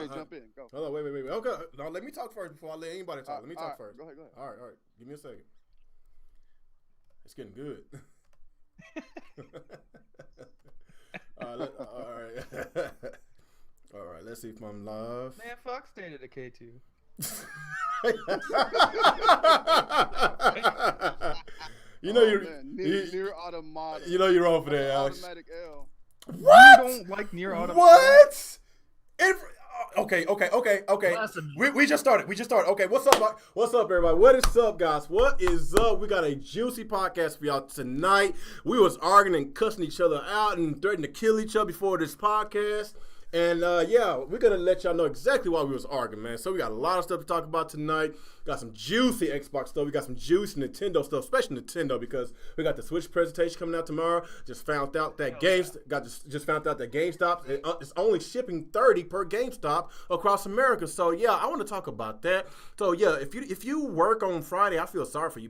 ahead, jump in. Go. Hold on, wait. Okay, now let me talk first before I let anybody talk. Let me talk first. Go ahead. All right. Give me a second. It's getting good. All right. All right. Let's see if I'm live. Man, fuck State of Decay 2. Near automata. You know you're wrong for that, Alex. Automatic L. What? You don't like Near Automata? What? Okay. We just started. Okay, what's up? What's up, everybody? What is up, guys? What is up? We got a juicy podcast for y'all tonight. We was arguing and cussing each other out and threatening to kill each other before this podcast. And yeah, we're gonna let y'all know exactly why we was arguing, man. So we got a lot of stuff to talk about tonight. Got some juicy Xbox stuff. We got some juicy Nintendo stuff, especially Nintendo, because we got the Switch presentation coming out tomorrow. Just found out that GameStop is only shipping 30 per GameStop across America. So yeah, I want to talk about that. So yeah, if you work on Friday, I feel sorry for you.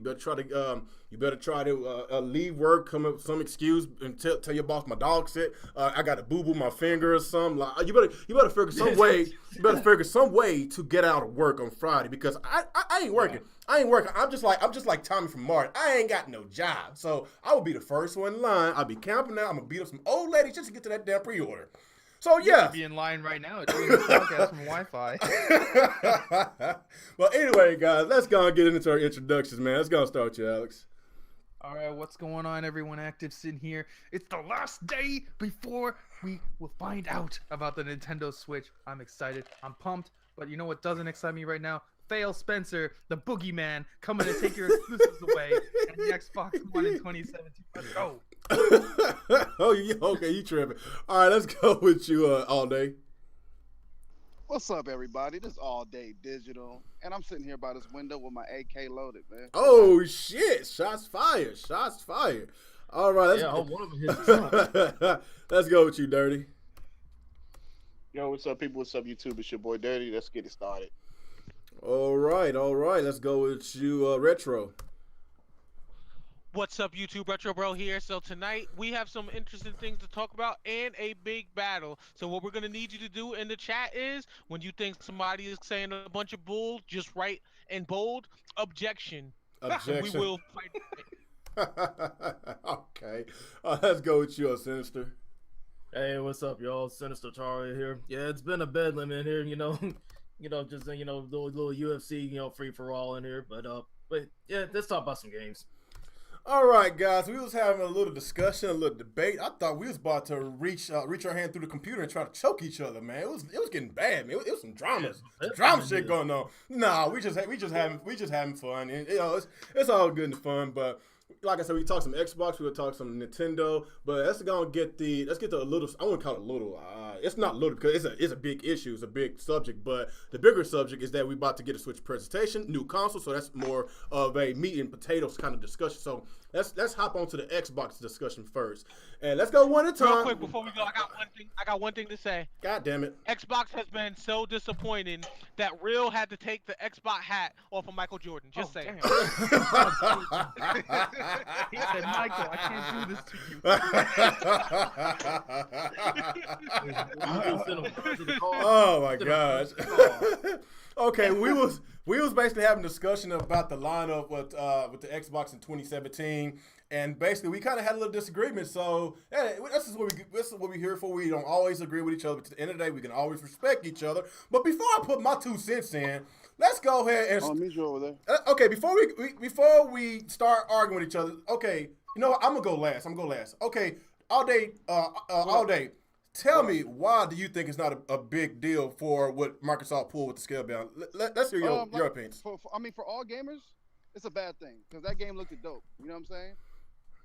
You better try to leave work, come up with some excuse, and tell your boss my dog sick. I got a boo boo my finger or something. Like, you better figure some way. You better figure some way to get out of work on Friday, because I ain't working. I ain't working. I'm just like Tommy from Martin. I ain't got no job, so I will be the first one in line. I'll be camping out. I'm gonna beat up some old ladies just to get to that damn pre-order. So yeah, be in line right now doing this podcast from Wi-Fi. Well, anyway, guys, let's go and get into our introductions, man. Let's go start with you, Alex. All right, what's going on, everyone? ActivesiN here. It's the last day before we will find out about the Nintendo Switch. I'm excited. I'm pumped. But you know what doesn't excite me right now? Fail Spencer, the boogeyman, coming to take your exclusives away and the Xbox One in 2017. Let's go. Okay, you tripping. All right, let's go with you all day. What's up, everybody? This is All Day Digital, and I'm sitting here by this window with my AK loaded, man. Oh shit! Shots fired! All right, let's go with you, Dirty. Yo, what's up, people? What's up, YouTube? It's your boy Dirty. Let's get it started. All right. Let's go with you, Retro. What's up, YouTube? Retro Bro here. So tonight we have some interesting things to talk about and a big battle. So what we're gonna need you to do in the chat is, when you think somebody is saying a bunch of bull, just write in bold objection. We will fight. Okay. Let's go with you, Sinister. Hey, what's up, y'all? Sinister Taria here. Yeah, it's been a bedlam in here, just little UFC, free for all in here. But yeah, let's talk about some games. All right, guys, we was having a little discussion, a little debate. I thought we was about to reach our hand through the computer and try to choke each other, man. It was getting bad, man. It was some drama shit going on. Nah, we just having fun, and it's all good and fun. But like I said, we talk some Xbox, we'll talk some Nintendo, but let's get the little. I wouldn't call it little. It's not little because it's a big issue, it's a big subject. But the bigger subject is that we about to get a Switch presentation, new console. So that's more of a meat and potatoes kind of discussion. So let's hop on to the Xbox discussion first, and let's go one at a time. Real quick before we go, I got one thing to say. God damn it! Xbox has been so disappointing that Real had to take the Xbox hat off of Michael Jordan. Just saying. He said, Michael, I can't do this to you. Oh my gosh. Okay, we was basically having a discussion about the lineup with the Xbox in 2017, and basically we kind of had a little disagreement. So this is what we here for. We don't always agree with each other, but at the end of the day, we can always respect each other. But before I put my 2 cents in, let's go ahead and. Meet you over there. Okay, before we start arguing with each other, okay, you know what? I'm gonna go last. Okay, all day. Tell me, why do you think it's not a big deal for what Microsoft pulled with the scale down? Let's hear your opinions. For all gamers, it's a bad thing because that game looked dope. You know what I'm saying?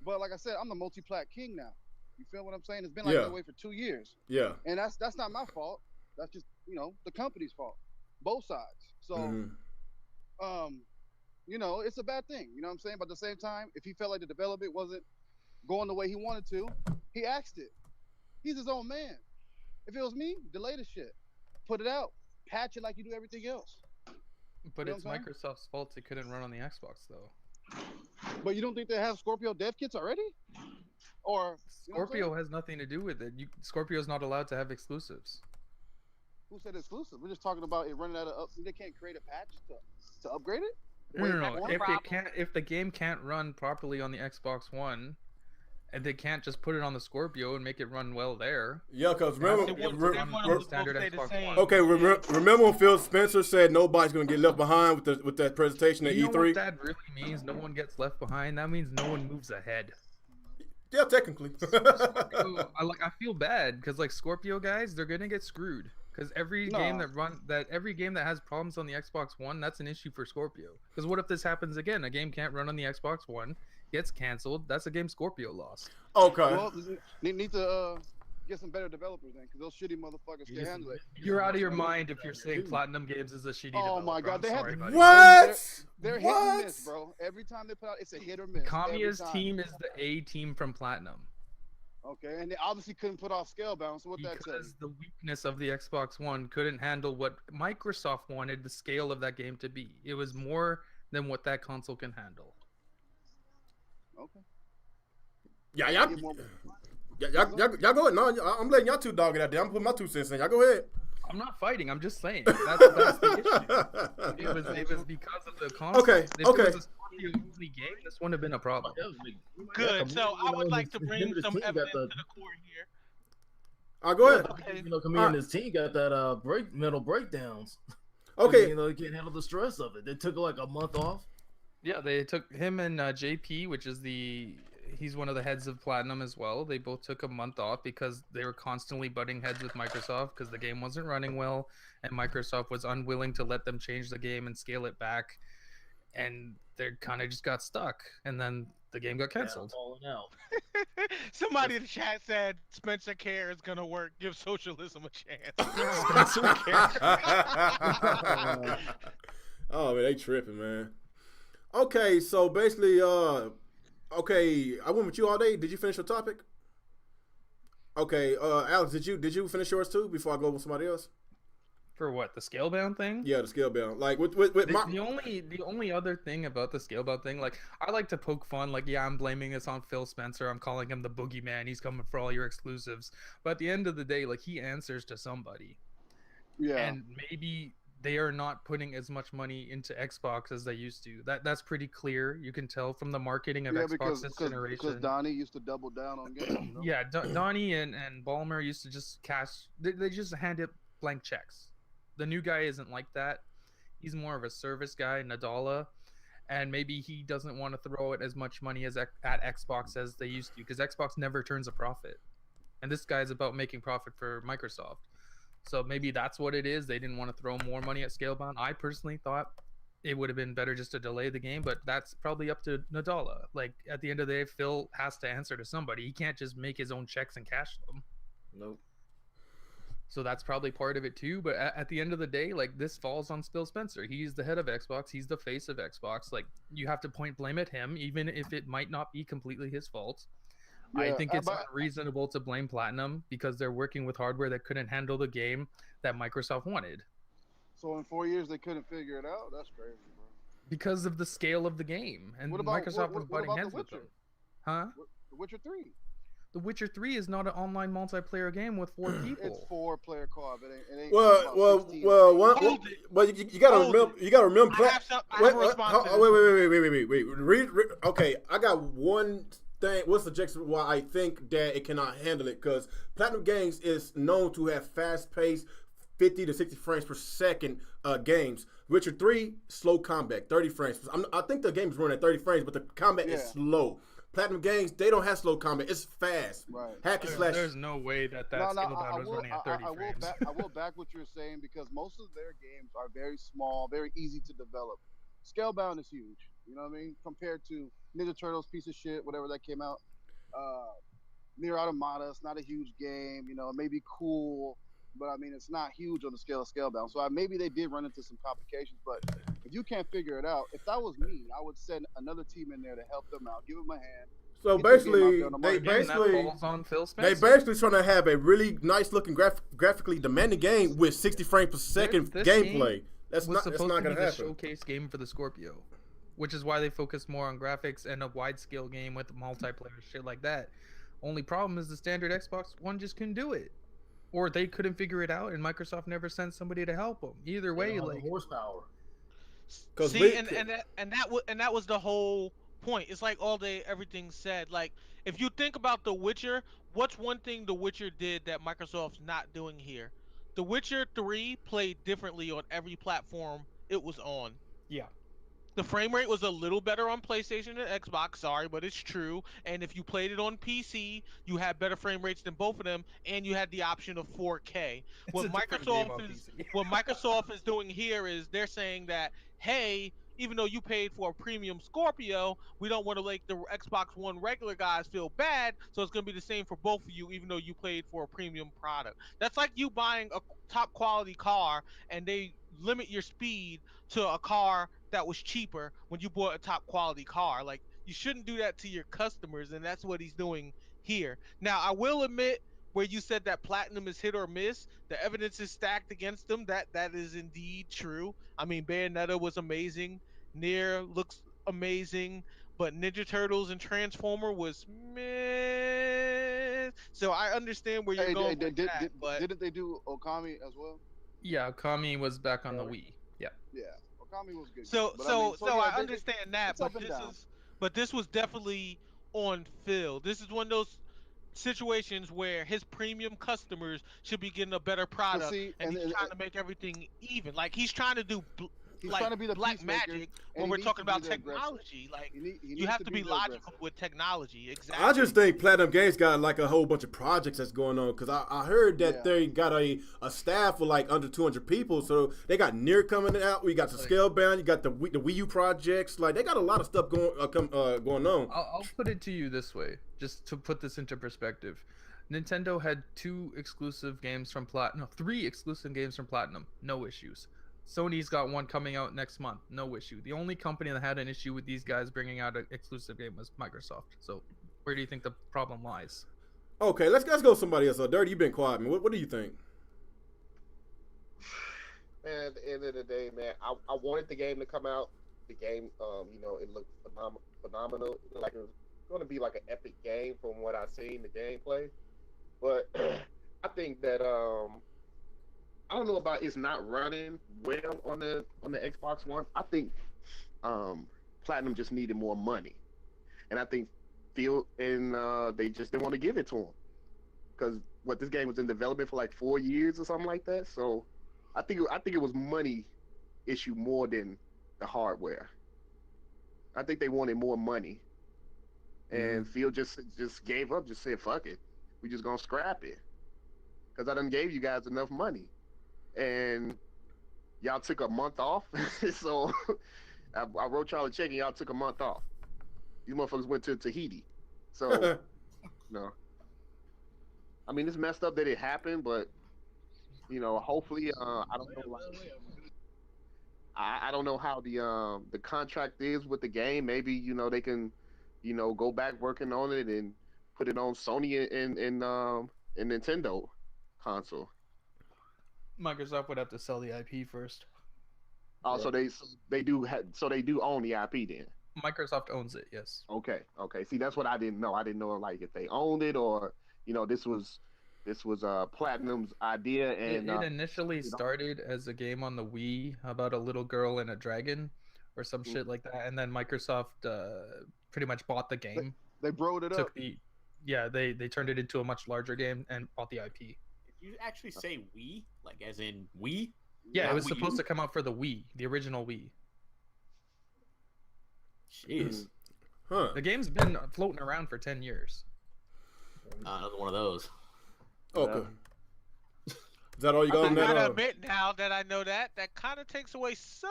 But like I said, I'm the multi-plat king now. You feel what I'm saying? It's been like that way for 2 years. Yeah. And that's not my fault. That's just the company's fault. Both sides. So, it's a bad thing. You know what I'm saying? But at the same time, if he felt like the development wasn't going the way he wanted to, he axed it. He's his own man. If it was me, delay the shit. Put it out. Patch it like you do everything else. But it's Microsoft's fault it couldn't run on the Xbox, though. But you don't think they have Scorpio dev kits already? Or Scorpio has nothing to do with it. Scorpio's not allowed to have exclusives. Who said exclusive? We're just talking about it running out of up. They can't create a patch to upgrade it. No, Way no, back no. one? If the game can't run properly on the Xbox One, and they can't just put it on the Scorpio and make it run well there. Yeah, because remember, standard Xbox One. okay, remember when Phil Spencer said nobody's gonna get left behind with that presentation at You know E3? what that really means? No one gets left behind. That means no one moves ahead. Yeah, technically. Scorpio, I feel bad because like Scorpio guys, they're gonna get screwed. Because every game that has problems on the Xbox One, that's an issue for Scorpio. Because what if this happens again? A game can't run on the Xbox One, gets canceled. That's a game Scorpio lost. Okay. Well, need to get some better developers then, because those shitty motherfuckers can't handle it. You're out of your mind if you're saying Platinum Games is a shitty developer. Oh my god, they have what? They're hit and miss, bro. Every time they put out, it's a hit or miss. Kamiya's team is the A team from Platinum. Okay, and they obviously couldn't put off Scalebound. So what that says? Because the weakness of the Xbox One couldn't handle what Microsoft wanted the scale of that game to be. It was more than what that console can handle. Okay. Yeah, y'all go ahead. No, I'm letting y'all two dog it out there. I'm putting my 2 cents in. Y'all go ahead. I'm not fighting. I'm just saying. That's the issue. It was because of the console. Okay, If okay. it was a Scorpio-only game, this wouldn't have been a problem. Good. So I would like to bring some evidence to the court here. Go ahead. Okay. You know, Camille and his team got that mental breakdowns. Okay. You know, they can't handle the stress of it. They took like a month off. Yeah, they took him and JP, which is he's one of the heads of Platinum as well. They both took a month off because they were constantly butting heads with Microsoft because the game wasn't running well, and Microsoft was unwilling to let them change the game and scale it back, and they kind of just got stuck, and then the game got canceled. Somebody in the chat said Spencer Care is gonna work. Give socialism a chance. Spencer Care. Oh man, they tripping, man. Okay, so basically, okay, I went with you all day. Did you finish your topic? Okay, Alex, did you finish yours too before I go with somebody else? For what, the Scalebound thing? Yeah, the Scalebound. Like with the only other thing about the Scalebound thing, like I like to poke fun, like yeah, I'm blaming this on Phil Spencer. I'm calling him the boogeyman. He's coming for all your exclusives. But at the end of the day, like he answers to somebody. Yeah. And maybe they are not putting as much money into Xbox as they used to. That's pretty clear. You can tell from the marketing of Xbox this generation. Because Donnie used to double down on games. You know? Yeah, Donnie and Ballmer used to just cash. They just hand it blank checks. The new guy isn't like that. He's more of a service guy, Nadala, and maybe he doesn't want to throw it as much money as at Xbox as they used to, because Xbox never turns a profit, and this guy's about making profit for Microsoft. So maybe that's what it is. They didn't want to throw more money at Scalebound. I personally thought it would have been better just to delay the game, but that's probably up to Nadala. Like at the end of the day, Phil has to answer to somebody. He can't just make his own checks and cash them. Nope. So that's probably part of it too. But at the end of the day, like this falls on Phil Spencer. He's the head of Xbox. He's the face of Xbox. Like you have to point blame at him, even if it might not be completely his fault. Yeah, I think it's unreasonable to blame Platinum because they're working with hardware that couldn't handle the game that Microsoft wanted. So in 4 years they couldn't figure it out? That's crazy, bro. Because of the scale of the game, and Microsoft was butting heads with them. Huh? The Witcher 3. The Witcher 3 is not an online multiplayer game with 4 people. It's 4-player co-op. It ain't well, you gotta remember. You gotta remember. Wait. Okay, I got one thing. What's the objection? Why I think that it cannot handle it? Because Platinum Games is known to have fast-paced, 50 to 60 frames per second games. Witcher 3, slow combat, 30 frames. I think the game is running at 30 frames, but the combat is slow. Platinum Games, they don't have slow combat. It's fast. Right. Hack and slash. There's no way that Scalebound was running at 30 frames. I will back what you're saying because most of their games are very small, very easy to develop. Scalebound is huge. You know what I mean? Compared to Ninja Turtles, piece of shit, whatever that came out. Nier Automata, it's not a huge game. You know, it may be cool, but I mean, it's not huge on the scale of Scalebound. So maybe they did run into some complications, but if you can't figure it out, if that was me, I would send another team in there to help them out, give them a hand. So basically, they basically trying to have a really nice looking graphically demanding game with 60 frames per second gameplay. That's not going to happen. Showcase game for the Scorpio, which is why they focus more on graphics and a wide scale game with multiplayer shit like that. Only problem is the standard Xbox One just couldn't do it. or they couldn't figure it out, and Microsoft never sent somebody to help them. Either They way, don't have like the horsepower. Cause See, and that was the whole point. It's like all day everything said. Like if you think about The Witcher, what's one thing The Witcher did that Microsoft's not doing here? The Witcher 3 played differently on every platform it was on. yeah, The frame rate was a little better on PlayStation and Xbox, sorry, but it's true. And if you played it on PC, you had better frame rates than both of them, and you had the option of 4K. it's a different game on PC. What Microsoft is doing here is they're saying that, hey, even though you paid for a premium Scorpio, we don't want to make the Xbox One regular guys feel bad, so it's going to be the same for both of you, even though you paid for a premium product. That's like you buying a top quality car and they limit your speed to a car that was cheaper when you bought a top quality car. Like you shouldn't do that to your customers, and that's what he's doing here. Now, I will admit where you said that Platinum is hit or miss, the evidence is stacked against them. That is indeed true. I mean, Bayonetta was amazing. Nier looks amazing, but Ninja Turtles and Transformer was meh. So I understand where you're Hey, going with that, but didn't they do Okami as well? Yeah, Kami was back on the Wii. Yeah. Yeah, Okami was good. So but so yeah, I understand that, it's up and down. but this was definitely on Phil. This is one of those situations where his premium customers should be getting a better But product, see, and he's trying to make everything even. Like he's trying to do he's like trying to be the black peacemaker, magic and when he we're needs talking to be about the aggressor. technology. Like He you needs have to be the logical aggressor. with technology. Exactly. I just think Platinum Games got like a whole bunch of projects that's going on because I heard that Yeah. they got a staff of like under 200 people, so they got Nier coming out. We got the Scalebound. You got the Wii U projects. Like they got a lot of stuff going on. I'll put it to you this way, just to put this into perspective. Nintendo had 2 exclusive games from Platinum, 3 exclusive games from Platinum, no issues. Sony's got one coming out next month, no issue. The only company that had an issue with these guys bringing out an exclusive game was Microsoft. So, where do you think the problem lies? Okay, let's go somebody else. Dirty, you've been quiet, man. What do you think? Man, at the end of the day, man, I wanted the game to come out. The game, it looked phenomenal. Like it was going to be like an epic game from what I've seen, the gameplay. But I think that I don't know about it's not running well on the Xbox One. I think Platinum just needed more money, and I think Phil and they just didn't want to give it to him because this game was in development for like 4 years or something like that. So I think it was money issue more than the hardware. I think they wanted more money, and Phil just gave up. Just said, "Fuck it, we just gonna scrap it," because I done gave you guys enough money, and y'all took a month off. So I wrote y'all a check, and y'all took a month off. These motherfuckers went to Tahiti. So no, I mean it's messed up that it happened, but hopefully I don't know. I don't know how the contract is with the game. Maybe they can go back working on it and put it on Sony and Nintendo console. Microsoft would have to sell the IP first. Also, they do own the IP then. Microsoft owns it, yes. Okay. See, that's what I didn't know. I didn't know like if they owned it or this was Platinum's idea. And it initially started as a game on the Wii about a little girl and a dragon or some shit like that, and then Microsoft pretty much bought the game. They broed it up. They turned it into a much larger game and bought the IP. Did you actually say Wii? Like as in Wii? Yeah, Not it was Wii supposed U? to come out for the Wii, the original Wii. Jeez. Huh? The game's been floating around for 10 years. Another one of those. Okay. Is that all you got I on that? gotta admit now that I know that kind of takes away some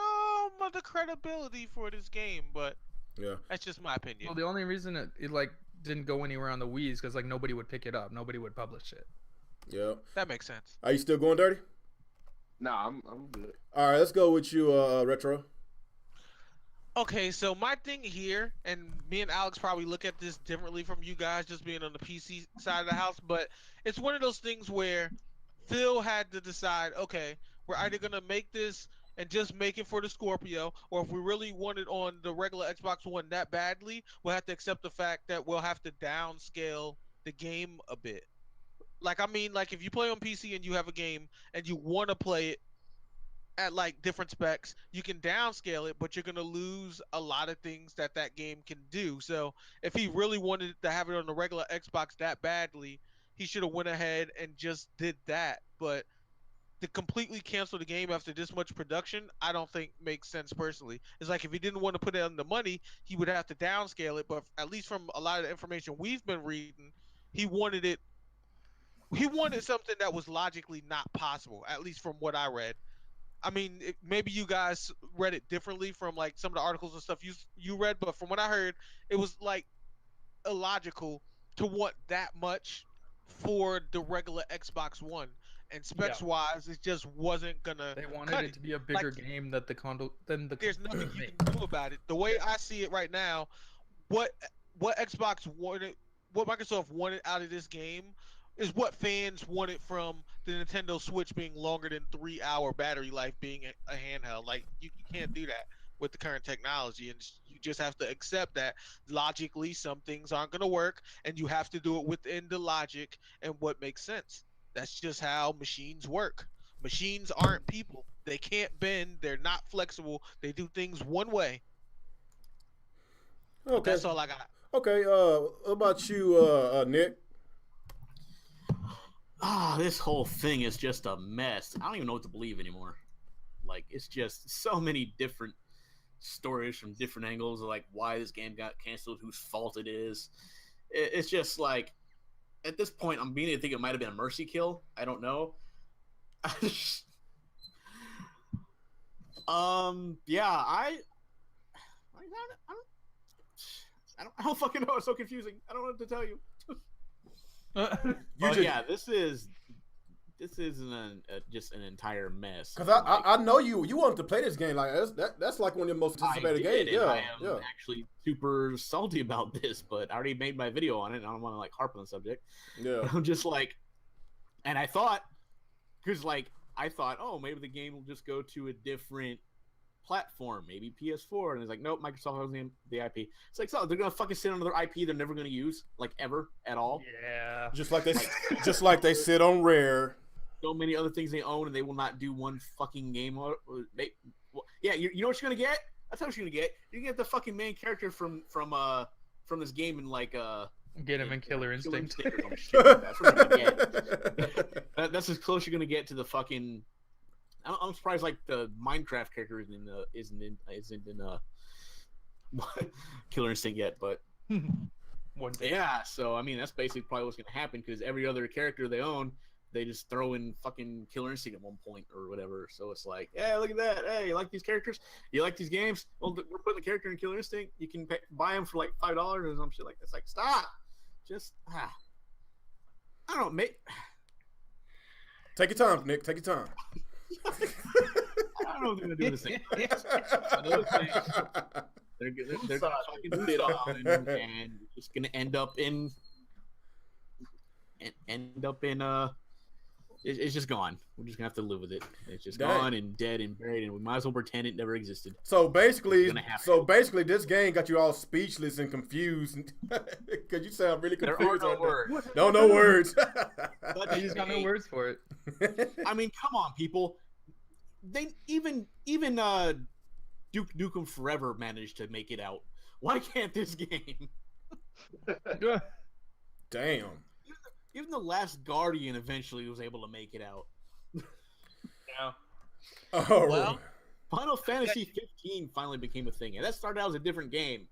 of the credibility for this game, but Yeah. that's just my opinion. Well, the only reason it like didn't go anywhere on the Wii is because like nobody would pick it up, nobody would publish it. Yeah. That makes sense. Are you still going dirty? Nah, I'm good. All right, let's go with you, Retro. Okay, so my thing here, and me and Alex probably look at this differently from you guys, just being on the PC side of the house, but it's one of those things where Phil had to decide, okay, we're either gonna make this and just make it for the Scorpio, or if we really want it on the regular Xbox One that badly, we'll have to accept the fact that we'll have to downscale the game a bit. Like I mean, like if you play on PC and you have a game and you want to play it at like different specs, you can downscale it, but you're gonna lose a lot of things that that game can do. So if he really wanted to have it on the regular Xbox that badly, he should have went ahead and just did that. But to completely cancel the game after this much production, I don't think makes sense personally. It's like if he didn't want to put in the money, he would have to downscale it. But at least from a lot of the information we've been reading, he wanted it. He wanted something that was logically not possible, at least from what I read. I mean, maybe you guys read it differently from like some of the articles and stuff you read, but from what I heard, it was like illogical to want that much for the regular Xbox One. And specs wise, it just wasn't gonna They wanted cut it it. to be a Like, bigger game that the condo than the. there's nothing you can do about it. The way I see it right now, what what Xbox wanted, what Microsoft wanted out of this game is what fans wanted from the Nintendo Switch being longer than 3 hour battery life being a handheld. Like you can't do that with the current technology, and you just have to accept that logically some things aren't going to work, and you have to do it within the logic and what makes sense. That's just how machines work. Machines aren't people. They can't bend. They're not flexible. They do things one way. Okay. That's all I got. Okay. What about you, Nick? This whole thing is just a mess. I don't even know what to believe anymore. Like, it's just so many different stories from different angles of like why this game got canceled, whose fault it is. It's just like, at this point, I'm beginning to think it might have been a mercy kill. I don't know. Yeah, I don't fucking know. It's so confusing. I don't know what to tell you. Yeah, this is just an entire mess. Because I know you wanted to play this game. Like that's like one of the most anticipated games. Yeah, I am actually super salty about this, but I already made my video on it. And I don't want to like harp on the subject. Yeah, I'm just like, and I thought, oh, maybe the game will just go to a different platform, maybe PS4, and it's like, nope, Microsoft has the IP. It's like, so they're gonna fucking sit on their IP they're never gonna use, like ever at all. Yeah, just like they sit on Rare. So many other things they own, and they will not do one fucking game. Yeah, you know what you're gonna get? That's what you're gonna get. You get the fucking main character from this game, and like get him in Killer Instinct. That's what you're gonna get. That's as close you're gonna get to the fucking. I'm surprised like the Minecraft character isn't in Killer Instinct yet, but one day. Yeah. So I mean, that's basically probably what's gonna happen because every other character they own, they just throw in fucking Killer Instinct at one point or whatever. So it's like, hey, look at that. Hey, you like these characters? You like these games? Well, we're putting the character in Killer Instinct. You can buy them for like $5 or some shit like that. It's like, stop. Just I don't know. Take your time, Nick. Take your time. I don't know if they're gonna do the same. They're gonna fucking sit on and it's gonna end up in it's just gone. We're just gonna have to live with it. It's just gone and dead and buried, and we might as well pretend it never existed. So basically, this game got you all speechless and confused because you sound really confused. There are no words. No words. I just got no words for it. I mean, come on, people. They even Duke Nukem Forever managed to make it out. Why can't this game? Damn. Even the Last Guardian eventually was able to make it out. Yeah. Oh, well, Final Fantasy 15 finally became a thing, and that started out as a different game.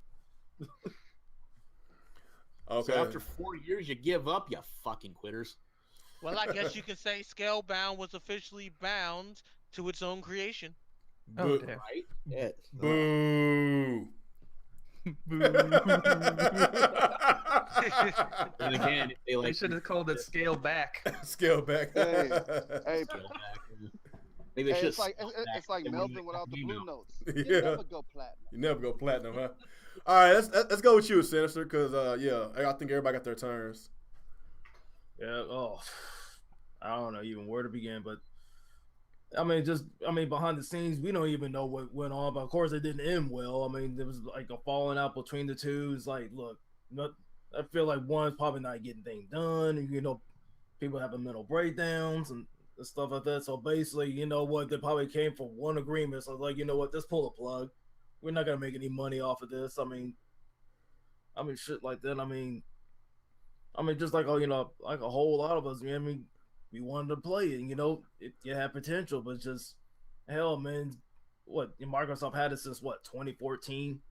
Okay. So after 4 years, you give up, you fucking quitters. Well, I guess you could say Scalebound was officially bound to its own creation. Oh, damn. Right? Yeah. Boo. Boo. And again, They should have called it Scale Back. Scale back. Hey, Maybe hey, it's like Melvin without the blue notes. You Yeah. never go platinum. You never go platinum, huh? All right, let's go with you, Sinister, because I think everybody got their turns. Yeah. Oh, I don't know even where to begin, but I mean, behind the scenes, we don't even know what went on. But of course, it didn't end well. I mean, there was like a falling out between the two. It's like, look, I feel like one's probably not getting things done. And, people having mental breakdowns and stuff like that. So basically, you know what, they probably came from one agreement. So like, you know what, just pull the plug. We're not gonna make any money off of this. I mean, shit like that. I mean, just like, oh, you know, like a whole lot of us. You know what I mean, we wanted to play it. You know, it had potential, but just hell, man. What Microsoft had it since what 2014.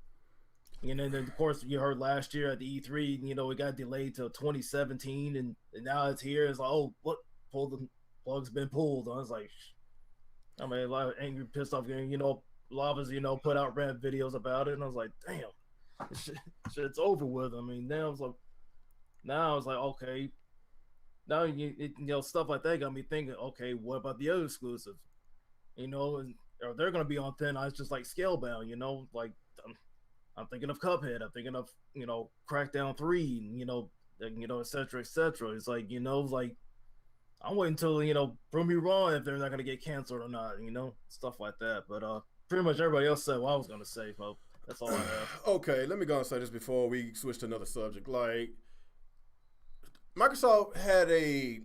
And then of course you heard last year at the E3, you know, it got delayed till 2017, and now it's here. It's like, oh, what? The plug's been pulled. I was like, I mean, a lot of angry, pissed off, you know, a lot of us, you know, put out rant videos about it, and I was like, damn, shit's over with. I mean, now I was like, okay, now you know, stuff like that got me thinking, okay, what about the other exclusives? You know, and or they're gonna be on thin ice, just like Scalebound. You know, like I'm thinking of Cuphead. I'm thinking of, you know, Crackdown 3. You know, et cetera, et cetera. It's like, you know, like I'm waiting until, you know, prove me wrong if they're not gonna get canceled or not. You know, stuff like that. But pretty much everybody else said what I was gonna say. So that's all I have. Okay, let me go and say this before we switch to another subject. Like, Microsoft had it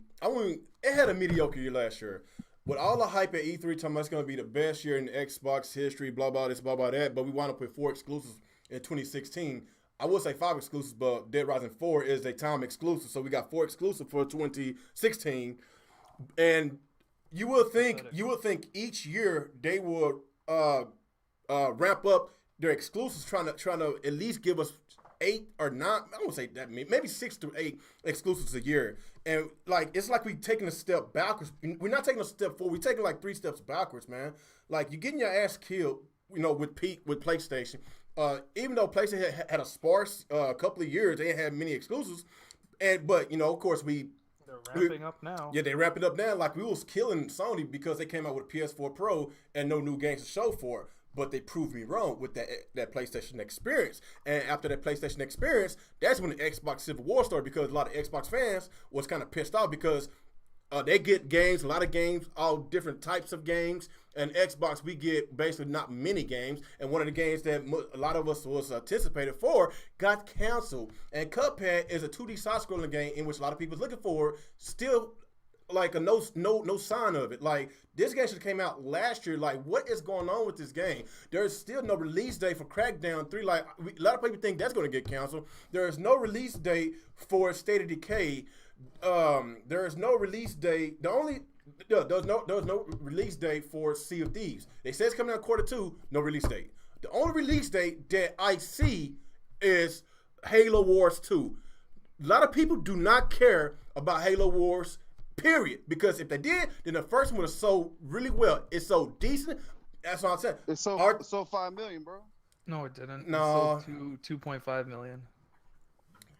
had a mediocre year last year. With all the hype at E3, talking about it's going to be the best year in Xbox history, blah, blah, this, blah, blah, that, but we wound up with 4 exclusives in 2016. I would say 5 exclusives, but Dead Rising 4 is a time exclusive, so we got 4 exclusives for 2016. And you would think each year they would ramp up their exclusives, trying to at least give us 8 or 9. I won't say that many, maybe 6 to 8 exclusives a year. And like, it's like we taking a step backwards. We're not taking a step forward. We're taking like 3 steps backwards, man. Like, you're getting your ass killed, you know, with PlayStation. Even though PlayStation had a sparse couple of years, they didn't have many exclusives. But you know, of course, they're ramping up now. Yeah, they're ramping up now. Like, we was killing Sony because they came out with PS4 Pro and no new games to show for it. But they proved me wrong with that PlayStation experience. And after that PlayStation experience, that's when the Xbox Civil War started, because a lot of Xbox fans was kind of pissed off because they get games, a lot of games, all different types of games. And Xbox, we get basically not many games. And one of the games that a lot of us was anticipated for got canceled. And Cuphead is a 2D side-scrolling game in which a lot of people is looking for. Still, like, a no sign of it. Like, this game should have came out last year. Like, what is going on with this game? There's still no release date for Crackdown 3. Like, a lot of people think that's going to get canceled. There is no release date for State of Decay. There is no release date. There's no release date for Sea of Thieves. They say it's coming out Q2. No release date. The only release date that I see is Halo Wars 2. A lot of people do not care about Halo Wars, period. Because if they did, then the first one would have sold really well. It's so decent. That's what I'm saying. It's so 5 million, bro. No, it didn't. No. It sold to 2.5 million.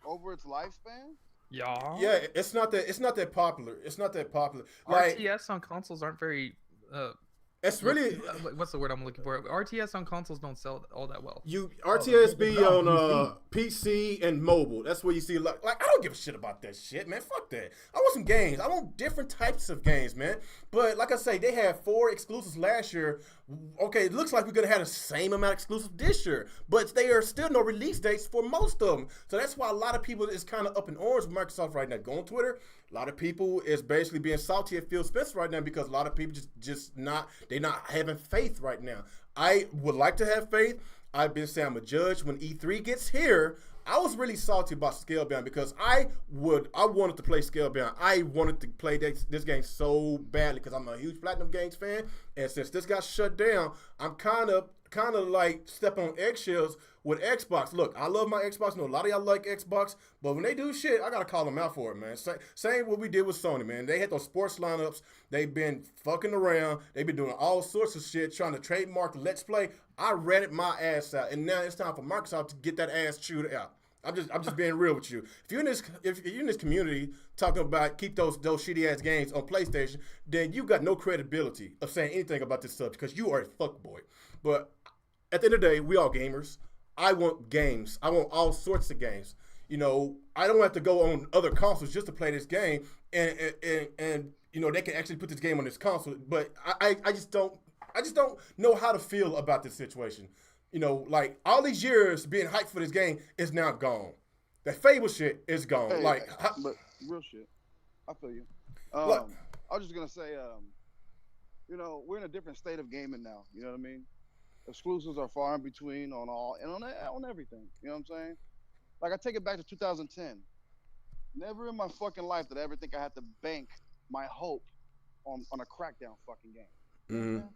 Over its lifespan? Yeah. Yeah, it's not that popular. It's not that popular. Like, RTS on consoles aren't very it's really, what's the word I'm looking for? RTS on consoles don't sell all that well. RTS be on PC and mobile. That's where you see like I don't give a shit about that shit, man. Fuck that. I want some games. I want different types of games, man. But like I say, they had 4 exclusives last year. Okay, it looks like we're gonna have the same amount of exclusives this year, but they are still no release dates for most of them. So that's why a lot of people is kind of up in orange with Microsoft right now. Go on Twitter. A lot of people is basically being salty at Phil Spencer right now because a lot of people they're not having faith right now. I would like to have faith. I've been saying I'm a judge. When E3 gets here, I was really salty about Scalebound because I wanted to play Scalebound. I wanted to play this game so badly because I'm a huge Platinum Games fan, and since this got shut down, I'm kind of like stepping on eggshells with Xbox. Look, I love my Xbox. I know a lot of y'all like Xbox, but when they do shit, I gotta call them out for it, man. Same what we did with Sony, man. They had those sports lineups. They've been fucking around. They've been doing all sorts of shit, trying to trademark Let's Play. I ratted my ass out, and now it's time for Microsoft to get that ass chewed out. I'm just being real with you. If you're in this community talking about keep those shitty ass games on PlayStation, then you got no credibility of saying anything about this subject because you are a fuckboy. But at the end of the day, we all gamers. I want games. I want all sorts of games. You know, I don't have to go on other consoles just to play this game, and you know they can actually put this game on this console. But I just don't know how to feel about this situation. You know, like all these years being hyped for this game is now gone. That Fable shit is gone. Hey, like, but real shit. I feel you. Look. I was just gonna say, you know, we're in a different state of gaming now. You know what I mean? Exclusives are far in between on all and on everything. You know what I'm saying? Like I take it back to 2010. Never in my fucking life did I ever think I had to bank my hope on a Crackdown fucking game. Mm-hmm.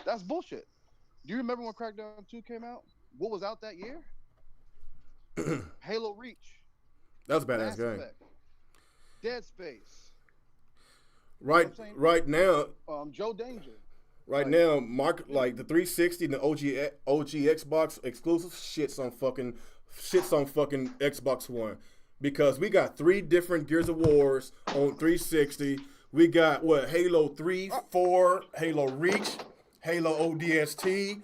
That's bullshit. Do you remember when Crackdown 2 came out? What was out that year? Halo Reach. That was a badass Mass game. Effect, Dead Space. Right, You know right now, Joe Danger. right now, like the 360 and the OG Xbox exclusive shits on fucking Xbox One, because we got 3 different Gears of Wars on 360. We got Halo 3, 4, Halo Reach, Halo ODST,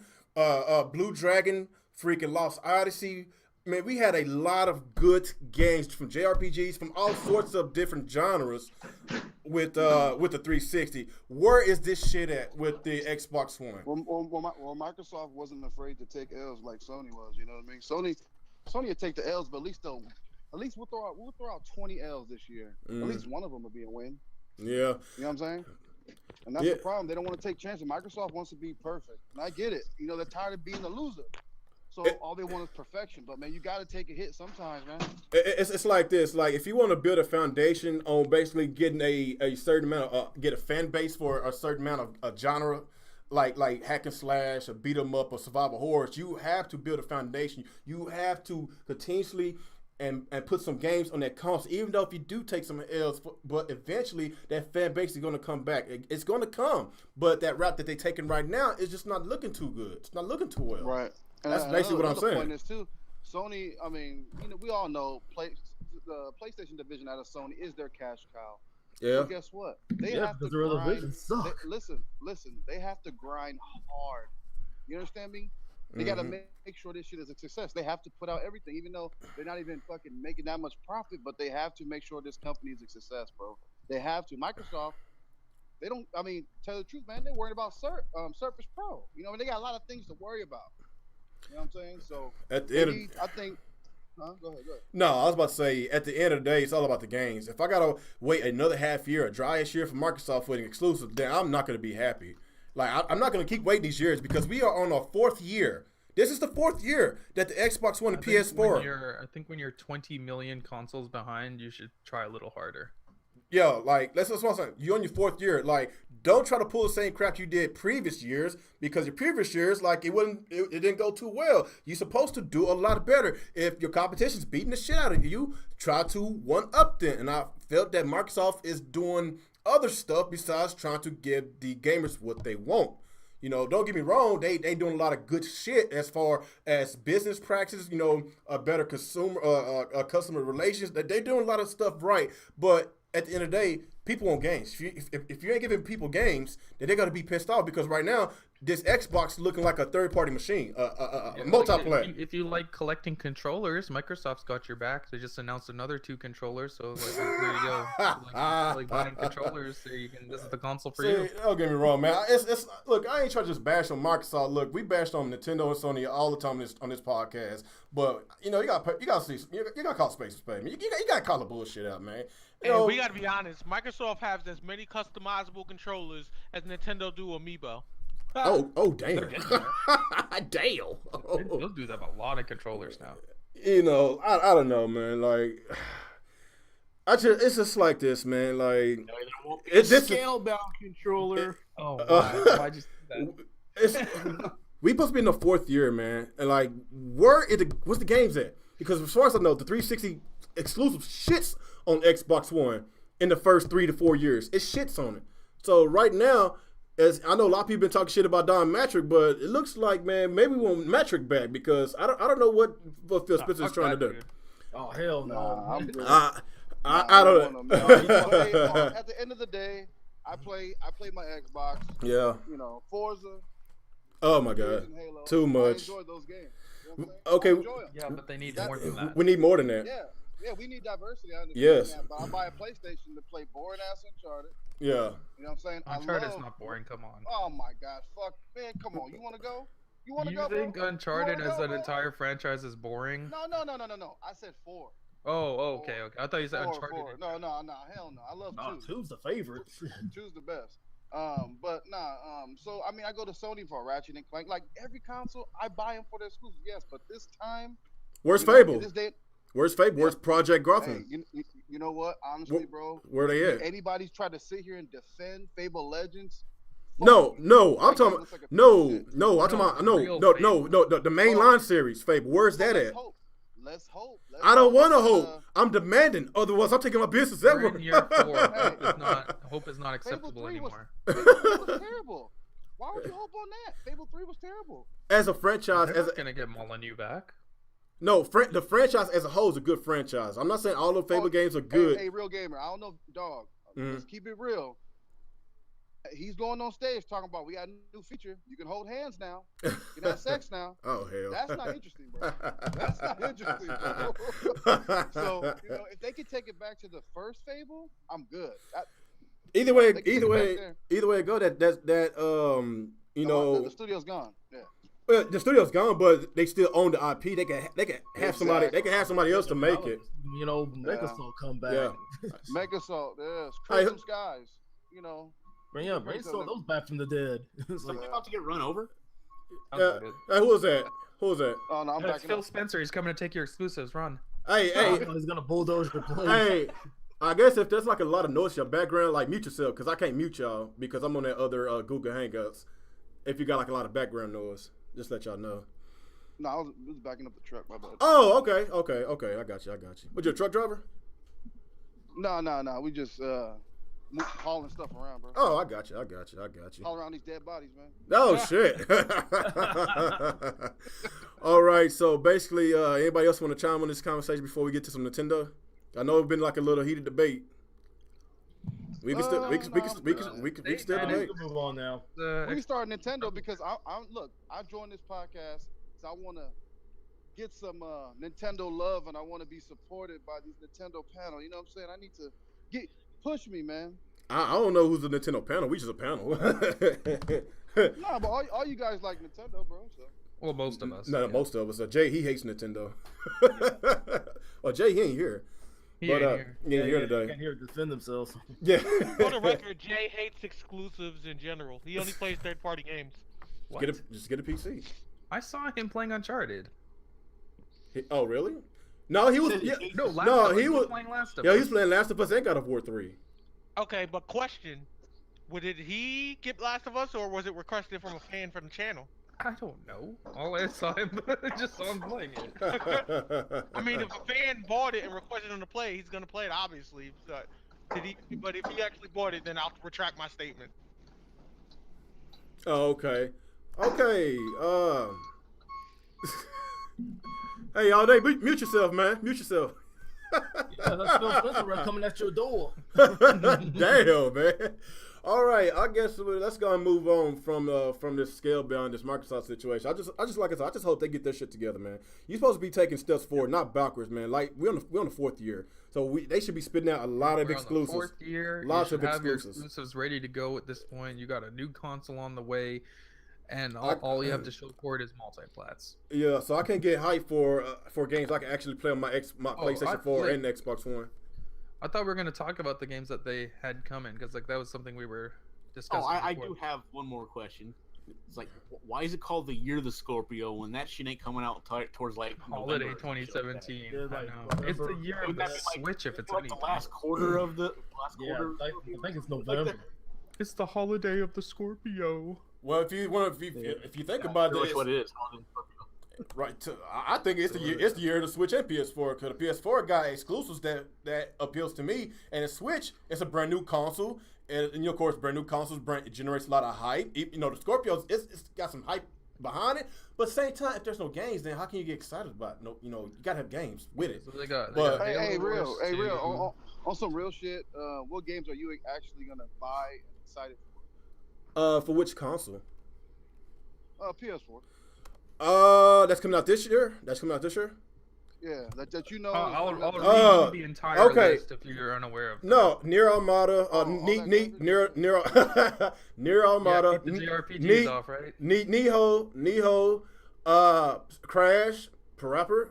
Blue Dragon, freaking Lost Odyssey. Man, we had a lot of good games from JRPGs from all sorts of different genres with the 360. Where is this shit at with the Xbox One? Well, Microsoft wasn't afraid to take L's like Sony was. You know what I mean? Sony would take the L's, but at least we'll throw out 20 L's this year. At least one of them will be a win. Yeah. You know what I'm saying? And that's the problem. They don't want to take chances. Microsoft wants to be perfect, and I get it. You know, they're tired of being a loser. So all they want is perfection. But man, you got to take a hit sometimes, man. It's like this. Like if you want to build a foundation on basically getting a certain amount of get a fan base for a certain amount of genre, like hack and slash, or beat 'em up, or survival horrors, you have to build a foundation. You have to continuously and put some games on that console, even though if you do take some L's, but eventually that fan base is going to come back. It's going to come, but that route that they're taking right now is just not looking too good. It's not looking too well. Right. And that's basically what I'm saying. Point is too, Sony. I mean, you know, we all know the PlayStation division out of Sony is their cash cow. Yeah. But guess what? They have to grind. Listen. They have to grind hard. You understand me? They got to make sure this shit is a success. They have to put out everything, even though they're not even fucking making that much profit. But they have to make sure this company is a success, bro. They have to. Microsoft. They don't. I mean, tell the truth, man. They're worried about Surface Pro. You know, they got a lot of things to worry about. You know what I'm saying? So at the end, I think. Huh? Go ahead. No, I was about to say, at the end of the day, it's all about the games. If I gotta wait another half year, a dry-ish year for Microsoft for an exclusive, then I'm not gonna be happy. Like I'm not gonna keep waiting these years because we are on our 4th year. This is the 4th year that the Xbox One and PS4. I think when you're 20 million consoles behind, you should try a little harder. Yo, like, let's just say you're on your 4th year. Like, don't try to pull the same crap you did previous years, because your previous years, like, it didn't go too well. You're supposed to do a lot better. If your competition's beating the shit out of you, try to one-up them. And I felt that Microsoft is doing other stuff besides trying to give the gamers what they want. You know, don't get me wrong, they doing a lot of good shit as far as business practices, you know, a better customer relations. They doing a lot of stuff right, but at the end of the day, people want games. If you ain't giving people games, then they're gonna be pissed off, because right now this Xbox looking like a third-party machine, multiplayer. Like if you like collecting controllers, Microsoft's got your back. They just announced another 2 controllers, so like, there you go. Like buying controllers, so you can. This is the console for you. Don't get me wrong, man. It's look, I ain't trying to just bash on Microsoft. Look, we bashed on Nintendo and Sony all the time on this podcast, but you know, you got to call space a spade, man. You got to call the bullshit out, man. And we gotta be honest, Microsoft has as many customizable controllers as Nintendo do Amiibo. Oh, damn. Damn. They'll do that with a lot of controllers now. You know, I don't know, man. Like, it's just like this, man. Like, it's a scale-bound controller. I just we supposed to be in the 4th year, man. And like, what's the games at? Because as far as I know, the 360 exclusive shits on Xbox One in the first 3 to 4 years. It shits on it. So right now, as I know a lot of people been talking shit about Don Matrick, but it looks like, man, maybe we want Matrick back, because I don't know what Phil Spencer is trying to do. Dude. Oh hell no! I don't know. At the end of the day, I play my Xbox. Yeah. You know, Forza. Oh my God, Halo. too much. I enjoy those games. You know okay. Yeah, but they need more than that. We need more than that. Yeah, we need diversity. I understand Yes. that, but I buy a PlayStation to play boring ass Uncharted. Yeah. You know what I'm saying? Uncharted's not boring. Come on. Oh my gosh, fuck, man, come on. You want to go? You think Uncharted as an entire franchise is boring? No. I said 4. Oh, okay. I thought you said Uncharted. Four. No, hell no. I love two. Two's the favorite. Two's the best. But nah. So I mean, I go to Sony for Ratchet and Clank. Like every console, I buy them for their exclusives. Yes, but this time, Where's you know, Fable? this day, Where's Fable? Where's Project Gotham? hey, you know what? Honestly, bro, Where they at? anybody's tried to sit here and defend Fable Legends. No, I'm That talking. game looks like a piece of No, shit. I'm talking about Real the mainline series Fable. Where's that Let's at? hope. Let's hope. I don't want to hope. I'm demanding. Otherwise, I'm taking my business We're everywhere. in year 4. Hope is not acceptable Fable 3 was, anymore. Fable 3 was terrible. Why would you hope on that? Fable 3 was terrible. As a franchise, They're not gonna get Molyneux back. no, the franchise as a whole is a good franchise. I'm not saying all the Fable games are good. Hey, real gamer. I don't know, dog. Mhm. Let's keep it real. He's going on stage talking about we got a new feature. You can hold hands now. You can have sex now. Oh hell, That's not interesting, bro. That's not interesting, bro. So if they could take it back to the first Fable, I'm good. either way They can take it back it go. the studio's gone. Yeah. The studio's gone, but they still own the IP. They can have somebody. They can have somebody else to make it. You know, Microsoft come back. Yeah. Megasalt, yes. Hey, Crimson Skies. You know. Bring some of those back from the dead. Is somebody about to get run over? Hey, who was that? Oh no, I'm It's backing Phil up. Spencer. He's coming to take your exclusives. Run. Hey, He's gonna bulldoze your place. hey. I guess if there's like a lot of noise in your background, like mute yourself, because I can't mute y'all because I'm on that other Google Hangouts. If you got like a lot of background noise, just let y'all know. No, I was backing up the truck. My bad. Oh, okay. I got you. Was you a truck driver? No. We just hauling stuff around, bro. Oh, I got you. All around these dead bodies, man. Oh shit. All right, so basically, anybody else want to chime on this conversation before we get to some Nintendo? I know it's been like a little heated debate. We can still we still debate. Move on now. We can start Nintendo because I joined this podcast because I want to get some Nintendo love and I want to be supported by these Nintendo panel. You know what I'm saying? I need to push me, man. I don't know who's the Nintendo panel. We just a panel. Nah, but all you guys like Nintendo, bro. So. Well, most of us. No, most of us. Jay, he hates Nintendo. Well, Jay, he ain't here. He ain't here. He ain't here today. Can't hear defend themselves. Yeah. For the record, Jay hates exclusives in general. He only plays third-party games. Just get a PC. I saw him playing Uncharted. Oh, really? No, he was. Yeah, He was playing Last of Us. yeah, he was playing Last of Us and God of War 3. Okay, but question: did he get Last of Us, or was it requested from a fan from the channel? I don't know. All I saw him just saw him playing it. I mean, if a fan bought it and requested him to play, he's gonna play it, obviously. But if he actually bought it, then I'll retract my statement. Oh, okay. Hey, y'all, mute yourself, man. Mute yourself. Yeah, that's Phil Spencer coming at your door. Damn, man. All right, I guess let's go and move on from this scale beyond this Microsoft situation. I just like I said, I just hope they get their shit together, man. You're supposed to be taking steps forward, not backwards, man. Like we're on the 4th year, so they should be spitting out a lot of exclusives. On the 4th year, Lots you of should have your exclusives. exclusives ready to go at this point. You got a new console on the way, and all you have to show for it is multiplats. Yeah, so I can't get hyped for games I can actually play on my PlayStation 4 and Xbox One. I thought we were going to talk about the games that they had coming because like that was something we were discussing. Oh, I before. do have one more question. It's like, why is it called the Year of the Scorpio when that shit ain't coming out towards like Holiday November 2017? Yeah, I like, know. It's the year of Wouldn't the that be like- Switch if it's like anything. the last quarter of the Yeah, I think it's November. It's the holiday of the Scorpio. Well, if you think about That's this, what it is. Holiday Scorpio. right? I think it's the year of the Switch and PS4 because the PS4 got exclusives that appeals to me, and the Switch is a brand new console, and of course, brand new consoles generates a lot of hype. The Scorpio it's got some hype behind it, but at the same time, if there's no games, then how can you get excited about it? No, you gotta have games with it. So they got Hey, Halo Wars 2. real. On some real shit, what games are you actually gonna buy and excited For which console? for? PS4. That's coming out this year. Yeah, that you know. I'll read Oh, you the entire okay. list if you're unaware of them. No, Nier Automata. Nier Automata. Yeah, keep the JRPGs off, right? Neo, Crash, Parappa.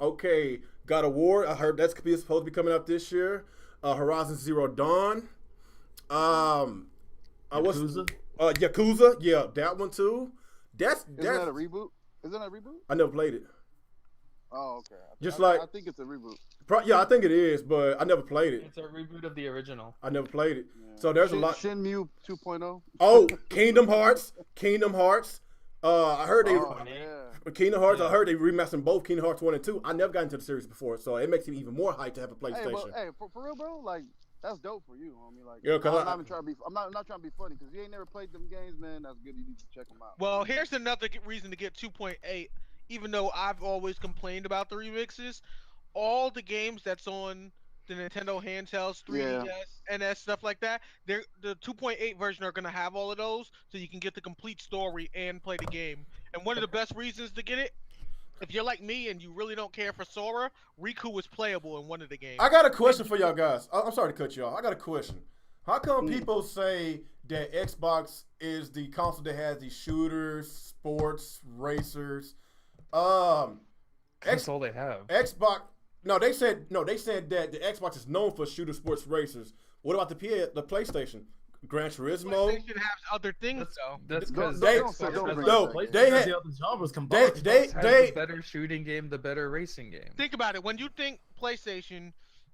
Okay, God of War. I heard that's supposed to be coming out this year. Horizon Zero Dawn. Yakuza? Yakuza. Yeah, that one too. Isn't that a reboot? Isn't that a reboot? I never played it. Oh, okay. I think it's a reboot. Yeah, I think it is, but I never played it. It's a reboot of the original. I never played it. Yeah. So there's a lot. Shenmue 2.0. Oh, Kingdom Hearts. I heard they Kingdom Hearts. Yeah. I heard they remastering both Kingdom Hearts 1 and 2. I never got into the series before, so it makes it even more hype to have a PlayStation. Hey, for real, bro. Like that's dope for you, homie. Like, Yeah, 'cause I'm not even trying to be. I'm not trying to be funny because you ain't never played them games, man. That's good. You need to check them out. Well, here's another reason to get 2.8. Even though I've always complained about the remixes, all the games that's on the Nintendo handhelds, 3DS, NS, stuff like that, the 2.8 version are gonna have all of those, so you can get the complete story and play the game. And one of the best reasons to get it, if you're like me and you really don't care for Sora, Riku was playable in one of the games. I got a question for y'all guys. I'm sorry to cut you off. I got a question. How come people say that Xbox is the console that has these shooters, sports, racers? That's all they have. Xbox. No, they said that the Xbox is known for shooter, sports, racers. What about the PlayStation? Gran Turismo. PlayStation has other things though. That's because they Xbox has had the other genres combined. Xbox has the better shooting game, the better racing game. Think about it. When you think PlayStation,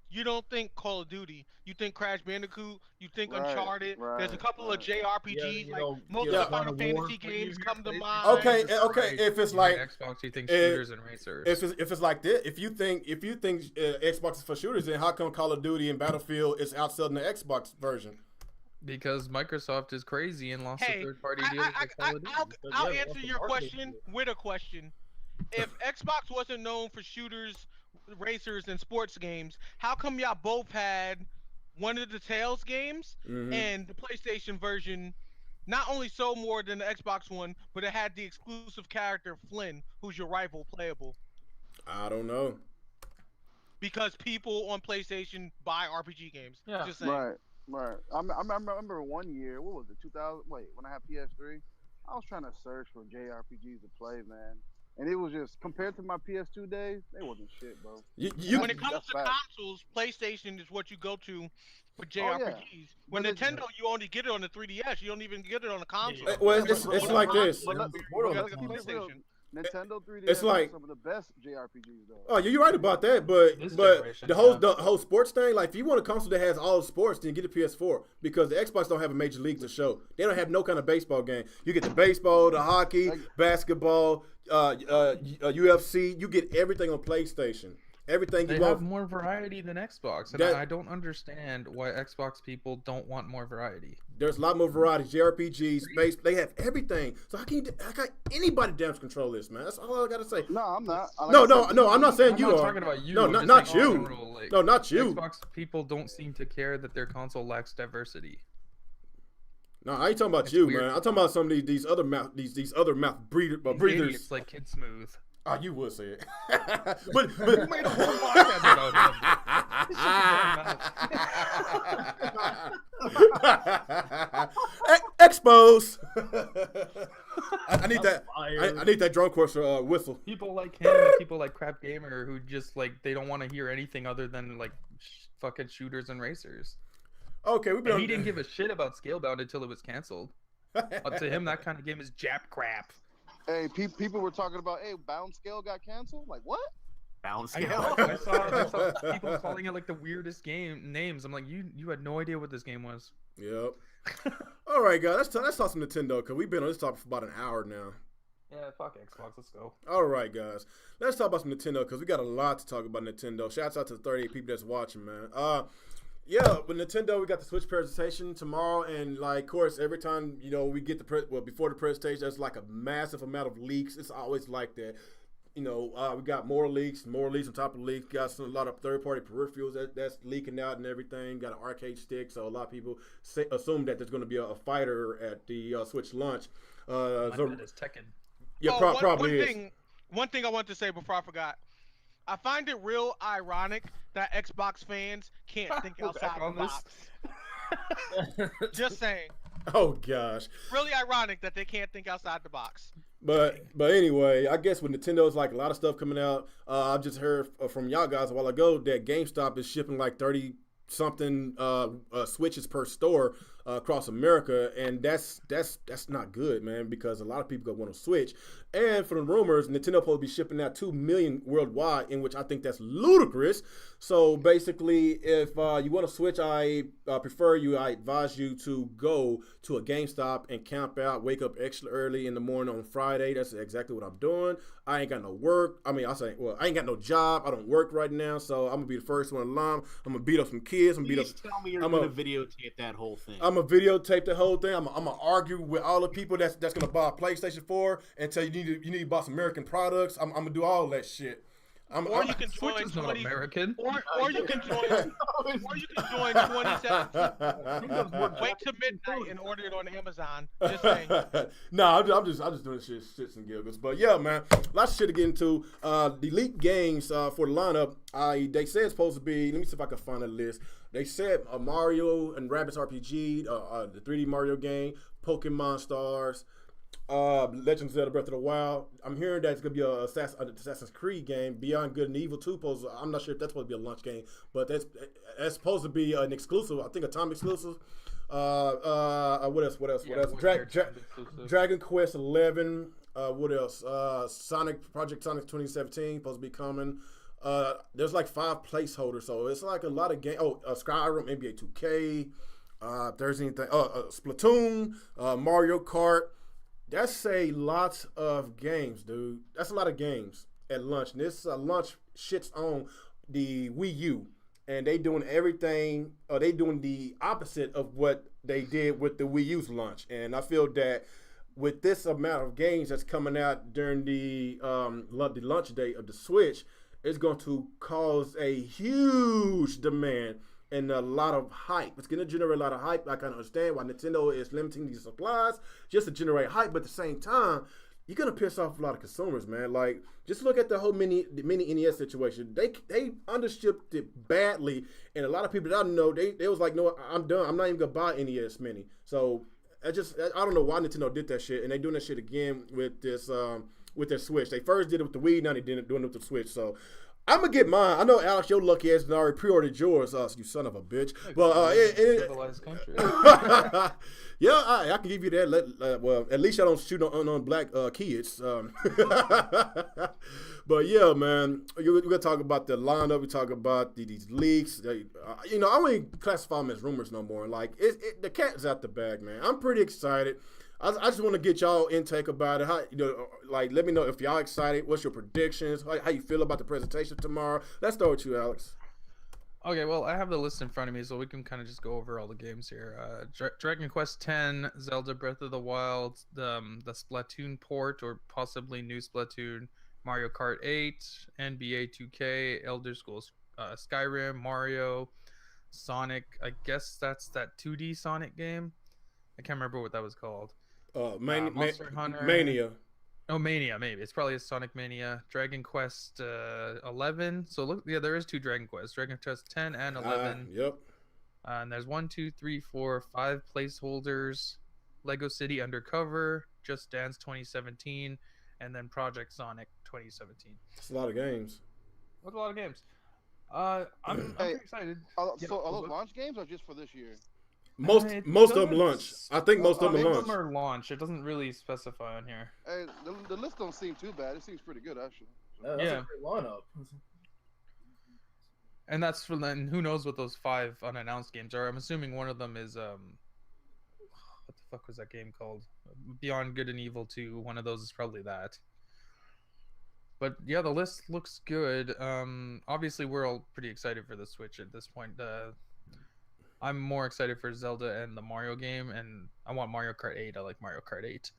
you don't think Call of Duty. You think Crash Bandicoot. You think Uncharted. There's a couple of JRPGs. Most of the Final Fantasy games come to mind. Okay. If it's like Xbox, you think shooters and racers. If it's like this, if you think Xbox is for shooters, then how come Call of Duty and Battlefield is outselling the Xbox version? Because Microsoft is crazy and lost a third-party deal with Call of Duty. I'll answer your question with a question. If Xbox wasn't known for shooters, racers, and sports games, how come y'all both had one of the Tales games and the PlayStation version not only sold more than the Xbox one, but it had the exclusive character Flynn, who's your rival playable? I don't know. Because people on PlayStation buy RPG games. Yeah. Just saying. Right. I remember one year. What was it? 2000. Wait, when I had PS3, I was trying to search for JRPGs to play, man. And it was just, compared to my PS2 days, they wasn't shit, bro. When it comes to consoles, PlayStation is what you go to for JRPGs. When Nintendo, you only get it on the 3DS. You don't even get it on the console. Well, it's like this. Nintendo 3DS it's like some of the best JRPGs though. Oh, you're right about that, but the whole sports thing, like if you want a console that has all the sports, then get a PS4 because the Xbox don't have a major league to show. They don't have no kind of baseball game. You get the baseball, the hockey, basketball, UFC. You get everything on PlayStation. Everything they you want. have more variety than Xbox, and I don't understand why Xbox people don't want more variety. There's a lot more variety. JRPGs, space, they have everything. So how can anybody damage control this, man? That's all I gotta say. No, I'm not. No, I'm not saying I'm you not are. talking about you. No, not you. General, like, no, not you. Xbox people don't seem to care that their console lacks diversity. No, I ain't talking about you, man. I'm talking about some of these other mouth breathers. It's like Kid Smooth. Oh, you would say it. but you made a whole podcast about him. Expose. I need that. I need that drunk horse whistle. People like him and people like Crap Gamer who just like they don't want to hear anything other than like fucking shooters and racers. Okay, he didn't give a shit about Scalebound until it was canceled. To him, that kind of game is Jap crap. Hey, people were talking about, hey, Bound Scale got canceled? Like, what? Bound Scale? I saw people calling it like the weirdest names. I'm like, you had no idea what this game was. Yep. All right, guys, let's talk some Nintendo, because we've been on this topic for about an hour now. Yeah, fuck Xbox, let's go. All right, guys. Let's talk about some Nintendo, because we got a lot to talk about Nintendo. Shouts out to the 38 people that's watching, man. Yeah, with Nintendo, we got the Switch presentation tomorrow, and like, of course, every time we get before the presentation, there's like a massive amount of leaks. It's always like that. We got more leaks on top of leaks. Got a lot of third-party peripherals that's leaking out and everything. Got an arcade stick, so a lot of people assume that there's going to be a fighter at the Switch launch. That is Tekken. Yeah, probably is. One thing I want to say before I forgot. I find it real ironic that Xbox fans can't think outside the box. Just saying. Oh gosh. Really ironic that they can't think outside the box. But anyway, I guess with Nintendo's like a lot of stuff coming out. I just heard from y'all guys a while ago that GameStop is shipping like 30 something Switches per store across America, and that's not good, man, because a lot of people want to Switch. And for the rumors, Nintendo supposed to be shipping out 2 million worldwide, in which I think that's ludicrous. So basically, if you want to Switch, I advise you to go to a GameStop and camp out, wake up extra early in the morning on Friday. That's exactly what I'm doing. I ain't got no work. I mean, I ain't got no job. I don't work right now, so I'm gonna be the first one in line. I'm gonna beat up some kids. Please tell me you're gonna videotape that whole thing. I'm gonna videotape the whole thing. I'm gonna argue with all the people that's gonna buy a PlayStation 4 and tell you need to buy some American products. I'm gonna do all that shit. Or you can join Switch is not American. Or you can join. Or you can join 2017. Wait till midnight and order it on Amazon. Just saying. No, I'm just doing shits and giggles. But yeah, man, lots of shit to get into. The elite games for the lineup. They said it's supposed to be. Let me see if I can find a list. They said Mario and Rabbids RPG, the 3D Mario game, Pokemon Stars, Legend of Zelda Breath of the Wild. I'm hearing that it's gonna be a Assassin's Creed game, Beyond Good and Evil 2. I'm not sure if that's supposed to be a launch game, but that's supposed to be an exclusive. I think a time exclusive. What else? Dragon Quest 11. What else? Project Sonic 2017 supposed to be coming. There's like 5 placeholders, so it's like a lot of games. Skyrim, NBA 2K. There's anything? Splatoon, Mario Kart. That's a lot of games, dude. That's a lot of games at launch. And this launch shits on the Wii U, and they doing everything. They doing the opposite of what they did with the Wii U's launch. And I feel that with this amount of games that's coming out during the launch date of the Switch, it's going to cause a huge demand and a lot of hype. It's going to generate a lot of hype. I can understand why Nintendo is limiting these supplies just to generate hype, but at the same time, you're going to piss off a lot of consumers, man. Like, just look at the whole mini NES situation. They undershipped it badly, and a lot of people that I know, they was like, no, I'm done. I'm not even going to buy NES Mini. So, I don't know why Nintendo did that shit, and they doing that shit again with this, with their Switch. They first did it with the Wii, now they did it doing it with the Switch. So, I'm gonna get mine. I know, Alex, your lucky ass already pre-ordered yours, you son of a bitch. But civilized country. Yeah, I can give you that. Well, at least I don't shoot on black kids. But yeah, man, we're gonna talk about the lineup. We talk about these leaks. I wouldn't classify them as rumors no more. Like the cat's out the bag, man. I'm pretty excited. I just want to get y'all intake about it. How, let me know if y'all excited. What's your predictions? How you feel about the presentation tomorrow? Let's start with you, Alex. Okay, well, I have the list in front of me, so we can kind of just go over all the games here. Dragon Quest X, Zelda Breath of the Wild, the Splatoon port, or possibly new Splatoon, Mario Kart 8, NBA 2K, Elder Scrolls Skyrim, Mario, Sonic. I guess that's that 2D Sonic game. I can't remember what that was called. Monster Hunter. Mania. Oh, Mania, maybe. It's probably a Sonic Mania. Dragon Quest 11. So, look, yeah, there is 2 Dragon Quests. Dragon Quest 10 and 11. Yep. And there's 1, 2, 3, 4, 5 placeholders. Lego City Undercover, Just Dance 2017, and then Project Sonic 2017. It's a lot of games. That's a lot of games. I'm pretty excited. So are those launch games or just for this year? Most of them launch. I think most of them launch. Are launch. It doesn't really specify on here. Hey, the list don't seem too bad. It seems pretty good, actually. That's a great lineup. And that's for then. Who knows what those 5 unannounced games are? I'm assuming one of them is what the fuck was that game called? Beyond Good and Evil 2. One of those is probably that. But yeah, the list looks good. Obviously, we're all pretty excited for the Switch at this point. I'm more excited for Zelda and the Mario game, and I want Mario Kart 8. I like Mario Kart 8.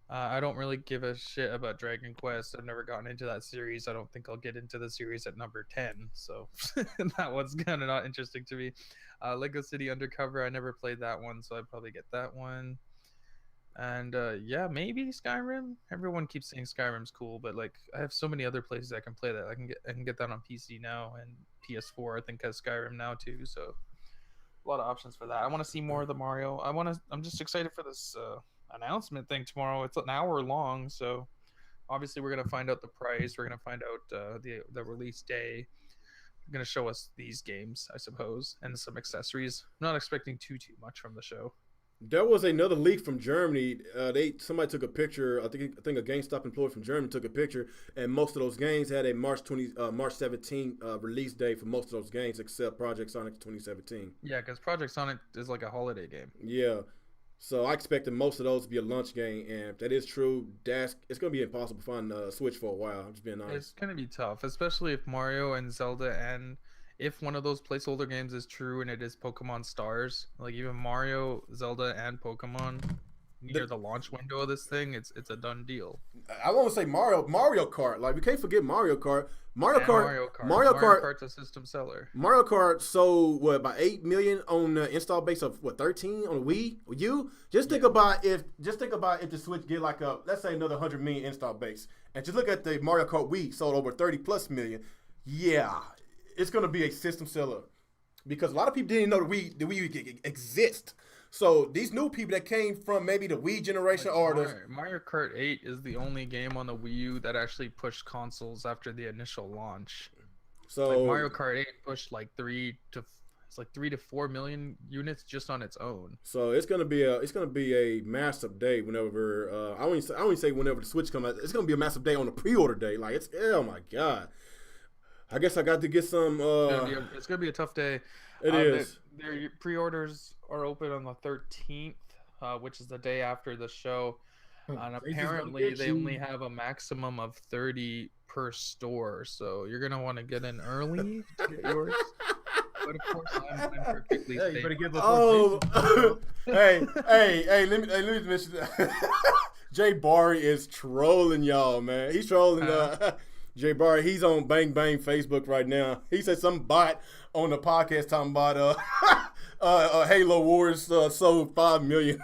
I don't really give a shit about Dragon Quest. I've never gotten into that series. I don't think I'll get into the series at number 10, so that one's kind of not interesting to me. Lego City Undercover, I never played that one, so I'd probably get that one. And yeah, maybe Skyrim. Everyone keeps saying Skyrim's cool, but like I have so many other places I can play that. I can get that on PC now, and PS4 I think has Skyrim now too, so A lot of options for that. I want to see more of the Mario. I'm just excited for this announcement thing tomorrow. It's an hour long, so obviously we're gonna find out the price. We're gonna find out the release day. They're gonna show us these games, I suppose, and some accessories. I'm not expecting too much from the show. There was another leak from Germany. Somebody took a picture. I think a GameStop employee from Germany took a picture, and most of those games had a March 17 release date for most of those games, except Project Sonic 2017. Yeah, because Project Sonic is like a holiday game. Yeah, so I expected most of those to be a launch game, and if that is true, it's gonna be impossible to find a Switch for a while. I'm just being honest. It's gonna be tough, especially if Mario and Zelda, and if one of those placeholder games is true and it is Pokemon Stars, like even Mario, Zelda, and Pokemon near the launch window of this thing, it's a done deal. I want to say Mario Kart. Like, we can't forget Mario Kart. Mario Kart's a system seller. Mario Kart sold about 8 million on the install base of 13 on the Wii U. Just think about if the Switch get like let's say another 100 million install base, and just look at the Mario Kart Wii sold over 30+ million. Yeah, it's gonna be a system seller because a lot of people didn't know the Wii U exist. So these new people that came from maybe the Wii generation Mario Kart 8 is the only game on the Wii U that actually pushed consoles after the initial launch. So like Mario Kart 8 pushed like 3 to 4 million units just on its own. So it's gonna be a massive day whenever I wouldn't say whenever the Switch comes out. It's gonna be a massive day on the pre-order day. Like oh my god. I guess I got to get some. It's gonna be a tough day. It is. Their pre-orders are open on the 13th, which is the day after the show, and apparently they only have a maximum of 30 per store. So you're gonna want to get in early to get yours. But of course, I'm perfectly safe. You better give hey, let me mention that. Jay Barry is trolling y'all, man. He's trolling. Jay Barry, he's on Bang Bang Facebook right now. He said some bot on the podcast talking about Halo Wars sold 5 million.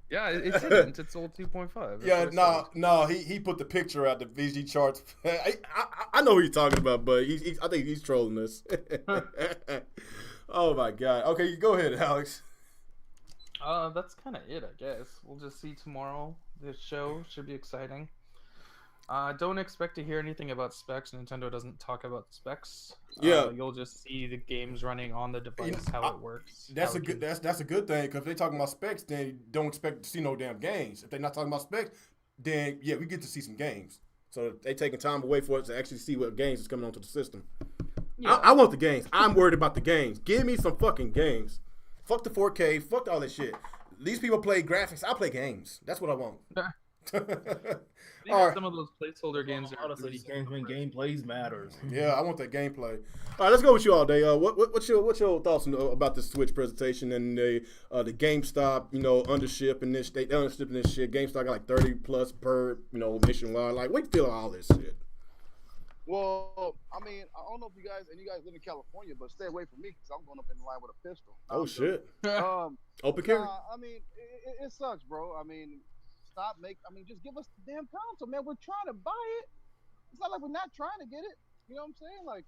Yeah, it didn't. It sold 2.5. Yeah, no. He put the picture out, the VG charts. I know who he's talking about, but I think he's trolling us. Oh my god. Okay, go ahead, Alex. That's kind of it, I guess. We'll just see tomorrow. This show should be exciting. Don't expect to hear anything about specs. Nintendo doesn't talk about specs. Yeah, you'll just see the games running on the device, how it works. That's a good thing, because if they're talking about specs, then you don't expect to see no damn games. If they're not talking about specs, then yeah, we get to see some games. So they taking time away for us to actually see what games is coming onto the system. Yeah. I want the games. I'm worried about the games. Give me some fucking games. Fuck the 4K. Fuck all that shit. These people play graphics. I play games. That's what I want. Some of those placeholder games are honestly games when gameplays matters. Yeah, I want that gameplay. All right, let's go with you all day. What's your thoughts about the Switch presentation and the GameStop, undershipping this? They undershipping this shit. GameStop got like 30+ per, nationwide. Like, what do you feel all this shit? Well, I mean, I don't know if you guys live in California, but stay away from me because I'm going up in the line with a pistol. Oh shit. Open carry. I mean, it sucks, bro. I mean, just give us the damn console, man. We're trying to buy it. It's not like we're not trying to get it. You know what I'm saying? Like,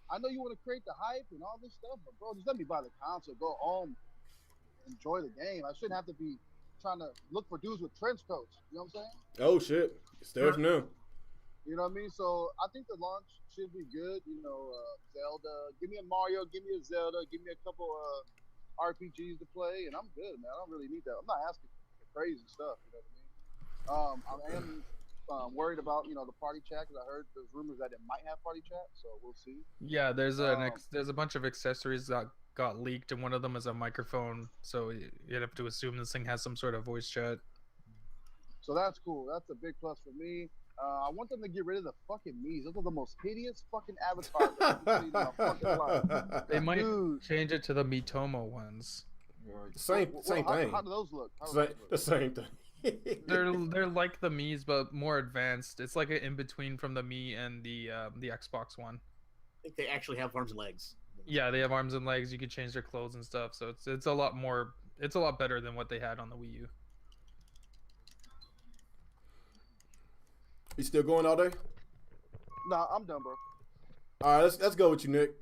I know you want to create the hype and all this stuff, but bro, just let me buy the console, go home, enjoy the game. I shouldn't have to be trying to look for dudes with trench coats. You know what I'm saying? Oh shit. Stairs now. You know what I mean? So I think the launch should be good. Zelda. Give me a Mario. Give me a Zelda. Give me a couple RPGs to play, and I'm good, man. I don't really need that. I'm not asking for crazy stuff. You know what I mean? I am worried about the party chat, because I heard there's rumors that it might have party chat, so we'll see. Yeah, there's a bunch of accessories that got leaked, and one of them is a microphone. So you'd have to assume this thing has some sort of voice chat. So that's cool. That's a big plus for me. I want them to get rid of the fucking Mii's. Those are the most hideous fucking avatars I've ever seen in my fucking life. They might change it to the Miitomo ones. Same thing. How do those look? The same thing. They're like the Mii's, but more advanced. It's like an in between from the Mii and the Xbox One. I think they actually have arms and legs. Yeah, they have arms and legs. You can change their clothes and stuff. So it's a lot more. It's a lot better than what they had on the Wii U. You still going all day? Nah, I'm done, bro. All right, let's go with you, Nick.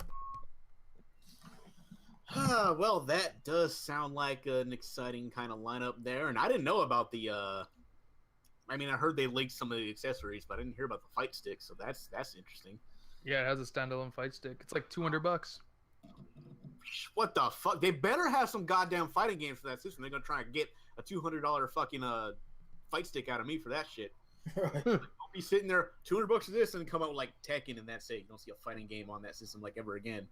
Well, that does sound like an exciting kind of lineup there, and I didn't know about the. I mean, I heard they leaked some of the accessories, but I didn't hear about the fight stick, so that's interesting. Yeah, it has a standalone fight stick. It's like $200. What the fuck? They better have some goddamn fighting games for that system. They're gonna try and get a $200 fucking fight stick out of me for that shit. Right. I'll be sitting there, $200 of this, and come out with like Tekken, and that's it. You don't see a fighting game on that system like ever again.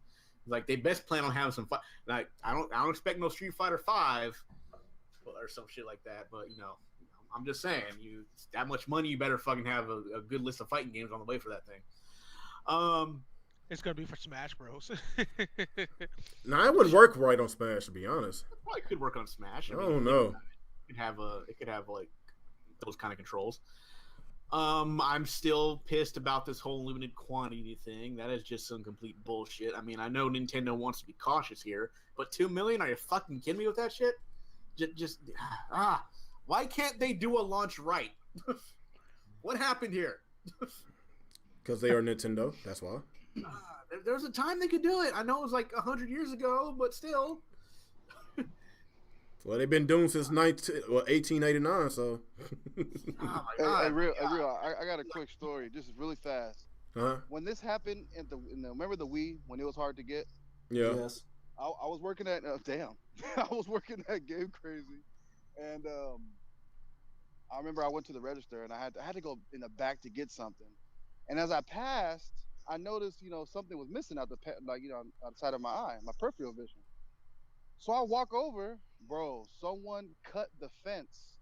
Like they best plan on having some fight. Like I don't expect no Street Fighter 5 or some shit like that. But I'm just saying, you that much money, you better fucking have a good list of fighting games on the way for that thing. It's gonna be for Smash Bros. Nah, it wouldn't work right on Smash, to be honest. It probably could work on Smash. I don't know. It could have like those kind of controls. I'm still pissed about this whole limited quantity thing. That is just some complete bullshit. I mean, I know Nintendo wants to be cautious here, but 2 million? Are you fucking kidding me with that shit? Why can't they do a launch right? What happened here? Because they are Nintendo. That's why. There was a time they could do it. I know it was like 100 years ago, but still. Well, they've been doing since 1889, so. Oh my God. Hey, real, I got a quick story, just really fast. Uh-huh. When this happened, remember the Wii, when it was hard to get? Yeah. Yes. I was working at, I was working at Game Crazy, and I remember I went to the register, and I had to go in the back to get something. And as I passed, I noticed, something was missing out outside of my eye, my peripheral vision. So I walk over, bro. Someone cut the fence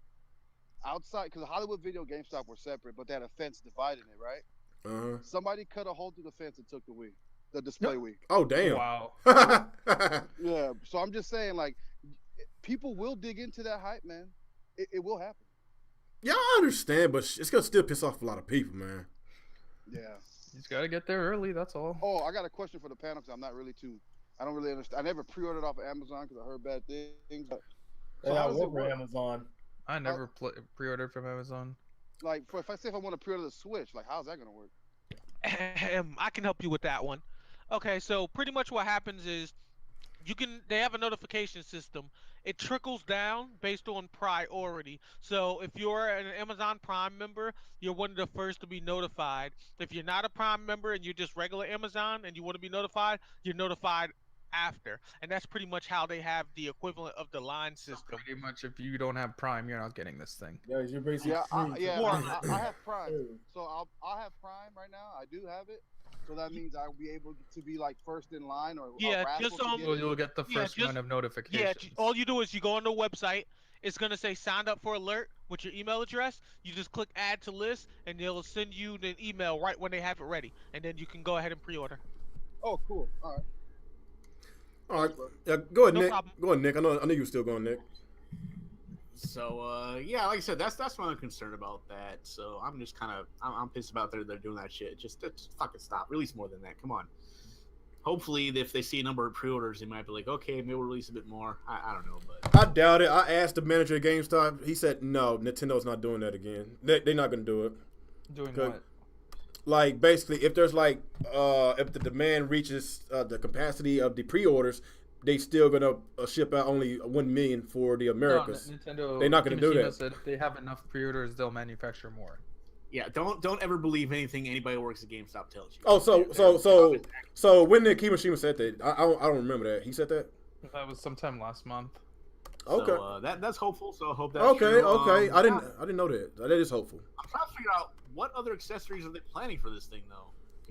outside because Hollywood Video GameStop were separate, but they had a fence dividing it, right? Uh-huh. Somebody cut a hole through the fence and took the Wii, the display Wii. Oh, damn. Wow. Yeah. So I'm just saying, like, people will dig into that hype, man. It will happen. Yeah, I understand, but it's gonna still piss off a lot of people, man. Yeah. You just gotta get there early. That's all. Oh, I got a question for the panel because I don't really understand. I never pre-ordered off of Amazon because I heard bad things. But, so Yeah, I how does it work for work? Amazon. I never pre-ordered from Amazon. Like, if I want to pre-order the Switch, like, how's that gonna work? I can help you with that one. Okay, so pretty much what happens is they have a notification system. It trickles down based on priority. So if you're an Amazon Prime member, you're one of the first to be notified. If you're not a Prime member and you're just regular Amazon and you want to be notified, you're notified after. And that's pretty much how they have the equivalent of the line system. Pretty much, if you don't have Prime, you're not getting this thing. Yeah, you're basically. I have Prime. So I'll have Prime right now. I do have it. So that means I'll be able to be like first in line or just So you'll get the first round of notifications. Yeah, all you do is you go on the website. It's gonna say signed up for alert with your email address. You just click add to list, and they'll send you an email right when they have it ready, and then you can go ahead and pre-order. Oh, cool. All right. All right. Yeah, go ahead, No Nick. problem. Go ahead, Nick. I know you were still going, Nick. So yeah, like I said, that's what I'm concerned about. That. So I'm just I'm pissed about they're doing that shit. Just fucking stop. Release more than that. Come on. Hopefully, if they see a number of pre-orders, they might be like, okay, maybe we'll release a bit more. I don't know, but I doubt it. I asked the manager at GameStop. He said, no, Nintendo's not doing that again. They're not going to do it. Doing what? Like, basically, if there's like, if the demand reaches the capacity of the pre-orders, they still going to ship out only 1 million for the Americas. No, Nintendo, They're not going to do that. Said if they have enough pre-orders, they'll manufacture more. yeah, don't ever believe anything anybody who works at GameStop tells you. Oh, so when did Kimishima said that? I don't remember that. He said that? That was sometime last month. Okay. So, that's hopeful. So I hope that's Okay. true. I didn't know that. That is hopeful. I'm trying to figure out what other accessories are they planning for this thing, though.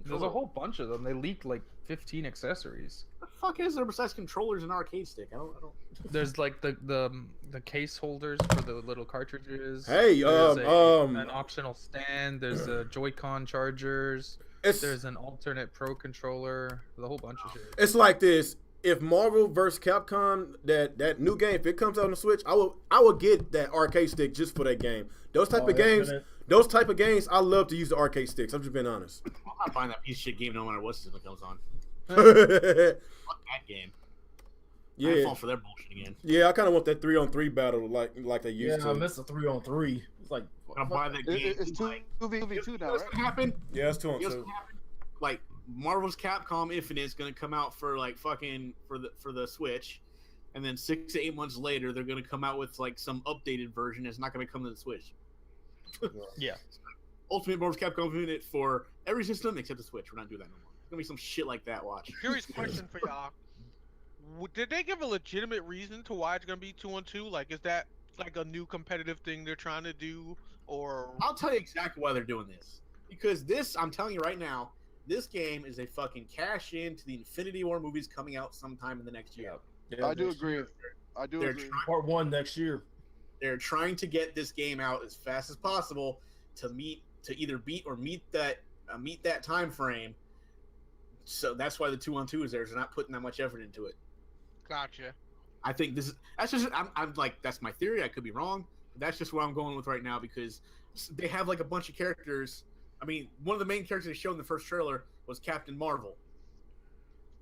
There's a whole bunch of them. They leaked like 15 accessories. What the fuck is there besides controllers and arcade stick? I don't. There's like the case holders for the little cartridges. Hey, There's an optional stand. There's Joy-Con chargers. There's an alternate Pro controller. There's a whole bunch of shit. It's like this. If Marvel vs. Capcom, that new game, if it comes out on the Switch, I will get that arcade stick just for that game. Those type of games, I love to use the arcade sticks. I'm just being honest. I'm not buying that piece of shit game no matter what system it comes on. Fuck that game. Yeah. I fall for their bullshit again. Yeah, I kind of want that 3-on-3 battle like they used to. Yeah, I miss a 3-on-3. It's like I'm gonna buy that game. It's 2v2 now, What's right? gonna happen? Yeah, it's 2-on-2. Like Marvel's Capcom Infinite is gonna come out for like fucking for the Switch, and then 6 to 8 months later they're gonna come out with like some updated version. It's not gonna come to the Switch. Yeah. Ultimate Marvel's Capcom Infinite for every system except the Switch. We're not doing that no more. It's gonna be some shit like that. Watch. Curious question for y'all. Did they give a legitimate reason to why it's gonna be 2-on-2? Like, is that like a new competitive thing they're trying to do, or? I'll tell you exactly why they're doing this. Because this, I'm telling you right now, this game is a fucking cash in to the Infinity War movies coming out sometime in the next year. Yeah, I do agree. I do They're agree. Part 1 next year. They're trying to get this game out as fast as possible to either beat or meet that time frame. So that's why the 2-on-2 is there. They're not putting that much effort into it. Gotcha. I think I'm like, that's my theory. I could be wrong. But that's just what I'm going with right now because they have like a bunch of characters. I mean, one of the main characters they showed in the first trailer was Captain Marvel.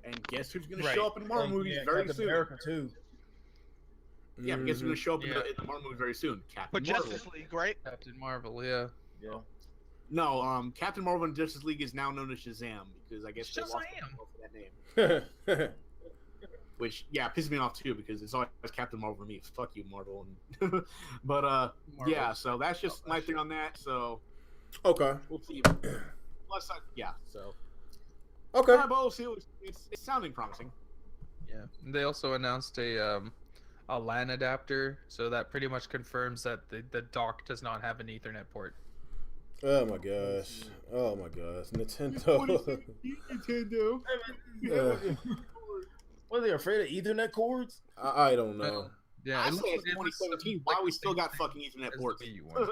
And guess who's going to show up in the Marvel movies very Captain soon? America too. Yeah, but guess who's going to show up Yeah. in the Marvel movie very soon? Captain But Marvel. Justice League, right? Captain Marvel, yeah. Yeah. No, Captain Marvel and Justice League is now known as Shazam because I guess they lost Shazam! that name. Which, yeah, pisses me off too because it's always Captain Marvel for me. Fuck you, Marvel. But yeah, so that's just my thing on that. So Okay. we'll see. Plus, yeah, so Okay. but we'll see. It's sounding promising. Yeah. They also announced a LAN adapter, so that pretty much confirms that the dock does not have an Ethernet port. Oh my gosh. Oh my gosh. Nintendo. Nintendo. What are they afraid of Ethernet cords? I don't know. Yeah, I it say looks it's like 2017. Why we still got fucking Ethernet as the ports? Wii U one.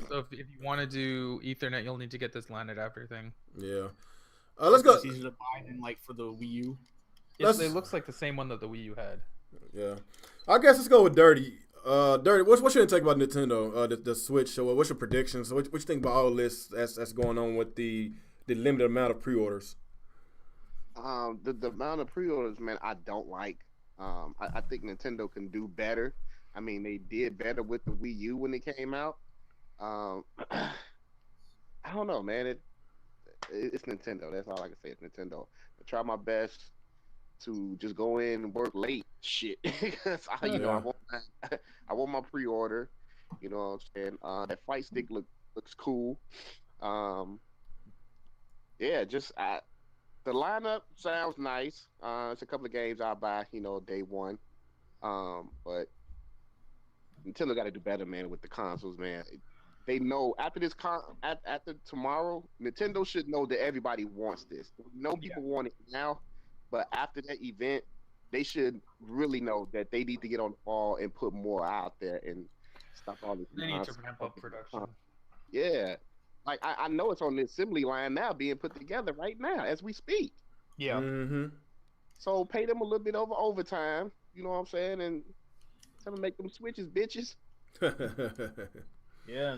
So if you want to do Ethernet, you'll need to get this LAN adapter thing. Yeah. Let's go. It's easier to buy than like for the Wii U. It looks like the same one that the Wii U had. Yeah. I guess let's go with Dirty. Dirty, what's your take about Nintendo? The Switch. So what's your predictions? So what you think about all this that's going on with the limited amount of pre-orders? The amount of pre-orders, man, I don't like. I think Nintendo can do better. I mean, they did better with the Wii U when it came out. I don't know, man. It's Nintendo. That's all I can say. It's Nintendo. I try my best to just go in and work late. Shit, because I want my pre-order. You know what I'm saying? That fight stick looks cool. Yeah, just the lineup sounds nice. It's a couple of games I'll buy, day one. But Nintendo got to do better, man, with the consoles, man. They know after tomorrow, Nintendo should know that everybody wants this. No people want it now, but after that event, they should really know that they need to get on the ball and put more out there and stop all this. They need to ramp up production. Yeah. Like, I know it's on the assembly line now being put together right now as we speak. Yeah. Mm-hmm. So pay them a little bit over overtime, you know what I'm saying, and tell them to make them switches, bitches. Yeah.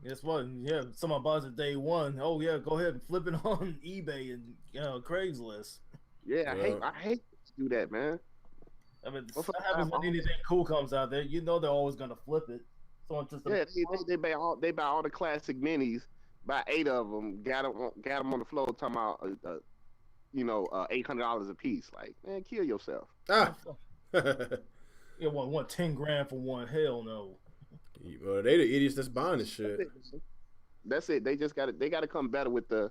Guess what? Yeah, someone buys it day one. Oh yeah, go ahead and flip it on eBay and Craigslist. Yeah, I hate to do that, man. I mean, that happens when anything cool comes out there. You know they're always gonna flip it. So just they buy all the classic minis, buy 8 of them, got them on the floor talking about $800 a piece. Like, man, kill yourself. You want 10 grand for one? Hell no. Well, they the idiots that's buying this shit. That's it. They just got to come better with the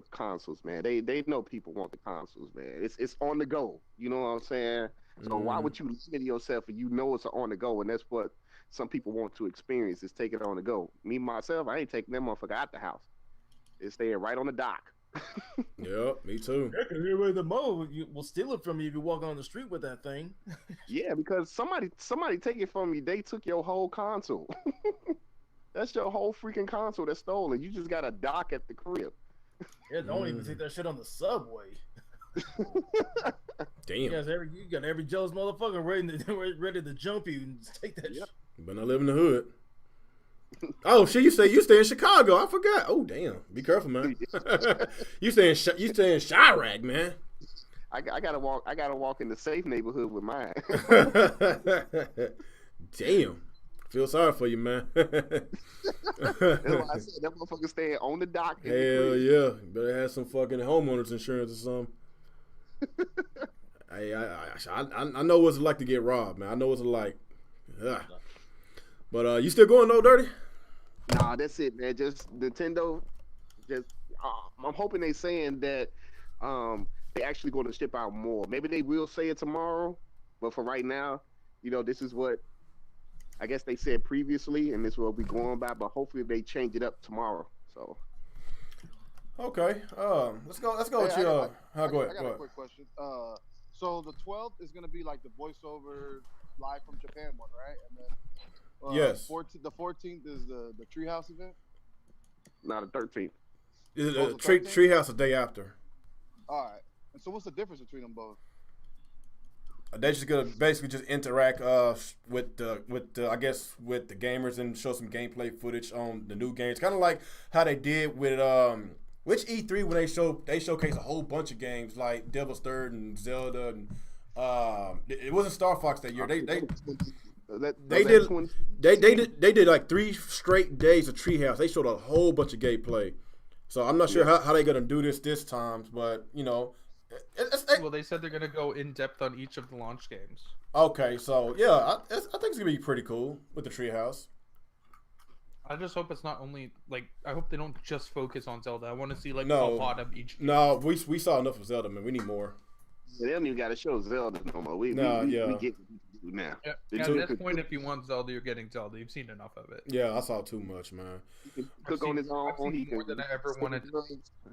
consoles, man. They know people want the consoles, man. It's on the go. You know what I'm saying? So why would you limit yourself if you know it's on the go? And that's what some people want to experience, is take it on the go. Me myself, I ain't taking that motherfucker out the house. It's staying right on the dock. Yep, me too. The mode will steal it from you if you walk on the street with that thing. Yeah, because somebody take it from you. They took your whole console. That's your whole freaking console that's stolen. You just got a dock at the crib. Yeah, don't even take that shit on the subway. Damn. You got every Joe's motherfucker ready to jump you and take that shit. But I live in the hood. Oh shit! You stay in Chicago? I forgot. Oh damn! Be careful, man. you stay in Chirac, man. I gotta walk in the safe neighborhood with mine. Damn. Feel sorry for you, man. That's why I said that motherfucker staying on the dock. In Hell the yeah. Better have some fucking homeowners insurance or something. Hey, I know what it's like to get robbed, man. I know what it's like. Ugh. But you still going though, Dirty? Nah, that's it, man. Just Nintendo. Just I'm hoping they saying that they actually going to ship out more. Maybe they will say it tomorrow, but for right now, this is what I guess they said previously, and this is what we going by. But hopefully they change it up tomorrow. So. Okay. Let's go with you. Go ahead. I got a quick question. So the 12th is gonna be like the voiceover live from Japan one, right? And then yes. The 14th is the Treehouse event. Not the 13th. Treehouse the day after. All right. And so what's the difference between them both? They're just gonna basically just interact with the gamers and show some gameplay footage on the new games, kind of like how they did with which E3 when they showcased a whole bunch of games like Devil's Third and Zelda and it wasn't Star Fox that year. They did like 3 straight days of Treehouse. They showed a whole bunch of gameplay. So I'm not sure how they're gonna do this time, but well, they said they're gonna go in depth on each of the launch games. Okay, so yeah, I think it's gonna be pretty cool with the Treehouse. I just hope it's not only I hope they don't just focus on Zelda. I want to see a lot of each game. No, we saw enough of Zelda, man. We need more. They don't even got to show Zelda no more. We get now. Yeah, at this point, if you want Zelda, you're getting Zelda. You've seen enough of it. Yeah, I saw too much, man. Cook on his own. More than I ever wanted to.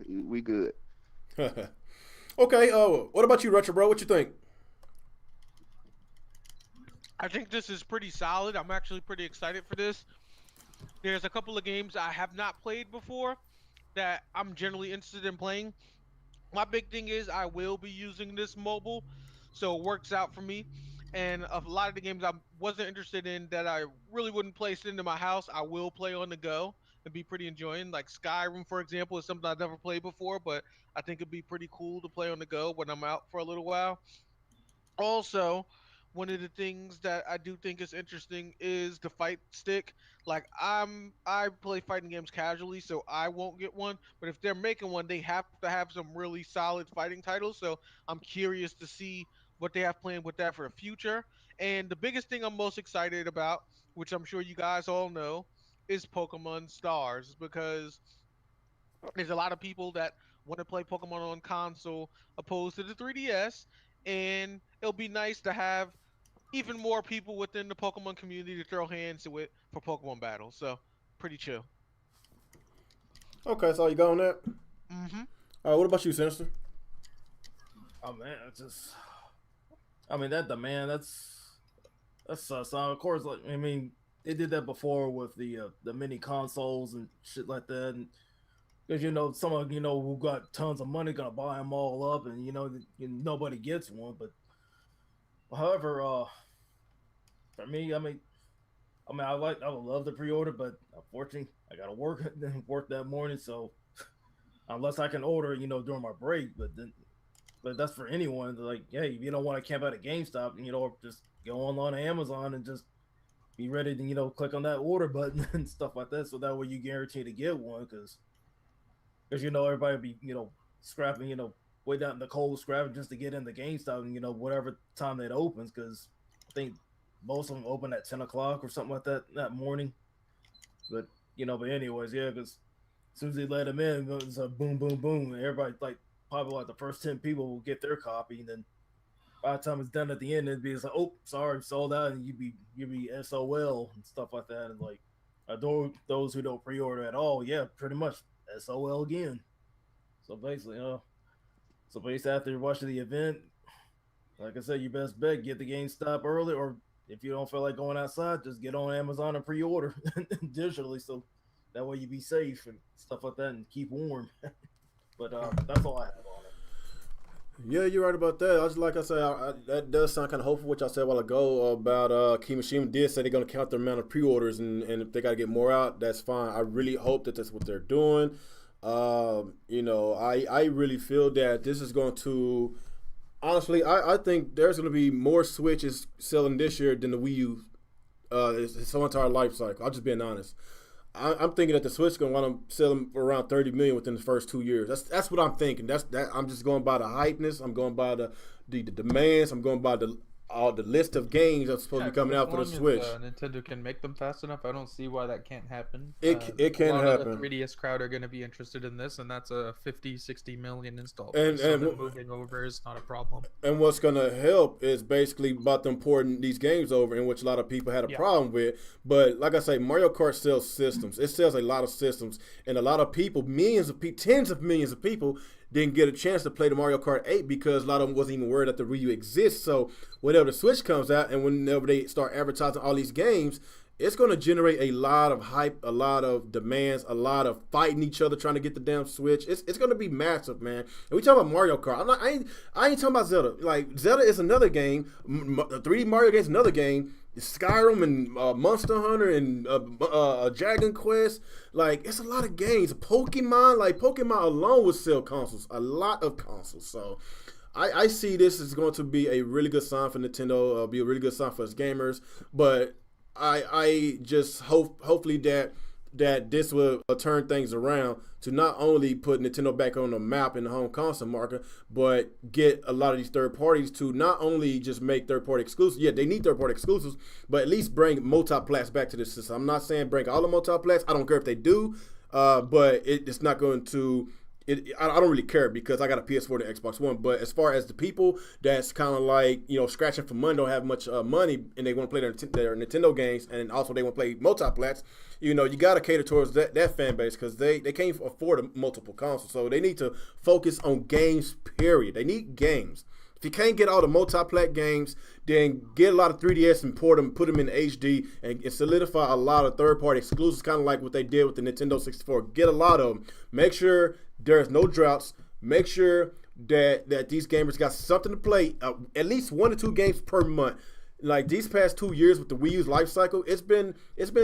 We good. Okay. What about you, Retro Bro? What you think? I think this is pretty solid. I'm actually pretty excited for this. There's a couple of games I have not played before that I'm generally interested in playing. My big thing is I will be using this mobile, so it works out for me. And a lot of the games I wasn't interested in that I really wouldn't place into my house, I will play on the go and be pretty enjoying. Like Skyrim, for example, is something I've never played before, but I think it'd be pretty cool to play on the go when I'm out for a little while. Also, one of the things that I do think is interesting is the fight stick. Like I play fighting games casually, so I won't get one. But if they're making one, they have to have some really solid fighting titles. So I'm curious to see what they have planned with that for the future. And the biggest thing I'm most excited about, which I'm sure you guys all know, is Pokemon Stars, because there's a lot of people that want to play Pokemon on console opposed to the 3DS, and it'll be nice to have even more people within the Pokemon community to throw hands to it for Pokemon battles. So, pretty chill. Okay, so you got on that? Mm-hmm. All right, what about you, Sinister? Oh man, that's of course. They did that before with the mini consoles and shit like that, and because someone who got tons of money gonna buy them all up, and nobody gets one. But however, for me, I would love to pre-order, but unfortunately, I gotta work that morning. So unless I can order, during my break, but that's for anyone. Like, hey, if you don't want to camp out at GameStop, just go online to Amazon and just be ready to, click on that order button and stuff like that. So that way you guarantee to get one, because everybody will be, scrapping, way down in the cold scrapping just to get in the GameStop and, whatever time that opens. Because I think most of them open at 10 o'clock or something like that morning. But anyways, yeah, because as soon as they let them in, it's a boom, boom, boom. And everybody, probably the first 10 people will get their copy. And then by the time it's done at the end, it'd be like, oh, sorry, sold out. And you'd be SOL and stuff like that. And those who don't pre-order at all, yeah, pretty much SOL again. So basically, after watching the event, like I said, you best bet get the GameStop early, or if you don't feel like going outside, just get on Amazon and pre-order digitally, so that way you be safe and stuff like that and keep warm. But that's all I have on it. Yeah, you're right about that. Like I said, that does sound kind of hopeful, which I said a while ago about Kimishima did say they're going to count the amount of pre-orders, and if they got to get more out, that's fine. I really hope that that's what they're doing. I really feel that this is going to, honestly, I think there's going to be more Switches selling this year than the Wii U its whole entire life cycle. I'm just being honest. I'm thinking that the Switch is gonna want to sell them for around 30 million within the first 2 years. That's what I'm thinking. I'm just going by the hypeness. I'm going by the demands. I'm going by the list of games that's supposed to be coming out for the Switch. Nintendo can make them fast enough. I don't see why that can't happen. It can happen. A lot of the 3DS crowd are going to be interested in this, and that's a 50, 60 million install. And moving over is not a problem. And what's going to help is basically about them porting these games over, in which a lot of people had a problem with. But like I say, Mario Kart sells systems. It sells a lot of systems, and a lot of people, tens of millions of people, didn't get a chance to play the Mario Kart 8 because a lot of them wasn't even aware that the Wii U exists. So whenever the Switch comes out and whenever they start advertising all these games, it's going to generate a lot of hype, a lot of demands, a lot of fighting each other trying to get the damn Switch. It's going to be massive, man. And we talking about Mario Kart. I ain't talking about Zelda. Like, Zelda is another game. The 3D Mario game is another game. Skyrim and Monster Hunter and Dragon Quest. Like, it's a lot of games. Pokemon alone would sell consoles. A lot of consoles. So I see this is going to be a really good sign for Nintendo. Be a really good sign for us gamers. But I just hopefully that this will turn things around to not only put Nintendo back on the map in the home console market, but get a lot of these third parties to not only just make third party exclusives. Yeah, they need third party exclusives, but at least bring multi-plats back to the system. I'm not saying bring all the multi-plats. I don't care if they do, but it's not going to. I don't really care because I got a PS4 and Xbox One. But as far as the people that's kind of like, scratching for money, don't have much money, and they want to play their Nintendo games, and also they want to play multi-plats, you got to cater towards that fan base because they can't afford multiple consoles. So they need to focus on games, period. They need games. If you can't get all the multi-plat games, then get a lot of 3DS and put them in HD and solidify a lot of third-party exclusives, kind of like what they did with the Nintendo 64. Get a lot of them. Make sure there's no droughts. Make sure that these gamers got something to play, at least 1 or 2 games per month. Like these past 2 years with the Wii U's life cycle, it's been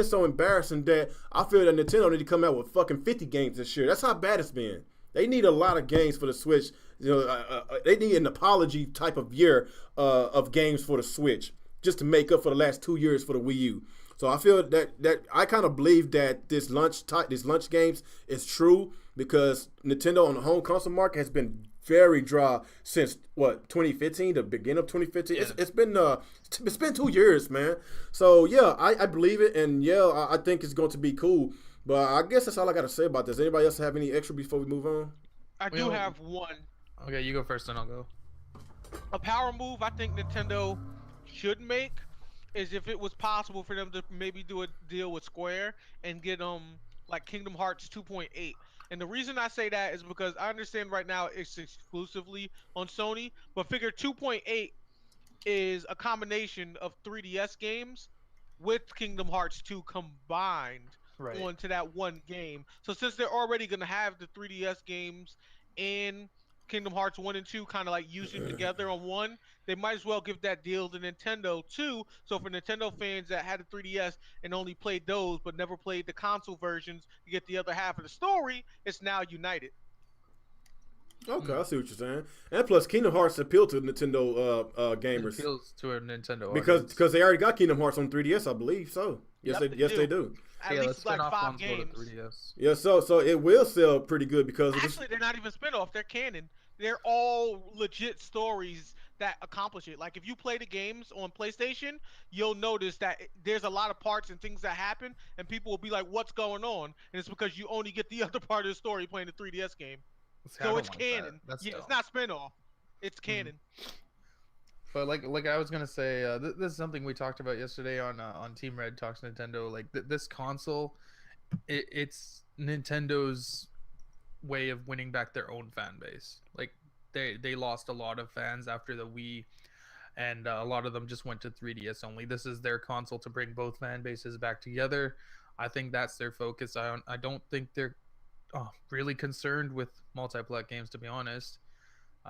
so embarrassing that I feel that Nintendo need to come out with fucking 50 games this year. That's how bad it's been. They need a lot of games for the Switch. They need an apology type of year of games for the Switch just to make up for the last 2 years for the Wii U. So I feel that I kind of believe that these lunch games is true because Nintendo on the home console market has been very dry since 2015, the beginning of 2015. Yeah. It's been 2 years, man. So yeah, I believe it, and yeah, I think it's going to be cool. But I guess that's all I got to say about this. Anybody else have any extra before we move on? I do have one. Okay, you go first, then I'll go. A power move I think Nintendo should make is if it was possible for them to maybe do a deal with Square and get like Kingdom Hearts 2.8. And the reason I say that is because I understand right now it's exclusively on Sony, but figure 2.8 is a combination of 3DS games with Kingdom Hearts 2 combined onto that one game. So since they're already going to have the 3DS games and Kingdom Hearts 1 and 2 kind of like using together on one, they might as well give that deal to Nintendo too. So for Nintendo fans that had a 3DS and only played those but never played the console versions to get the other half of the story, it's now united. Okay, I see what you're saying. And plus, Kingdom Hearts appeal to Nintendo gamers. It appeals to a Nintendo because they already got Kingdom Hearts on 3DS, I believe. So yes, they do. At least like 5 games. 3DS. Yeah, so it will sell pretty good because actually they're not even spin-off. They're canon. They're all legit stories that accomplish it. Like if you play the games on PlayStation, you'll notice that there's a lot of parts and things that happen, and people will be like, "What's going on?" And it's because you only get the other part of the story playing the 3DS game. So it's canon. Yeah, it's not spin-off. It's canon. But like I was gonna say, this is something we talked about yesterday on Team Red Talks Nintendo. Like this console, it's Nintendo's way of winning back their own fan base. Like they lost a lot of fans after the Wii, and a lot of them just went to 3DS only. This is their console to bring both fan bases back together. I think that's their focus. I don't think they're really concerned with multi-plat games, to be honest.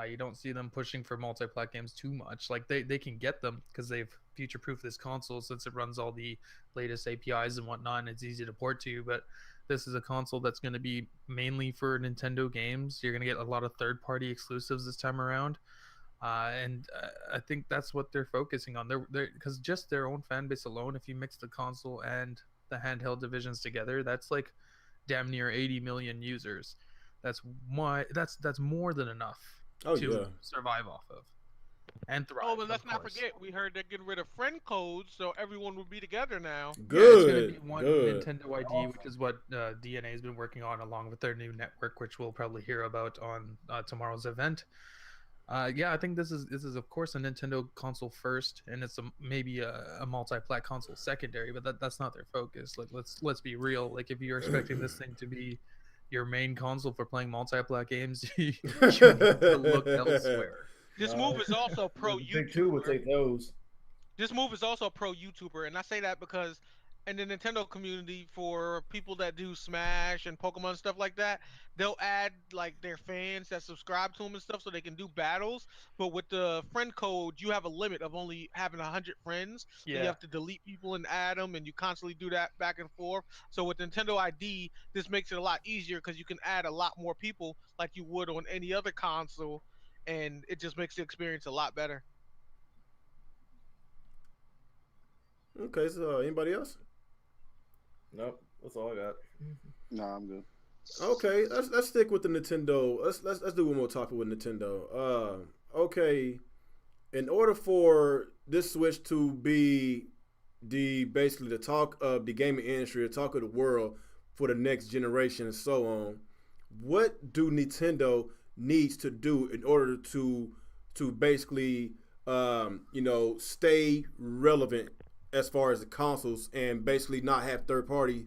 You don't see them pushing for multi-plat games too much. Like they can get them because they've future-proofed this console since it runs all the latest APIs and whatnot, and it's easy to port to. But this is a console that's going to be mainly for Nintendo games. You're going to get a lot of third-party exclusives this time around. And I think that's what they're focusing on. They're because just their own fan base alone, if you mix the console and the handheld divisions together, that's like damn near 80 million users. That's more than enough Oh to yeah. survive off of and thrive. Oh, but let's of not course. forget, we heard they're getting rid of friend codes, so everyone will be together now. Yeah, it's gonna Good. be one Good. Nintendo ID, which is what DNA has been working on, along with their new network, which we'll probably hear about on tomorrow's event. Yeah, I think this is of course a Nintendo console first, and it's maybe a multi-plat console secondary, but that's not their focus. Like let's be real. Like if you're expecting this thing to be your main console for playing multi-plat games, you need to look elsewhere. This move is also pro Big Two would YouTuber. take those. This move is also pro YouTuber, and I say that because in the Nintendo community, for people that do Smash and Pokemon stuff like that, they'll add like their fans that subscribe to them and stuff, so they can do battles. But with the friend code, you have a limit of only having 100 friends, so you Yeah. have to delete people and add them, and you constantly do that back and forth. So with Nintendo ID, this makes it a lot easier because you can add a lot more people like you would on any other console, and it just makes the experience a lot better. Okay, so anybody else? Nope, that's all I got. Nah, I'm good. Okay, let's stick with the Nintendo. Let's do one more topic with Nintendo. Okay, in order for this Switch to be basically the talk of the gaming industry, the talk of the world for the next generation and so on, what do Nintendo needs to do in order to basically stay relevant as far as the consoles and basically not have third parties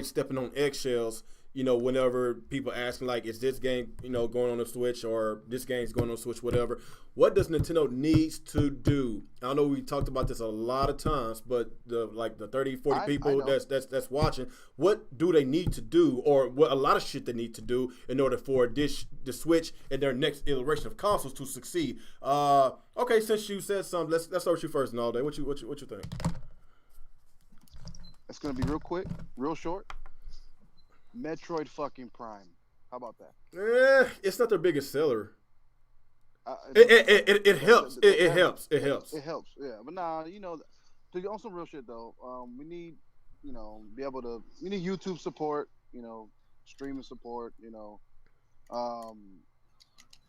stepping on eggshells, whenever people asking like, is this game, going on the Switch or this game's going on the Switch, whatever. What does Nintendo needs to do? I know we talked about this a lot of times, but the 30, 40 people that's watching, what do they need to do, or what a lot of shit they need to do in order for the Switch and their next iteration of consoles to succeed? Okay, since you said something, let's start with you first, Nalday. What you think? It's gonna be real quick, real short. Metroid fucking Prime. How about that? It's not their biggest seller. It helps. It helps. It helps. Yeah, but nah, on some real shit though. We need, be able to. We need YouTube support. Streaming support. The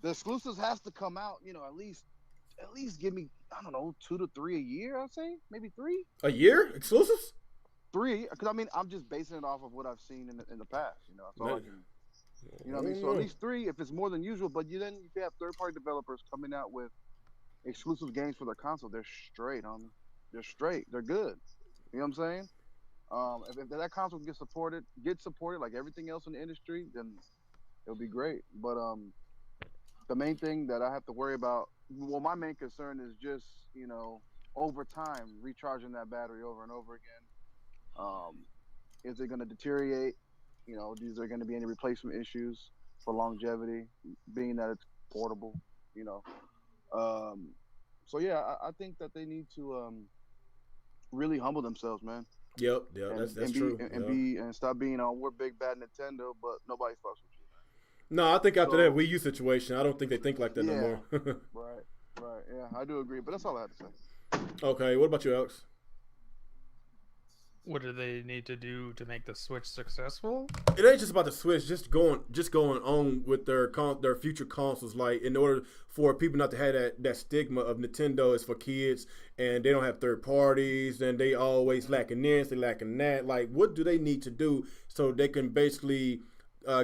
exclusives has to come out. At least give me, I don't know, 2 to 3 a year. I'd say maybe 3 a year exclusives. 3, because I'm just basing it off of what I've seen in the past. That's all I can. What I mean? So at least 3, if it's more than usual. But then if you have third-party developers coming out with exclusive games for their console, they're straight, homie. They're straight. They're good. You know what I'm saying? If that console gets supported like everything else in the industry, then it'll be great. But the main thing that I have to worry about, well, my main concern is just over time recharging that battery over and over again. Is it going to deteriorate? Is there going to be any replacement issues for longevity, being that it's portable? So yeah, I think that they need to really humble themselves, man. Yep, that's true. And stop being on we're big bad Nintendo, but nobody fucks with you, man. No, I think after that Wii U situation, I don't think they think like that no more. Right. Yeah, I do agree, but that's all I have to say. Okay, what about you, Alex? What do they need to do to make the Switch successful? It ain't just about the Switch. Just going on with their future consoles. Like, in order for people not to have that stigma of Nintendo is for kids and they don't have third parties and they always lacking this, they lacking that. Like, what do they need to do so they can basically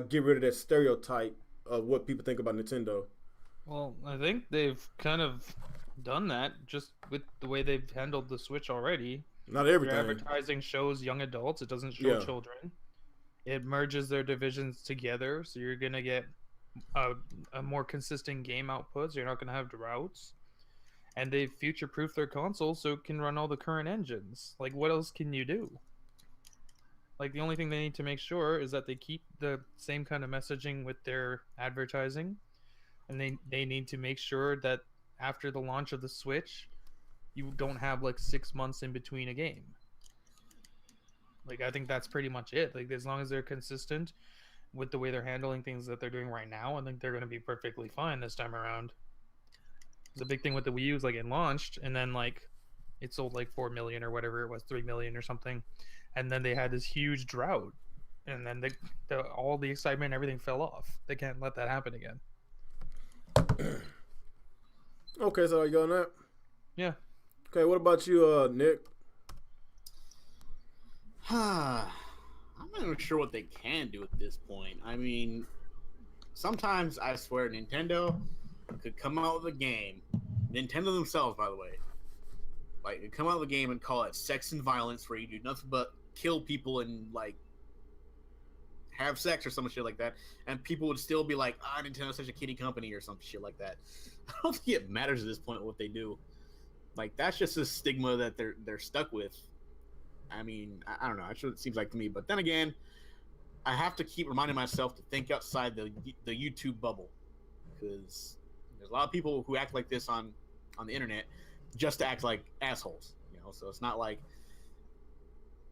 get rid of that stereotype of what people think about Nintendo? Well, I think they've kind of done that just with the way they've handled the Switch already. Not everything. Their advertising shows young adults. It doesn't show children. It merges their divisions together, so you're gonna get a more consistent game output. So you're not gonna have droughts. And they future-proof their console so it can run all the current engines. Like, what else can you do? Like, the only thing they need to make sure is that they keep the same kind of messaging with their advertising, and they need to make sure that after the launch of the Switch, you don't have like 6 months in between a game. Like, I think that's pretty much it. Like, as long as they're consistent with the way they're handling things that they're doing right now, I think they're going to be perfectly fine this time around. The big thing with the Wii U is like it launched and then like it sold like 4 million or whatever it was, 3 million or something, and then they had this huge drought, and then all the excitement and everything fell off. They can't let that happen again. Okay, so you got that? Yeah. Okay, what about you, Nick? I'm not even sure what they can do at this point. I mean, sometimes I swear Nintendo could come out with a game. Nintendo themselves, by the way, like could come out with a game and call it sex and violence, where you do nothing but kill people and like have sex or some shit like that, and people would still be like, Nintendo's such a kiddie company or some shit like that. I don't think it matters at this point what they do. Like that's just a stigma that they're stuck with. I mean, I don't know. That's what it seems like to me. But then again, I have to keep reminding myself to think outside the YouTube bubble, because there's a lot of people who act like this on the internet just to act like assholes. You know, so it's not like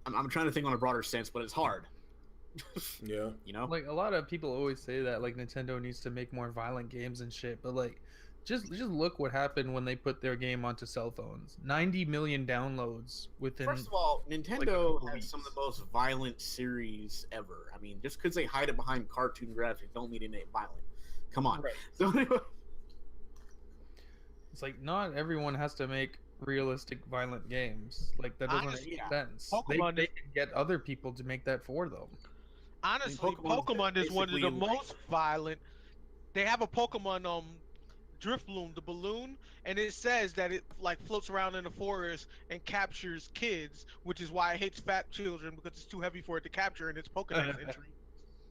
I'm trying to think on a broader sense, but it's hard. Yeah. You know, Like a lot of people always say that like Nintendo needs to make more violent games and shit, but like just look what happened when they put their game onto cell phones. 90 million downloads within. first of all, like, a Nintendo couple has weeks. some of the most violent series ever. I mean, just because they hide it behind cartoon graphics, don't mean it ain't violent. Come on. Right. So anyway, It's like not everyone has to make realistic violent games. Like that doesn't Honestly, make yeah. sense. Pokemon They is- can get other people to make that for them. Honestly, Pokemon's Pokemon is one of the basically most violent. They have a Pokemon Drifloon, the balloon, and it says that it like floats around in the forest and captures kids, which is why it hates fat children because it's too heavy for it to capture in its Pokedex entry.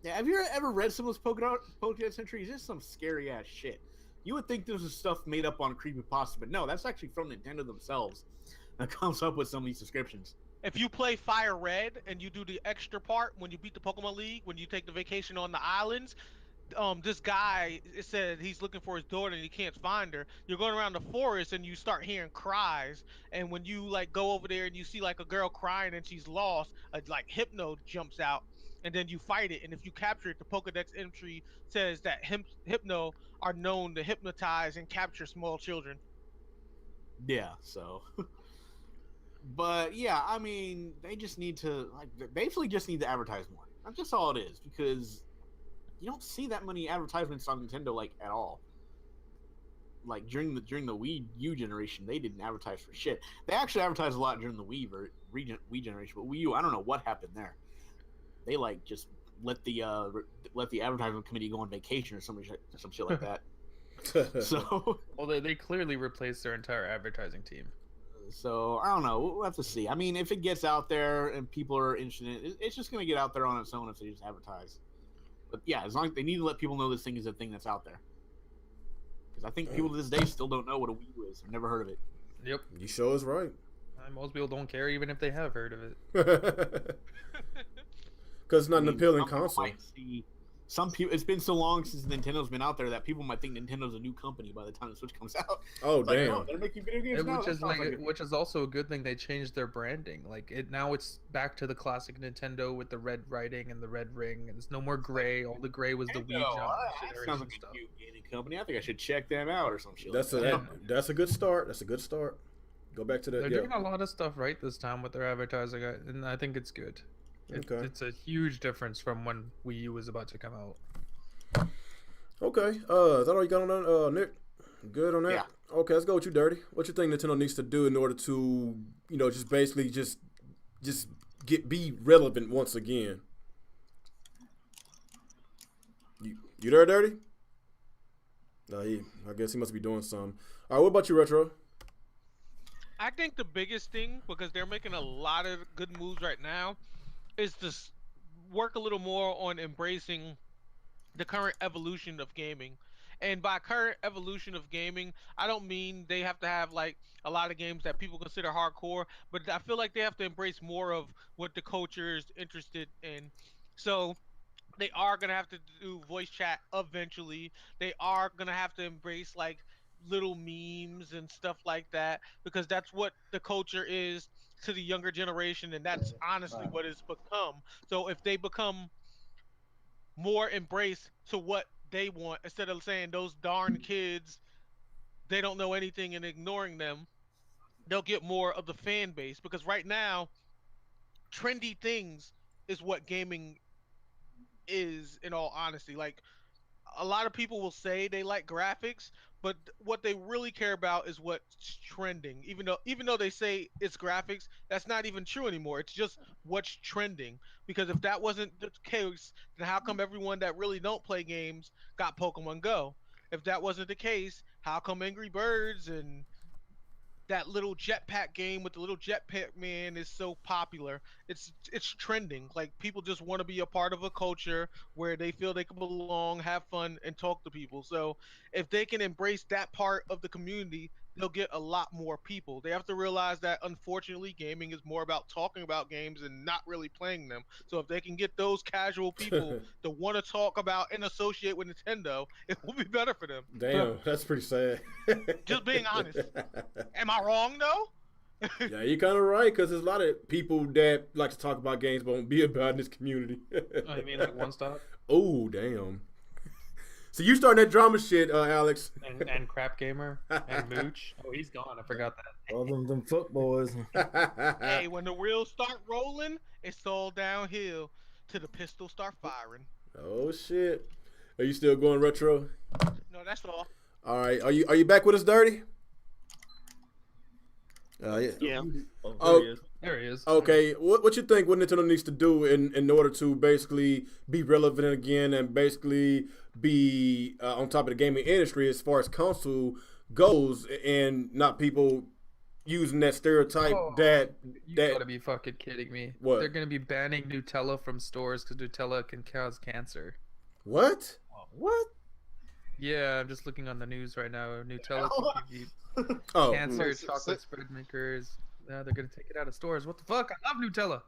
yeah, have you ever read some of those Pokedex entries? It's some scary ass shit. You would think this is stuff made up on creepypasta, but no, that's actually from Nintendo themselves that comes up with some of these descriptions. If you play Fire Red and you do the extra part when you beat the Pokemon League, when you take the vacation on the islands, this guy, it said he's looking for his daughter and he can't find her. You're going around the forest and you start hearing cries, and when you like go over there and you see like a girl crying and she's lost, like Hypno jumps out, and then you fight it, and if you capture it, the Pokedex entry says that Hypno are known to hypnotize and capture small children. Yeah, so. But yeah, I mean, they just need to they basically just need to advertise more. That's just all it is, because you don't see that many advertisements on Nintendo like at all. Like during the Wii U generation, they didn't advertise for shit. They actually advertised a lot during the Wii generation, but Wii U, I don't know what happened there. They like just let the advertisement committee go on vacation or some shit like that. So Well, they clearly replaced their entire advertising team. So I don't know. We'll have to see. I mean, if it gets out there and people are interested in it, it's just going to get out there on its own if they just advertise. But yeah, as long as they need to let people know this thing is a thing that's out there. Because I think people to this day still don't know what a Wii U is. I've never heard of it. Yep. You sure is right. Most people don't care even if they have heard of it. Because it's not an appealing some people console. might see- Some people. It's been so long since Nintendo's been out there that people might think Nintendo's a new company by the time the Switch comes out. Oh, It's like, damn. no, they're making video games now. Which That is sounds like which is also a good thing. They changed their branding. Like now it's back to the classic Nintendo with the red writing and the red ring, and there's no more gray. All the gray was the Wii Nintendo, jump that generation sounds like stuff. a new gaming company. I think I should check them out or some shit. That's like that. that's a good start. That's a good start. Go back to that. They're Yeah. doing a lot of stuff right this time with their advertising, and I think it's good. Okay. It's a huge difference from when Wii U was about to come out. Okay. Is that all you got on that, Nick? Good on that? Yeah. Okay, let's go with you, Dirty. What you think Nintendo needs to do in order to, just basically just be relevant once again? You there, Dirty? No, I guess he must be doing something. All right, what about you, Retro? I think the biggest thing, because they're making a lot of good moves right now, is to work a little more on embracing the current evolution of gaming. And by current evolution of gaming, I don't mean they have to have like a lot of games that people consider hardcore, but I feel like they have to embrace more of what the culture is interested in. So they are going to have to do voice chat eventually. They are going to have to embrace like little memes and stuff like that, because that's what the culture is to the younger generation, and that's honestly what it's become. So if they become more embrace to what they want, instead of saying those darn kids they don't know anything and ignoring them, they'll get more of the fan base. Because right now, trendy things is what gaming is, in all honesty. Like, a lot of people will say they like graphics, but what they really care about is what's trending. Even though they say it's graphics, that's not even true anymore. It's just what's trending. Because if that wasn't the case, then how come everyone that really don't play games got Pokemon Go? If that wasn't the case, how come Angry Birds and that little jetpack game with the little jetpack man is so popular? It's trending. Like, people just want to be a part of a culture where they feel they can belong, have fun, and talk to people. So if they can embrace that part of the community, they'll get a lot more people. They have to realize that, unfortunately, gaming is more about talking about games and not really playing them. So if they can get those casual people to want to talk about and associate with Nintendo, it will be better for them. Damn, that's pretty sad. Just being honest. Am I wrong though? Yeah, you're kind of right, because there's a lot of people that like to talk about games but won't be about in this community. Oh, you mean like One Stop? Oh, damn. So you starting that drama shit, Alex. And Crap Gamer and Mooch. Oh, he's gone. I forgot that. All them fuck boys. Hey, when the wheels start rolling, it's all downhill till the pistols start firing. Oh, shit. Are you still going retro? No, that's all. All right. Are you back with us, Dirty? Yeah. Yeah. Oh, there he is. Okay, what you think what Nintendo needs to do in order to basically be relevant again and basically be on top of the gaming industry as far as console goes, and not people using that stereotype that You gotta be fucking kidding me. What? They're gonna be banning Nutella from stores because Nutella can cause cancer. What? What? Yeah, I'm just looking on the news right now. Nutella can give you Oh, cancer, chocolate spread makers. Yeah, they're gonna take it out of stores. What the fuck? I love Nutella.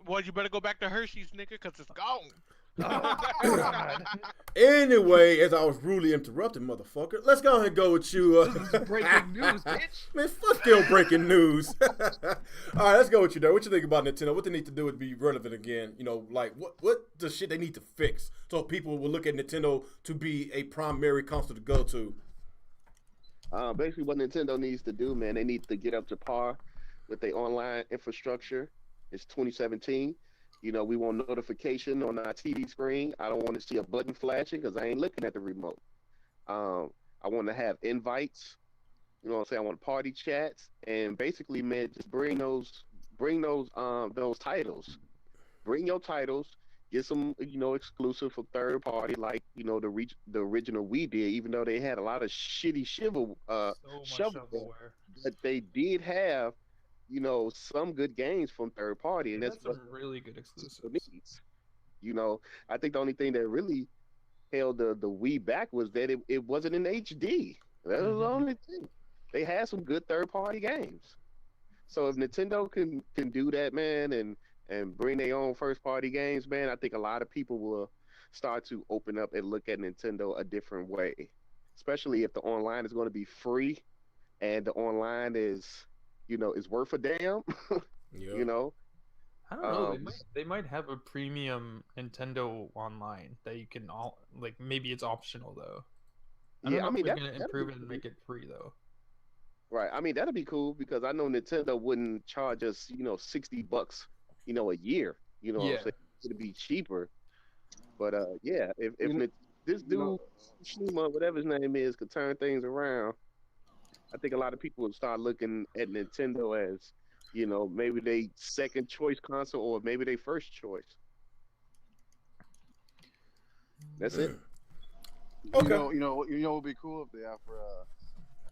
Well, you better go back to Hershey's, nigga, cause it's gone. Oh, God. Anyway, as I was rudely interrupted, motherfucker, let's go ahead and go with you. This is breaking news, bitch. Man, fuck your breaking news. All right, let's go with you, there. What you think about Nintendo? What they need to do to be relevant again? You know, like what the shit they need to fix so people will look at Nintendo to be a primary console to go to? Basically, what Nintendo needs to do, man, they need to get up to par with their online infrastructure. It's 2017. You know, we want notification on our TV screen. I don't want to see a button flashing because I ain't looking at the remote. I want to have invites. You know what I'm saying? I want party chats, and basically, man, just bring those titles. Bring your titles. Get some, you know, exclusive for third party, like, you know, the original Wii did. Even though they had a lot of shitty shovelware, but they did have, you know, some good games from third party, and that's some really good exclusives. Needs. You know, I think the only thing that really held the Wii back was that it wasn't in HD. That was the only thing. They had some good third party games. So if Nintendo can do that, man, and bring their own first party games, man, I think a lot of people will start to open up and look at Nintendo a different way. Especially if the online is going to be free and the online is, you know, is worth a damn. Yeah. You know, I don't know. They might have a premium Nintendo online that you can all like. Maybe it's optional though. I don't know if they're gonna improve it and make it free though. Right. I mean, that'd be cool because I know Nintendo wouldn't charge us, you know, $60, you know, a year. You know, what I'm saying? It'd be cheaper. But yeah, if this dude, Shima, whatever his name is, could turn things around, I think a lot of people would start looking at Nintendo as, you know, maybe they second choice console or maybe they first choice. That's it. Okay. You know what would be cool if they offer,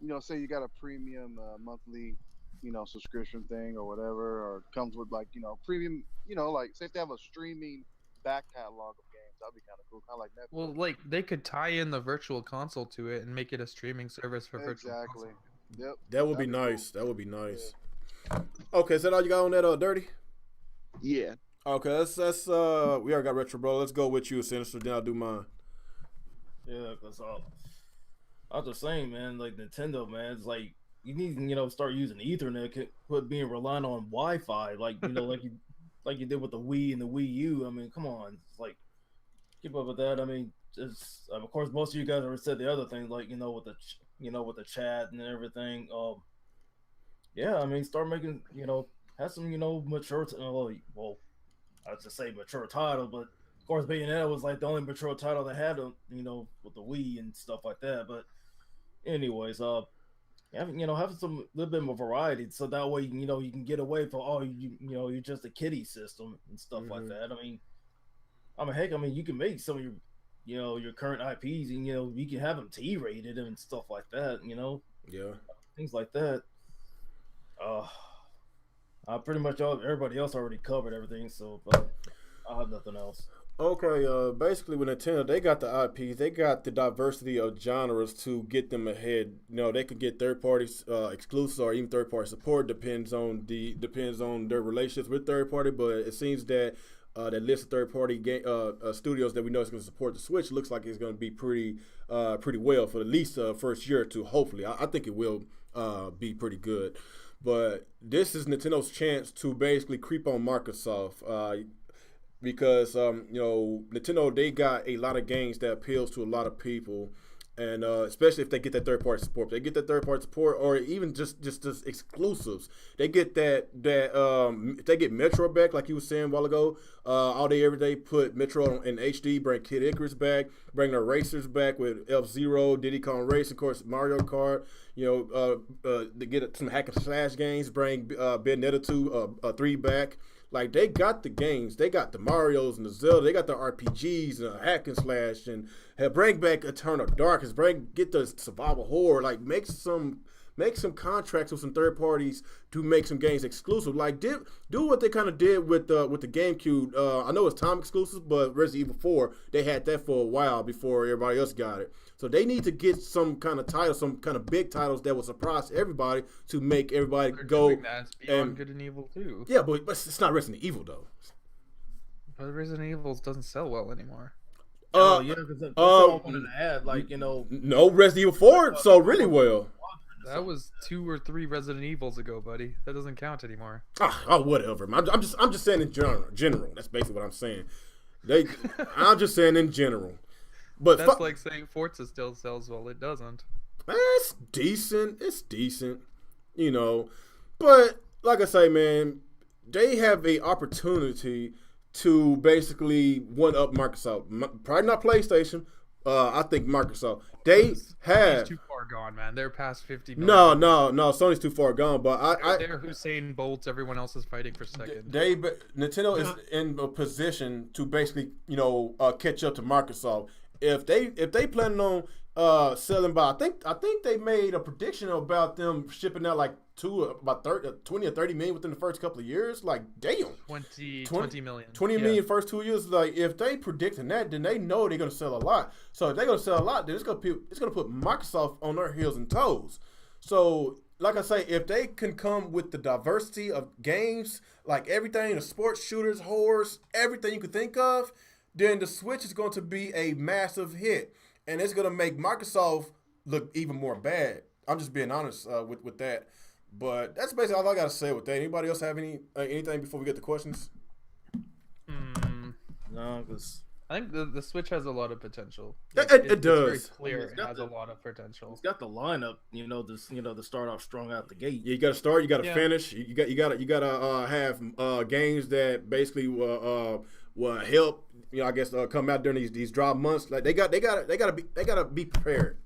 you know, say you got a premium monthly, you know, subscription thing or whatever, or comes with like, you know, premium, you know, like say if they have a streaming back catalog of games, that'd be kind of cool, kind of like Netflix. Well, like they could tie in the virtual console to it and make it a streaming service for virtual console. Yep. That would be nice. Cool. That would be nice. Yeah. Okay, is that all you got on that, Dirty? Yeah. Okay, let's we already got Retro Bro. Let's go with you, Sinister. Then I'll do mine. Yeah, that's all. I was just saying, man, like Nintendo, man, it's like you need to, you know, start using Ethernet, quit being reliant on Wi-Fi, like, you know, like you did with the Wii and the Wii U. I mean, come on, it's like keep up with that. I mean, just of course most of you guys already said the other things, like with the with the chat and everything. Yeah, I mean, start making have some mature. Well, I just say mature title, but of course Bayonetta was like the only mature title they had, with the Wii and stuff like that. But anyways, having some little bit more variety, so that way you can get away from you're just a kiddie system and stuff like that. Heck, you can make some of your current IPs, and you can have them T-rated and stuff like that. Yeah. Things like that. Pretty much everybody else already covered everything, so I have nothing else. Okay, basically with Nintendo, they got the IPs, they got the diversity of genres to get them ahead. They could get third party exclusives or even third party support. Depends on their relationships with third party. But it seems that that list of third party studios that we know is going to support the Switch looks like it's going to be pretty well for at least the first year or two. Hopefully, I think it will be pretty good. But this is Nintendo's chance to basically creep on Microsoft. Because Nintendo, they got a lot of games that appeals to a lot of people, and especially if they get that third party support. If they get that third party support, or even just exclusives, they get that if they get Metro back, like you were saying a while ago, all day every day, put Metro in HD, bring Kid Icarus back, bring the racers back with F-Zero, Diddy Kong Racing, of course Mario Kart. They get some hack and slash games, bring Bayonetta 2, 3 back. Like, they got the games, they got the Marios and the Zelda, they got the RPGs and the hack and slash, and bring back Eternal Darkness, get the survival horror, like make some contracts with some third parties to make some games exclusive. Like, do what they kind of did with the GameCube. I know it's time exclusive, but Resident Evil 4, they had that for a while before everybody else got it. So they need to get some kind of title, some kind of big titles that will surprise everybody to make everybody go. That's beyond Good and Evil too. Yeah, but it's not Resident Evil though. But Resident Evil doesn't sell well anymore. Yeah, because that's all I wanted to add. Like, no, Resident Evil 4 sold really well. That was 2 or 3 Resident Evils ago, buddy. That doesn't count anymore. Oh, whatever. I'm just saying in general. That's basically what I'm saying. I'm just saying in general. But that's like saying Forza still sells well. It doesn't. It's decent. But like I say, man, they have a opportunity to basically one up Microsoft. Probably not PlayStation. I think Microsoft. Sony's too far gone, man. They're past 50 million. No. Sony's too far gone. But they're Hussein Bolts. Everyone else is fighting for second. Nintendo is in a position to basically, catch up to Microsoft. If they planning on selling by, I think they made a prediction about them shipping out like 20 or 30 million within the first couple of years. Like, damn, 20 million. 20 million first 2 years. Like, if they predicting that, then they know they're gonna sell a lot. So if they're gonna sell a lot, then it's gonna put Microsoft on their heels and toes. So, like I say, if they can come with the diversity of games, like everything, the sports shooters, horrors, everything you could think of, then the Switch is going to be a massive hit, and it's going to make Microsoft look even more bad. I'm just being honest with that. But that's basically all I got to say with that. Anybody else have anything before we get to questions? No, because I think the Switch has a lot of potential. It does. It's very clear. It has a lot of potential. It's got the lineup, to start off strong out the gate. Yeah, you got to start. You got to finish. You got to have games that basically will help. I guess come out during these dry months. Like they gotta be prepared.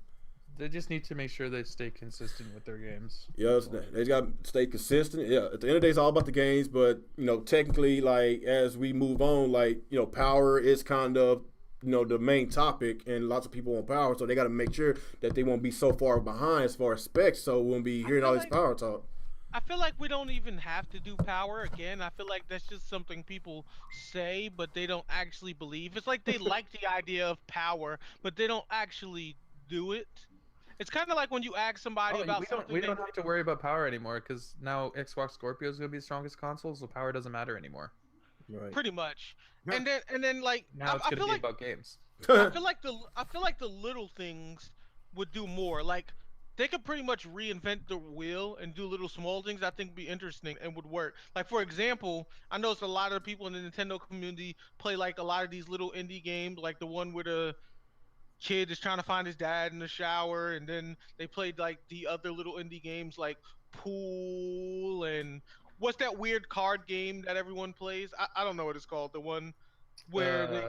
They just need to make sure they stay consistent with their games. Yes, they got to stay consistent. Yeah, at the end of the day, it's all about the games. But technically, like as we move on, like power is kind of the main topic, and lots of people want power, so they got to make sure that they won't be so far behind as far as specs. So we won't be hearing all this power talk. I feel like we don't even have to do power again. I feel like that's just something people say, but they don't actually believe. It's like they like the idea of power, but they don't actually do it. It's kind of like when you ask somebody about something. We don't have to worry about power anymore because now Xbox Scorpio is going to be the strongest console, so power doesn't matter anymore. Right. Pretty much. And then like now it's going to be about games. I feel like the little things would do more. Like they could pretty much reinvent the wheel and do little small things I think would be interesting and would work. Like, for example, I noticed a lot of people in the Nintendo community play like a lot of these little indie games, like the one with kid is trying to find his dad in the shower, and then they played like the other little indie games like pool and what's that weird card game that everyone plays? I don't know what it's called. The one where they,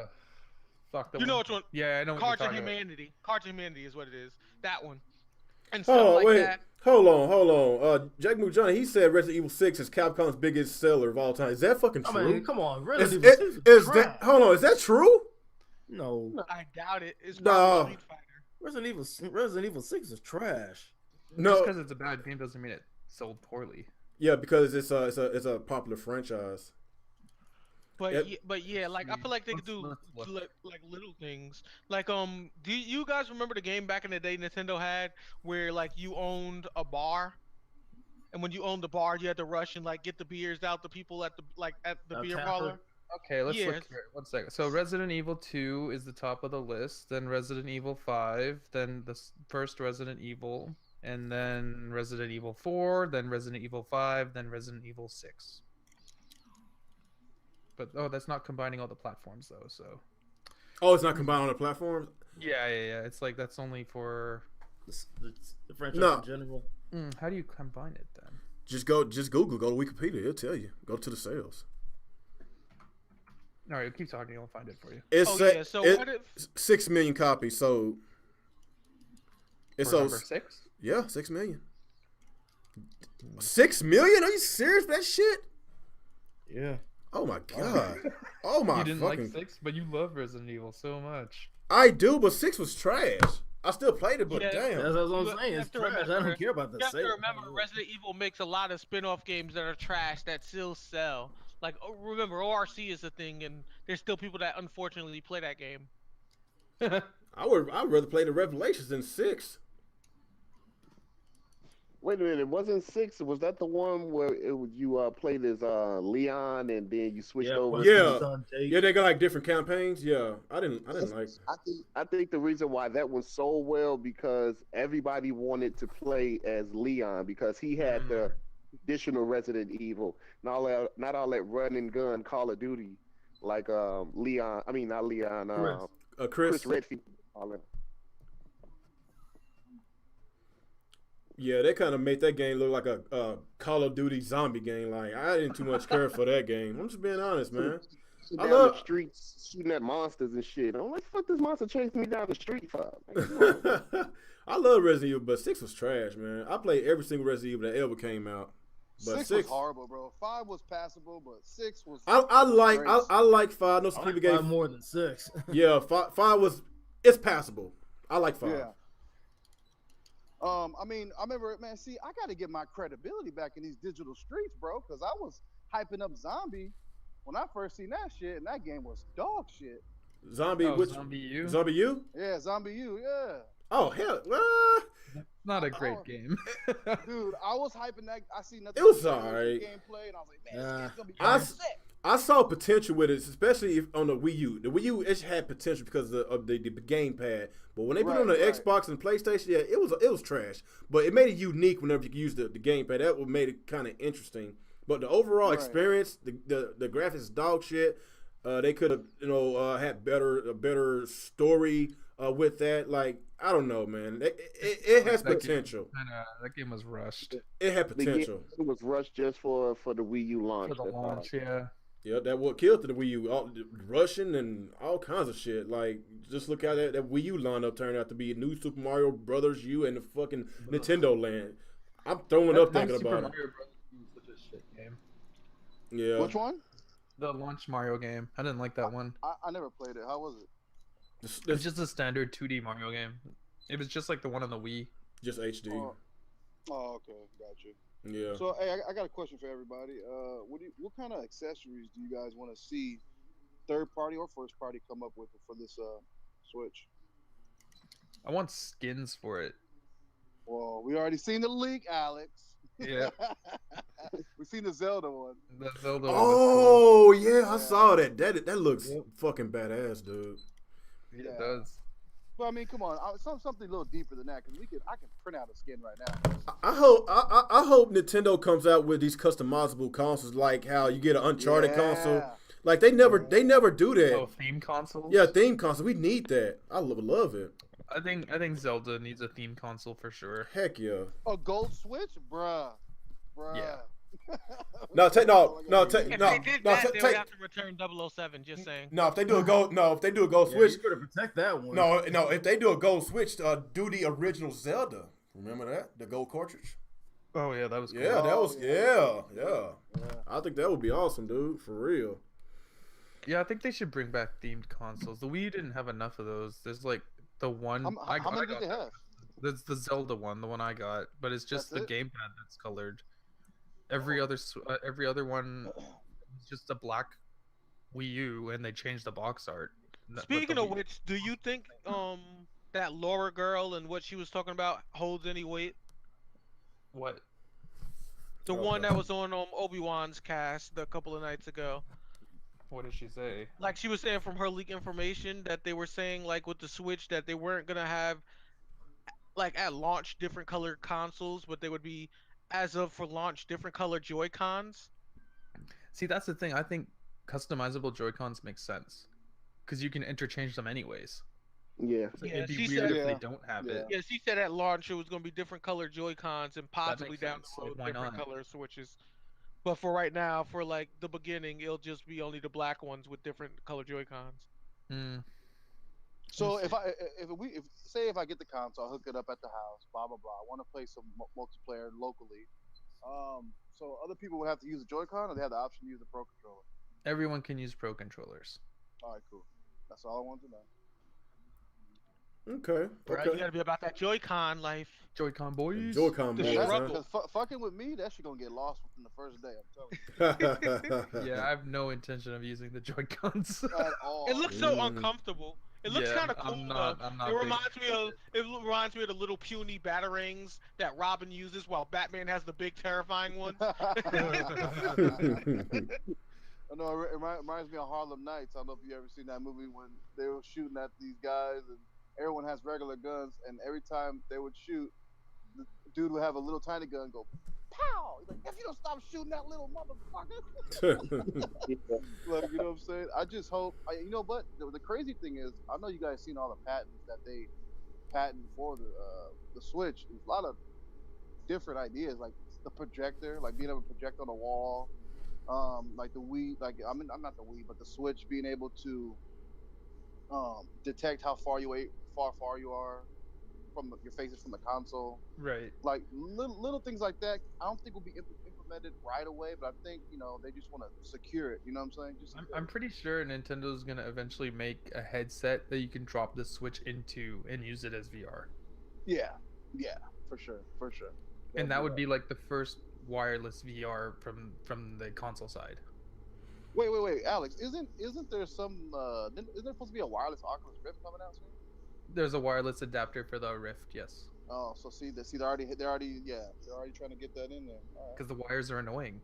Fuck the you one. know which one? Yeah, I know what Cards you're of talking about. Humanity. Cards of Humanity is what it is. That one. And stuff Oh, like wait. that. Hold on. Jack Moo Johnny, he said Resident Evil 6 is Capcom's biggest seller of all time. Is that fucking true? I mean, come on, Is, Resident Evil 6 is trash. that, hold on, is that true? No, I doubt it. It's No. probably Street Fighter. Resident Evil 6 is trash. No. Just because it's a bad game doesn't mean it sold poorly. Yeah, because it's a popular franchise. But Yep. yeah, like I feel like they could do like little things. Like do you guys remember the game back in the day Nintendo had where like you owned a bar, and when you owned the bar you had to rush and like get the beers out the people at the beer tapper. parlor. Okay, let's Yes. look here. 1 second. So Resident Evil 2 is the top of the list, then Resident Evil 5, then the first Resident Evil, and then Resident Evil 4, then Resident Evil 5, then Resident Evil 6. But that's not combining all the platforms though. So. Oh, it's not combined on the platforms? Yeah. It's like that's only for. The franchise No. in general. How do you combine it then? Just Google, go to Wikipedia, it'll tell you. Go to the sales. All right, keep talking. I'll find it for you. It's So what if 6 million copies sold. It's For so number 6? yeah, 6 million. 6 million? Are you serious with that shit? Yeah. Oh my god. Oh my You didn't fucking. like 6, but you love Resident Evil so much. I do, but 6 was trash. I still played it, but Yeah. damn. That's what You I'm saying. have It's to trash. I remember- don't care about the you have to sales. remember Resident Evil makes a lot of spin-off games that are trash that still sell. Like remember ORC is a thing, and there's still people that unfortunately play that game. I'd rather play the Revelations than 6. Wait a minute, wasn't 6? Was that the one where you played as Leon and then you switched over? Yeah. Yeah, they got like different campaigns. Yeah, I didn't like. I think the reason why that one sold well because everybody wanted to play as Leon because he had the traditional Resident Evil, not all that run and gun Call of Duty like Leon. I mean not Leon. Chris Redfield. All that. Yeah, they kind of made that game look like a Call of Duty zombie game. Like I didn't too much care for that game. I'm just being honest, man. Down the streets shooting at monsters and shit. I'm like, fuck this monster chasing me down the street for? Like, I love Resident Evil, but 6 was trash, man. I played every single Resident Evil that ever came out. But 6 was horrible, bro. 5 was passable, but 6 was. I like 5. No I like Stevie game. 5 more than 6. Yeah, 5 was it's passable. I like 5. Yeah. I mean, I remember, man. See, I got to get my credibility back in these digital streets, bro, because I was hyping up Zombie when I first seen that shit, and that game was dog shit. Zombie U? Zombie U? Yeah, Zombie U. Yeah. Oh hell, not a great game. Dude, I was hyping that. I seen nothing. It was but alright. gameplay, and I was like, man, this game's gonna be I sick. I saw potential with it, especially if on the Wii U. The Wii U it had potential because of the gamepad. But when they put it on the Xbox and PlayStation, yeah, it was trash. But it made it unique whenever you could use the gamepad. That what made it kind of interesting. But the overall experience, the graphics dog shit. They could have had a better story with that. Like I don't know, man. It has potential. That game was rushed. It had potential. It was rushed just for the Wii U launch. For the launch, yeah. Yeah, that what killed the Wii U. All, Russian and all kinds of shit. Like, just look how that Wii U lineup turned out to be. New Super Mario Brothers U and the fucking Nintendo Land. I'm throwing up thinking about it. Mario Brothers was such a shit game. Yeah. Which one? The launch Mario game. I didn't like that one. I never played it. How was it? It was just a standard 2D Mario game. It was just like the one on the Wii. Just HD. Oh, okay, gotcha. Yeah. So, hey, I got a question for everybody. What kind of accessories do you guys want to see, third party or first party, come up with for this Switch? I want skins for it. Well, we already seen the leak, Alex. Yeah. We seen the Zelda one. The Zelda oh one yeah, I saw that. That looks fucking badass, dude. Yeah, it does. But I mean, come on, something a little deeper than that, because I can print out a skin right now. I hope Nintendo comes out with these customizable consoles, like how you get an Uncharted console. Like they never do that. Oh, theme consoles. Yeah, theme console. We need that. I love it. I think Zelda needs a theme console for sure. Heck yeah. A gold Switch, bruh. Yeah. No, take no. If No, they did no, that, they would take. have to return 007. Just saying. No, if they do a gold, Yeah, switch. you better protect that one. No, if they do a gold switch, do the original Zelda. Remember that? The gold cartridge? Oh yeah, that was cool. Yeah, that was yeah. yeah. I think that would be awesome, dude. For real. Yeah, I think they should bring back themed consoles. The Wii didn't have enough of those. There's like the one How many did they have? There's the Zelda one, the one I got, but it's just That's the it? gamepad that's colored. Every other one is just a black Wii U, and they changed the box art. Speaking of which, do you think that Laura girl and what she was talking about holds any weight? What? The one that was on Obi-Wan's cast a couple of nights ago. What did she say? Like she was saying from her leak information that they were saying like with the Switch that they weren't gonna have like at launch different colored consoles, but they would be as of for launch different colored Joy-Cons. See, that's the thing. I think customizable Joy-Cons make sense because you can interchange them anyways. Yeah. So Yeah, it'd be she weird said- if they don't have it. Yeah, she said at launch it was gonna be different colored Joy-Cons and possibly makes down sense. the Like, road why different not? color Switches. But for right now, for like the beginning, it'll just be only the black ones with different color Joy-Cons. Hmm. So if I get the console, I hook it up at the house, blah blah blah. I want to play some multiplayer locally. So other people would have to use the Joy-Con, or they have the option to use the Pro controller. Everyone can use Pro controllers. All right, cool. That's all I want to know. Okay. Right? You gotta be about that Joy-Con life. Joy-Con boys. Joy-Con The boys, struggle. huh? Because fucking with me, that shit gonna get lost within the first day. I'm telling you. Yeah, I have no intention of using the Joy-Cons. At all. It looks so Mm. uncomfortable. It looks Yeah, kind of cool. I'm not It big. reminds me of the little puny batarangs that Robin uses while Batman has the big terrifying one. I know it reminds me of Harlem Nights. I don't know if you ever seen that movie when they were shooting at these guys and everyone has regular guns, and every time they would shoot, the dude would have a little tiny gun go pow. He's like, if you don't stop shooting that little motherfucker. Like, you know what I'm saying? I just hope. You know what? The crazy thing is, I know you guys seen all the patents that they patent for the Switch. There's a lot of different ideas, like the projector, like being able to project on a wall. Like the Wii, like I'm not the Wii, but the Switch being able to detect how far you are from your faces from the console. Right. Like little things like that. I don't think will be implemented right away, but I think they just want to secure it. You know what I'm saying? Just I'm pretty sure Nintendo's gonna eventually make a headset that you can drop the Switch into and use it as VR. yeah, for sure. And that would be like the first wireless VR from the console side. Wait, Alex, isn't there some isn't there supposed to be a wireless Oculus Rift coming out soon? There's a wireless adapter for the Rift, yes. Oh, so they're already trying to get that in there. All right. Because the wires are annoying.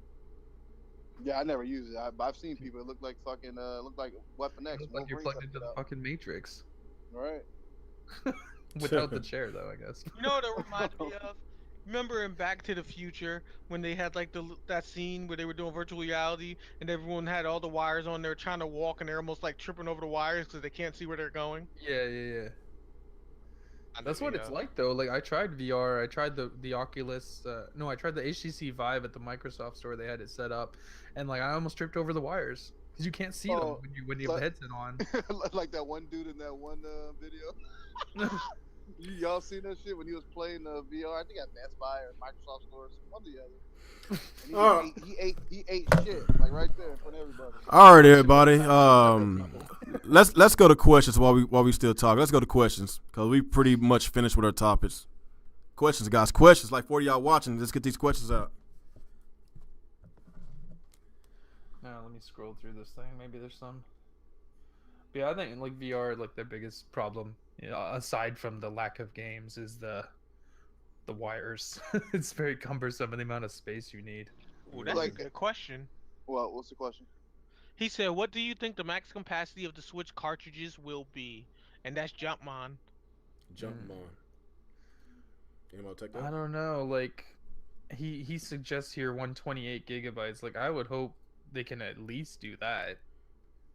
Yeah, I never use it. I've seen people. It look like fucking look like Weapon X. It looks like you're Wolverine plugged set into it the up. fucking Matrix. Right. Without the chair, though, I guess. You know what it reminds me of? Remember in Back to the Future when they had like that scene where they were doing virtual reality and everyone had all the wires on there trying to walk and they're almost like tripping over the wires because they can't see where they're going. Yeah. That's what it's like, though. Like, I tried VR. I tried the Oculus. No, I tried the HTC Vive at the Microsoft store. They had it set up, and like I almost tripped over the wires because you can't see them when you have the headset on. Like that one dude in that one video. Y'all seen that shit when he was playing VR? I think at Best Buy or Microsoft stores, one or the other. And he ate shit like right there in front of everybody. All right, everybody. Let's go to questions while we still talk. Let's go to questions because we pretty much finished with our topics. Questions, guys. Questions. Like 40 y'all watching. Let's get these questions out. Now let me scroll through this thing. Maybe there's some. But yeah, I think like VR, like their biggest problem, aside from the lack of games, is the wires. It's very cumbersome in the amount of space you need. Ooh, that's a good question. Well, what's the question? He said, "What do you think the max capacity of the Switch cartridges will be?" And that's Jumpman. Jumpman. Anyone take that? I don't know. Like, he suggests here 128 gigabytes. Like, I would hope they can at least do that.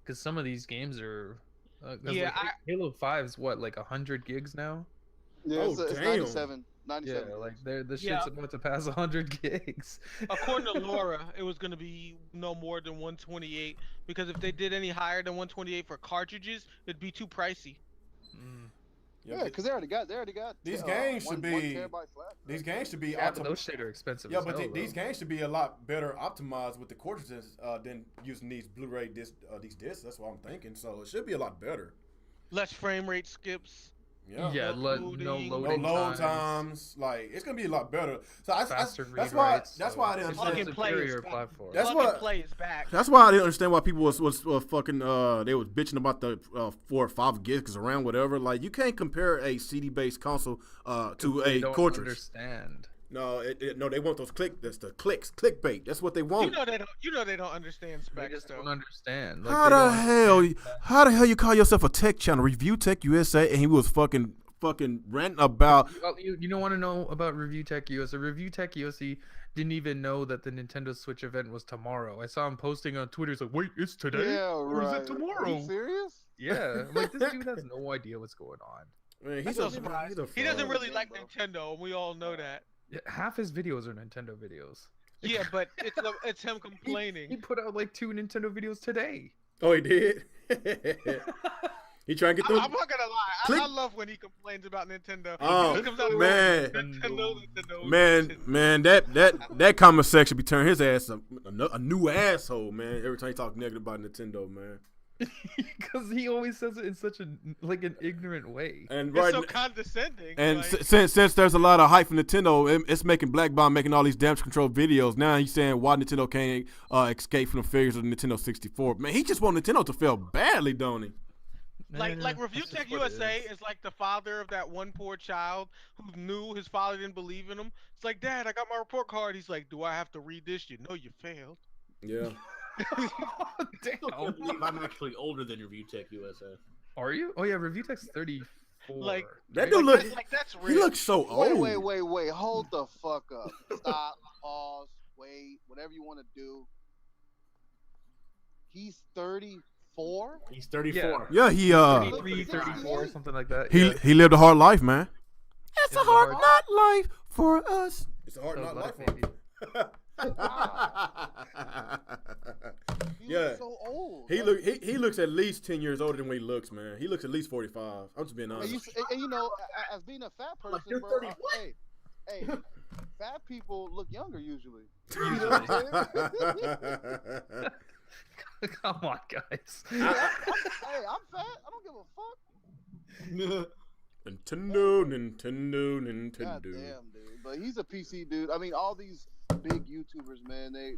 because some of these games are. 'Cause, Yeah, like, Halo 5 is what, like 100 gigs now? Yeah, Oh, it's damn. 97. Yeah, 97. like the shit's Yeah. about to pass 100 gigs. according to Laura, it was going to be no more than 128 because if they did any higher than 128 for cartridges, it'd be too pricey. Mm. Yeah, because they already got these games should one be terabyte flash. these games should be Yeah, but those shit are expensive. yeah, as but hell, these though. games should be a lot better optimized with the cartridges than using these Blu-ray these discs. That's what I'm thinking. So it should be a lot better. Less frame rate skips. Yeah. Yeah, No no loading. No loading load times. times, like it's gonna be a lot better. So Faster that's read why rates, that's so why I didn't it's a Plug understand. and play is superior back. platform. That's Plug what- and play is back. That's why I didn't understand why people was fucking they was bitching about the 4 or 5 gigs around whatever. Like you can't compare a CD based console to They a don't cartridge. understand. No, no, they want those clickbait. That's what they want. You know they don't understand They specs just though. don't understand. Like, How they the don't hell? understand that. How the hell you call yourself a tech channel? Review Tech USA, and he was fucking ranting about. Well, you don't want to know about Review Tech USA. Review Tech USA didn't even know that the Nintendo Switch event was tomorrow. I saw him posting on Twitter. He's like, "Wait, it's today, Yeah, or right. is it Are tomorrow?" you serious? Yeah, I'm like, this dude has no idea what's going on. Man, That's he's a, no surprise. he's a He doesn't fraud. really game, like bro. Nintendo, and we all know that. Yeah, half his videos are Nintendo videos. Yeah, but it's him He complaining. put out like 2 Nintendo videos today. Oh, he did. He trying to get I'm those. not gonna lie. Click- I love when he complains about Nintendo. Oh, He comes out with man. Nintendo. Man, that comment section be turning his ass a new asshole, man. Every time he talk negative about Nintendo, man. Because he always says it in such an ignorant way. And It's right, so condescending. and like, since there's a lot of hype for Nintendo, it's making Black Bomb making all these damage control videos. Now he's saying why Nintendo can't escape from the failures of the Nintendo 64. Man, he just want Nintendo to fail badly, don't he? like Review That's Tech just what it USA is. is like the father of that one poor child who knew his father didn't believe in him. It's like, Dad, I got my report card. He's like, do I have to read this? You know you failed. Yeah. I can't Damn. believe I'm actually older than Review Tech USA. Are you? Oh yeah, Review Tech's 34. Like, That dude look. that's He real. looks so old. Wait. Hold the fuck up. Stop. Pause. Wait. Whatever you want to do. He's 34. He's 34. Yeah, he 33, 34, something like that. he yeah. he lived a hard life, man. It's It's a hard not life for us. It's a hard So not life black for baby. He Yeah. looks so old. He looks at least 10 years older than what he looks, man. He looks at least 45. I'm just being And honest. you know, as being a fat person, you're bro, 30 hey, fat people look younger usually. Usually. Come on, guys. Hey, I'm fat. I don't give a fuck. Nintendo. God damn, dude. But he's a PC dude. I mean, all these big YouTubers, man, they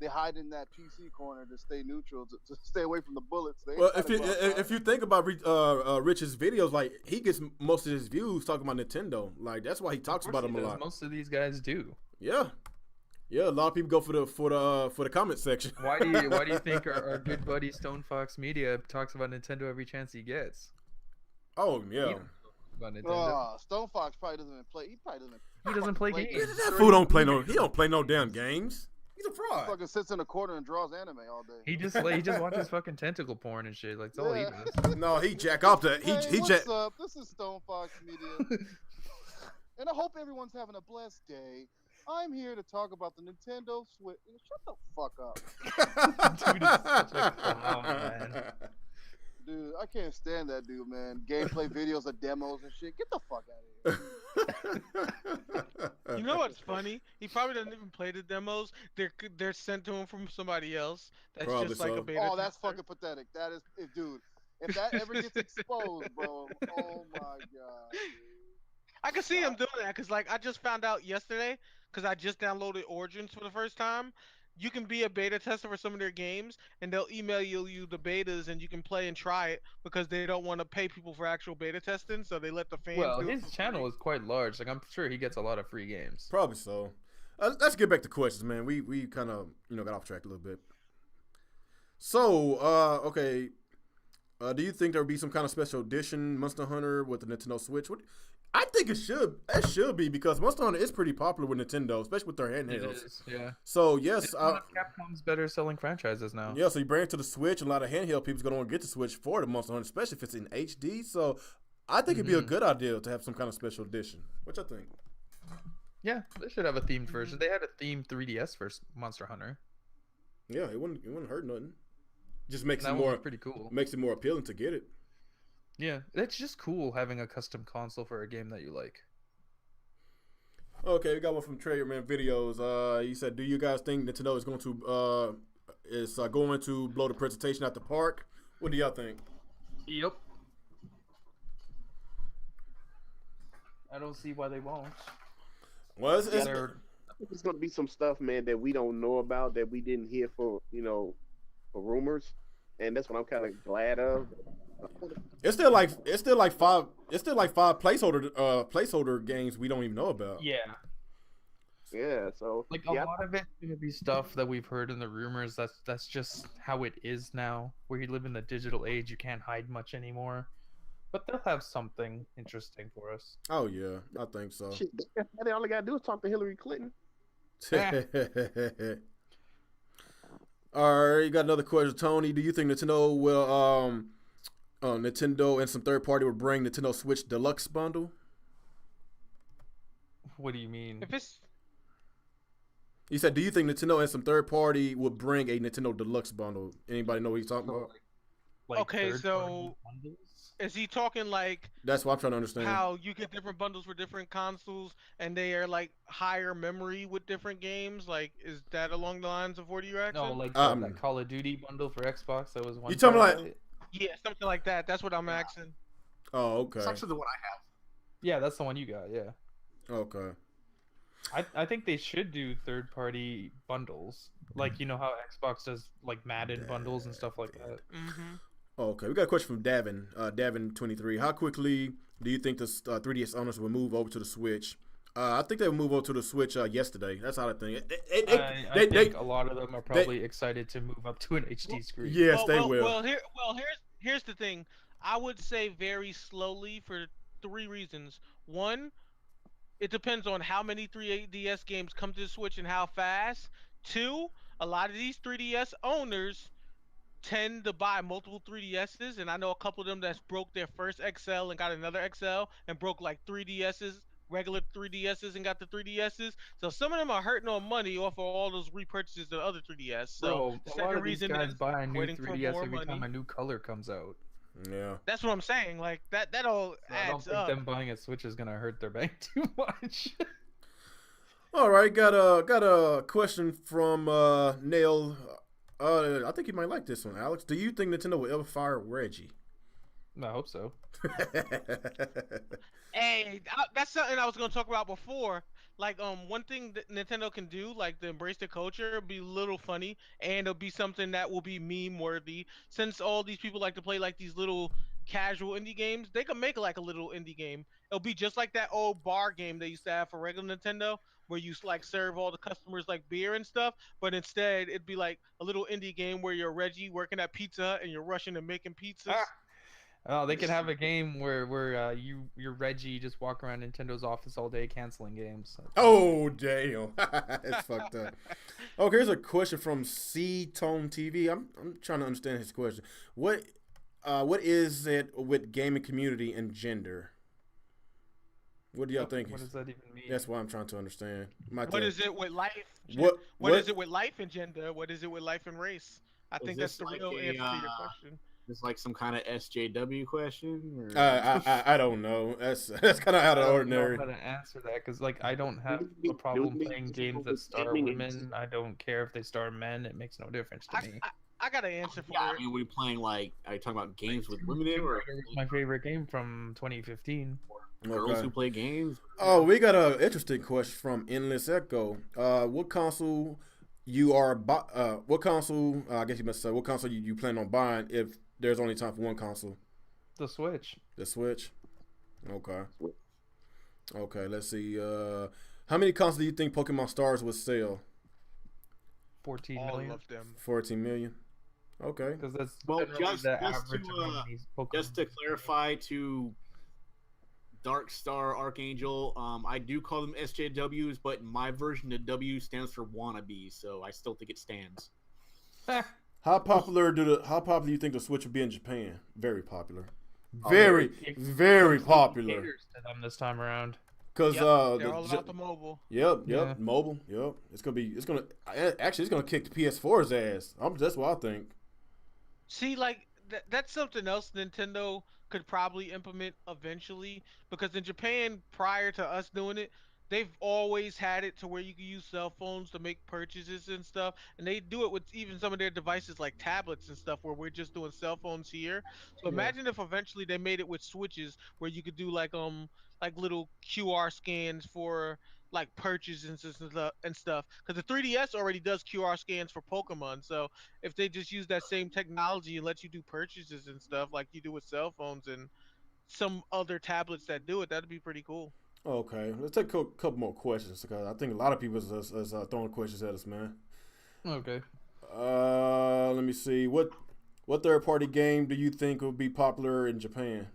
hide in that PC corner to stay neutral, to stay away from the bullets. They ain't Well, trying to go outside. if you think about Rich's videos, like he gets most of his views talking about Nintendo. Like that's why he talks Of course about them he a does. lot. Most of these guys do. Yeah, a lot of people go for the comment section. Why do you think our good buddy Stone Fox Media talks about Nintendo every chance he gets? Oh yeah. About Nintendo. Stone Fox probably doesn't even play. He probably doesn't. He doesn't play Play games. That fool don't play no. He don't play no damn games. He's a fraud. Fucking sits in a corner and draws anime all day. He just watches fucking tentacle porn and shit. Like that's all he Yeah. does. No, he jack off that. Hey, He what's jack. up? This is Stone Fox Media, and I hope everyone's having a blessed day. I'm here to talk about the Nintendo Switch. Shut the fuck up, Dude is such a clown, man. dude. I can't stand that dude, man. Gameplay videos of demos and shit. Get the fuck out of here. You know what's funny? He probably doesn't even play the demos. They're sent to him from somebody else. That's Probably just like so. a beta. Oh, that's tester. fucking pathetic. That is, dude. If that ever gets exposed, bro. Oh my god. Dude. I can see him doing that because, like, I just found out yesterday because I just downloaded Origins for the first time. You can be a beta tester for some of their games, and they'll email you the betas, and you can play and try it because they don't want to pay people for actual beta testing, so they let the fans. Well, do it his for channel free. is quite large. Like I'm sure he gets a lot of free games. Probably so. Let's get back to questions, man. We kind of got off track a little bit. So okay, do you think there would be some kind of special edition Monster Hunter with the Nintendo Switch? I think it should. It should be because Monster Hunter is pretty popular with Nintendo, especially with their It handhelds. is, yeah. So yes, It's one of Capcom's better selling franchises now. yeah. So you bring it to the Switch. A lot of handheld people's gonna want to get the Switch for the Monster Hunter, especially if it's in HD. So I think it'd be a good idea to have some kind of special edition. What you think? Yeah, they should have a themed version. They had a themed 3DS for Monster Hunter. Yeah, it wouldn't hurt nothing. Just makes That it one more was pretty cool. makes it more appealing to get it. Yeah, it's just cool having a custom console for a game that you like. Okay, we got one from Trader Man Videos. He said, "Do you guys think Nintendo is going to blow the presentation at the park? What do y'all think?" Yep. I don't see why they won't. Well, I think there's gonna be some stuff, man, that we don't know about that we didn't hear for rumors, and that's what I'm kind of glad of. it's still like five placeholder games we don't even know about. Yeah. Yeah, so Like a lot of it's gonna be stuff that we've heard in the rumors. That's just how it is now. Where you live in the digital age, you can't hide much anymore. But they'll have something interesting for us. Oh yeah, I think so. shit, they all they gotta do is talk to Hillary Clinton. All right, you got another question, Tony. Do you think Nintendo will Nintendo and some third party will bring Nintendo Switch Deluxe bundle? What do you mean? If it's He said, "Do you think Nintendo and some third party will bring a Nintendo Deluxe bundle?" Anybody know what he's talking about? Okay, third-party so- bundles? is he talking like That's what I'm trying to understand. how you get different bundles for different consoles and they are like higher memory with different games? Like, is that along the lines of what you're asking? No, like that Call of Duty bundle for Xbox that was one. You talking about- terabyte? Yeah, something like that. That's what I'm asking. Oh, okay. It's actually the one I have. Yeah, that's the one you got. Yeah. Okay. I think they should do third party bundles. Like, you know how Xbox does like Madden bundles and stuff like that. Mm-hmm. Okay, we got a question from Davin. Davin23. How quickly do you think the 3DS owners will move over to the Switch? I think they will move over to the Switch yesterday. That's how I think. I think a lot of them are probably excited to move up to an HD screen. Yes, they will. Well, here's the thing. I would say very slowly for 3 reasons. One, it depends on how many 3DS games come to the Switch and how fast. 2, a lot of these 3DS owners tend to buy multiple 3DSs, and I know a couple of them that's broke their first XL and got another XL, and broke like 3DSs, regular 3DSs, and got the 3DSs. So some of them are hurting on money off of all those repurchases of the other 3DS. So Bro, the a lot second of these reason guys is buy a new waiting for 3DS more every time money. a new color comes out. Yeah. That's what I'm saying. Like that all I don't adds think up. them buying a Switch is gonna hurt their bank too much. All right, got a question from Nail. I think you might like this one, Alex. Do you think Nintendo will ever fire Reggie? I hope so. Hey, that's something I was gonna talk about before. Like, one thing that Nintendo can do, like, to embrace the culture, be a little funny, and it'll be something that will be meme worthy. Since all these people like to play like these little casual indie games, they can make like a little indie game. It'll be just like that old bar game they used to have for regular Nintendo, where you like serve all the customers like beer and stuff. But instead, it'd be like a little indie game where you're Reggie working at Pizza Hut and you're rushing and making pizzas. Oh, they could have a game where you're Reggie, you just walk around Nintendo's office all day canceling games. Oh damn, it's fucked up. Okay, here's a question from C Tone TV. I'm trying to understand his question. What is it with gaming community and gender? What do y'all think? What does that even mean? That's what I'm trying to understand. What is it with life? What is it with life and gender? What is it with life and race? I think that's the this real like answer a, to your question. It's like some kind of SJW question? Or... I don't know. That's kind of out of ordinary. I don't know how to answer that because like I don't have a problem playing games that star women. I don't care if they star men. It makes no difference to me. I got an answer for Yeah, it. I mean, we playing like, are you talking about games with women in, or My favorite game from 2015. girls who play games? Oh, we got an interesting question from Endless Echo. What console you are? What console? I guess you must say what console you plan on buying if there's only time for one console? The Switch. The Switch. Okay. Okay. Let's see. How many consoles do you think Pokemon Stars would sell? 14 All million. of them. 14 million. Okay. Because that's Well, generally just the to, average of how many Pokemon Just to clarify to Dark Star Archangel. I do call them SJWs, but in my version, the W stands for wannabe, so I still think it stands. How popular do you think the Switch would be in Japan? Very popular. Very popular. Caters to them this time around. Cause They're all about the mobile. Yep, Yeah. mobile, yep. It's gonna kick the PS4's ass. That's what I think. See, like that's something else Nintendo could probably implement eventually, because in Japan, prior to us doing it, they've always had it to where you can use cell phones to make purchases and stuff, and they do it with even some of their devices like tablets and stuff, where we're just doing cell phones here. So imagine if eventually they made it with Switches, where you could do like little QR scans for like purchases and stuff. Because the 3DS already does QR scans for Pokemon. So if they just use that same technology and let you do purchases and stuff like you do with cell phones and some other tablets that do it, that'd be pretty cool. Okay, let's take a couple more questions because I think a lot of people is throwing questions at us, man. Okay. Let me see. What third-party game do you think would be popular in Japan?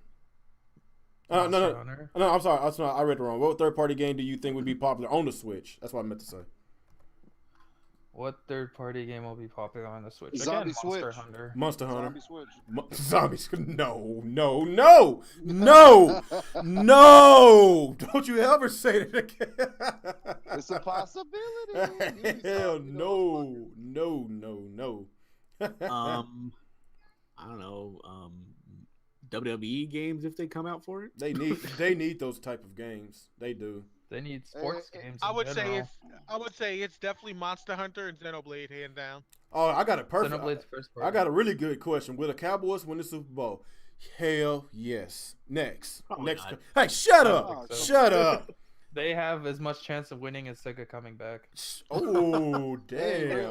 No, I'm sorry. I read it wrong. What third-party game do you think would be popular on the Switch? That's what I meant to say. What third-party game will be popular on the Switch? Zombie Again, Monster Switch. Hunter. Monster Hunter. Zombie Switch. Zombies. No. Don't you ever say that again. It's a possibility. Hell no. I don't know. WWE games if they come out for it. They need those type of games. They do. They need sports games. I would in say general. it's definitely Monster Hunter and Xenoblade, hand down. Oh, I got a perfect. Xenoblade's first party. I got a really good question. Will the Cowboys win the Super Bowl? Hell yes. Next. Next. not. Hey, shut I up. don't think so. Shut up. They have as much chance of winning as Sega coming back. Oh, Hey, damn. Real,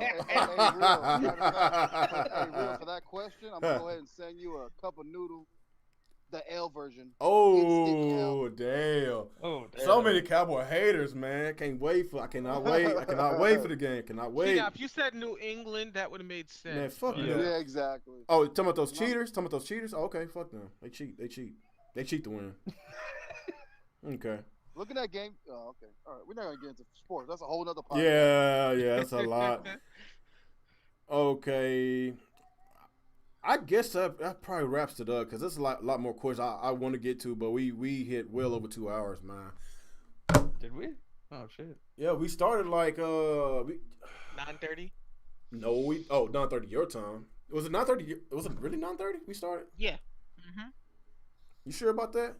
for that question, I'm gonna go ahead and send you a cup of noodle, the L version. Oh, damn. Oh, damn. So many Cowboy haters, man. I cannot wait for the game. Cannot See, wait. now, if you said New England, that would have made sense. Man, fuck but- yeah. Yeah, exactly. Oh, talking about those cheaters? Oh, okay, fuck them. They cheat to win. Okay. Look at that game. Oh, okay. All right. We're not gonna get into sports. That's a whole nother podcast. Yeah, that's a lot. Okay. I guess that probably wraps it up because there's a lot more questions I want to get to, but we hit well over 2 hours, man. Did we? Oh shit. Yeah, we started like 9:30. No, 9:30 your time. Was it 9:30? Was it really 9:30? We started. Yeah. You sure about that?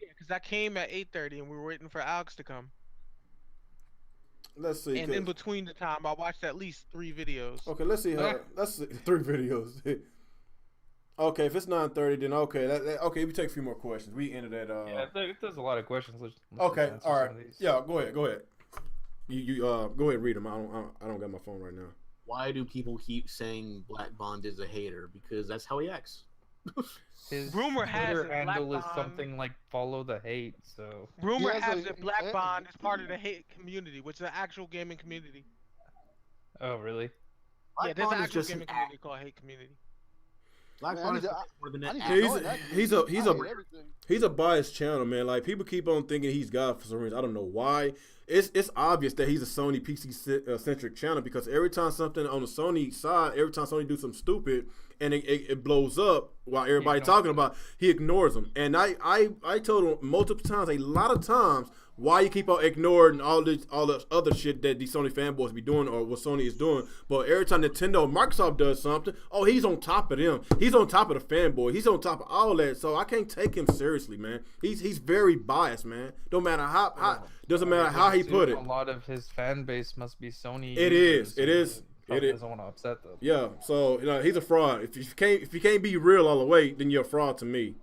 Yeah, because I came at 8:30 and we were waiting for Alex to come. Let's see. And in between the time, I watched at least 3 videos. Okay, let's see how. Let's see, 3 videos. Okay, if it's 9:30, then okay. Okay, we take a few more questions. We ended at. Yeah, there's a lot of questions. Let's Okay, just answer all some right. of these. Yeah, go ahead. You go ahead and read them. I don't got my phone right now. Why do people keep saying Black Bond is a hater? Because that's how he acts. His Rumor has Twitter it Black handle is Bond- something like follow the hate. So Rumor He has has a- it Black Bond is part of the hate community, which is the actual gaming community. oh really? Yeah, there's an Bond is actual just an gaming community called hate community. Black Man, Bond I is need to- more than I an need act. to join that He's community. a I hate everything. He's a biased channel, man. Like people keep on thinking he's God for some reason. I don't know why. It's obvious that he's a Sony PC centric channel because every time something on the Sony side, every time Sony do something stupid and it blows up while everybody talking about, he ignores them. And I told him multiple times, a lot of times, why you keep on ignoring all this other shit that these Sony fanboys be doing or what Sony is doing. But every time Nintendo or Microsoft does something, oh, he's on top of them. He's on top of the fanboy. He's on top of all that. So I can't take him seriously, man. He's very biased, man. Doesn't matter how he put it. A lot of his fan base must be Sony. It is. Probably doesn't want to upset them. Yeah. So he's a fraud. If you can't be real all the way, then you're a fraud to me.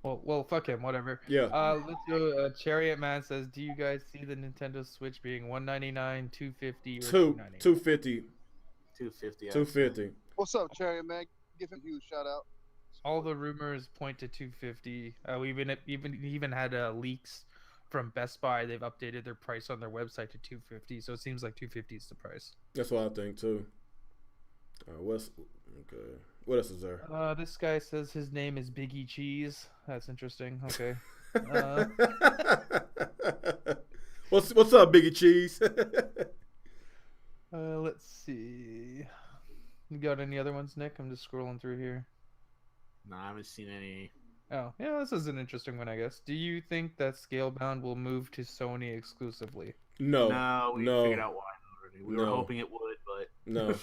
Well, fuck him. Whatever. Yeah. Let's go. Chariot Man says, "Do you guys see the Nintendo Switch being $199, $250, or $290?" 250. 250. 250. What's up, Cherry man? Give him a huge shout out. All the rumors point to 250. We even had leaks from Best Buy. They've updated their price on their website to 250. So it seems like 250 is the price. That's what I think too. What else is there? This guy says his name is Biggie Cheese. That's interesting. Okay. What's up, Biggie Cheese? Let's see. You got any other ones, Nick? I'm just scrolling through here. No, I haven't seen any. Oh, yeah, this is an interesting one, I guess. Do you think that Scalebound will move to Sony exclusively? No, we figured out why already. We were hoping it would, but no.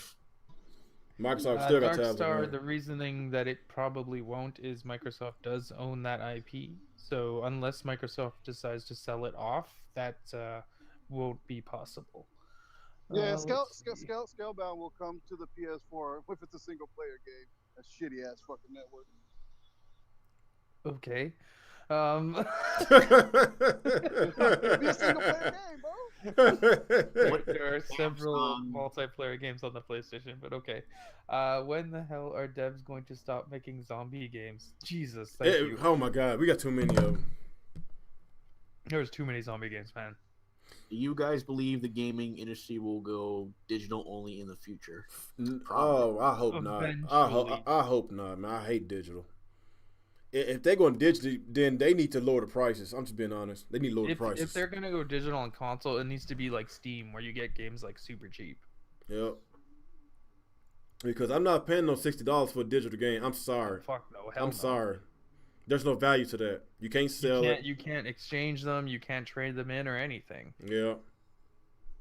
Microsoft still got tabs on Darkstar, it. the reasoning that it probably won't is Microsoft does own that IP. So unless Microsoft decides to sell it off, that won't be possible. Yeah, let's see. Scalebound will come to the PS4 if it's a single player game. That shitty ass fucking network. Okay. It'd be a single player game, bro. There are several multiplayer games on the PlayStation, but okay. When the hell are devs going to stop making zombie games? Jesus, thank you. Oh my god, we got too many of them. There's too many zombie games, man. do you guys believe the gaming industry will go digital only in the future? Oh, I hope not. I hope not, man. I hate digital. If they're going digital, then they need to lower the prices. I'm just being honest. They need to lower the prices. If they're gonna go digital on console, it needs to be like Steam, where you get games like super cheap. Yep. Because I'm not paying no $60 for a digital game. I'm sorry. Oh, fuck no. Hell I'm sorry. There's no value to that. You can't sell it. You can't exchange them. You can't trade them in or anything. Yeah.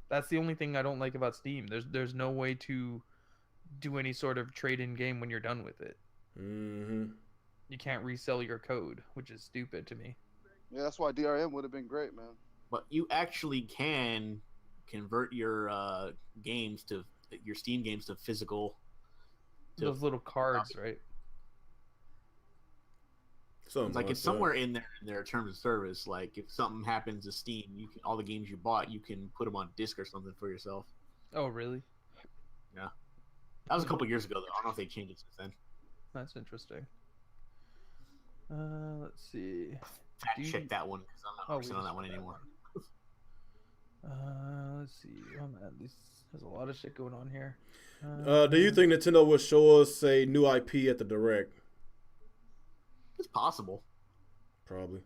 That's the only thing I don't like about Steam. There's no way to do any sort of trade-in game when you're done with it. Mm-hmm. You can't resell your code, which is stupid to me. Yeah, that's why DRM would have been great, man. But you actually can convert your games to your Steam games to physical. Those little cards, right? Something Like it's somewhere in their terms of service. Like if something happens to Steam, you can all the games you bought, you can put them on disc or something for yourself. Oh, really? Yeah, that was a couple years ago though. I don't know if they changed it since then. That's interesting. Let's see. Fact check that one because I'm not on that one anymore. Let's see. Oh man, there's a lot of shit going on here. Do you think Nintendo will show us a new IP at the Direct? It's possible. Probably.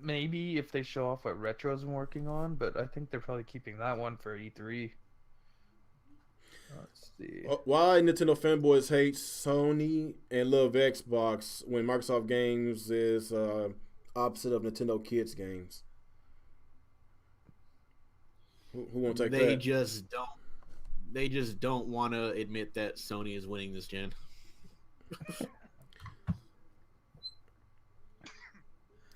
Maybe if they show off what Retro's been working on, but I think they're probably keeping that one for E3. Let's see. Why Nintendo fanboys hate Sony and love Xbox when Microsoft games is opposite of Nintendo kids games? Who won't take that? They just don't want to admit that Sony is winning this gen.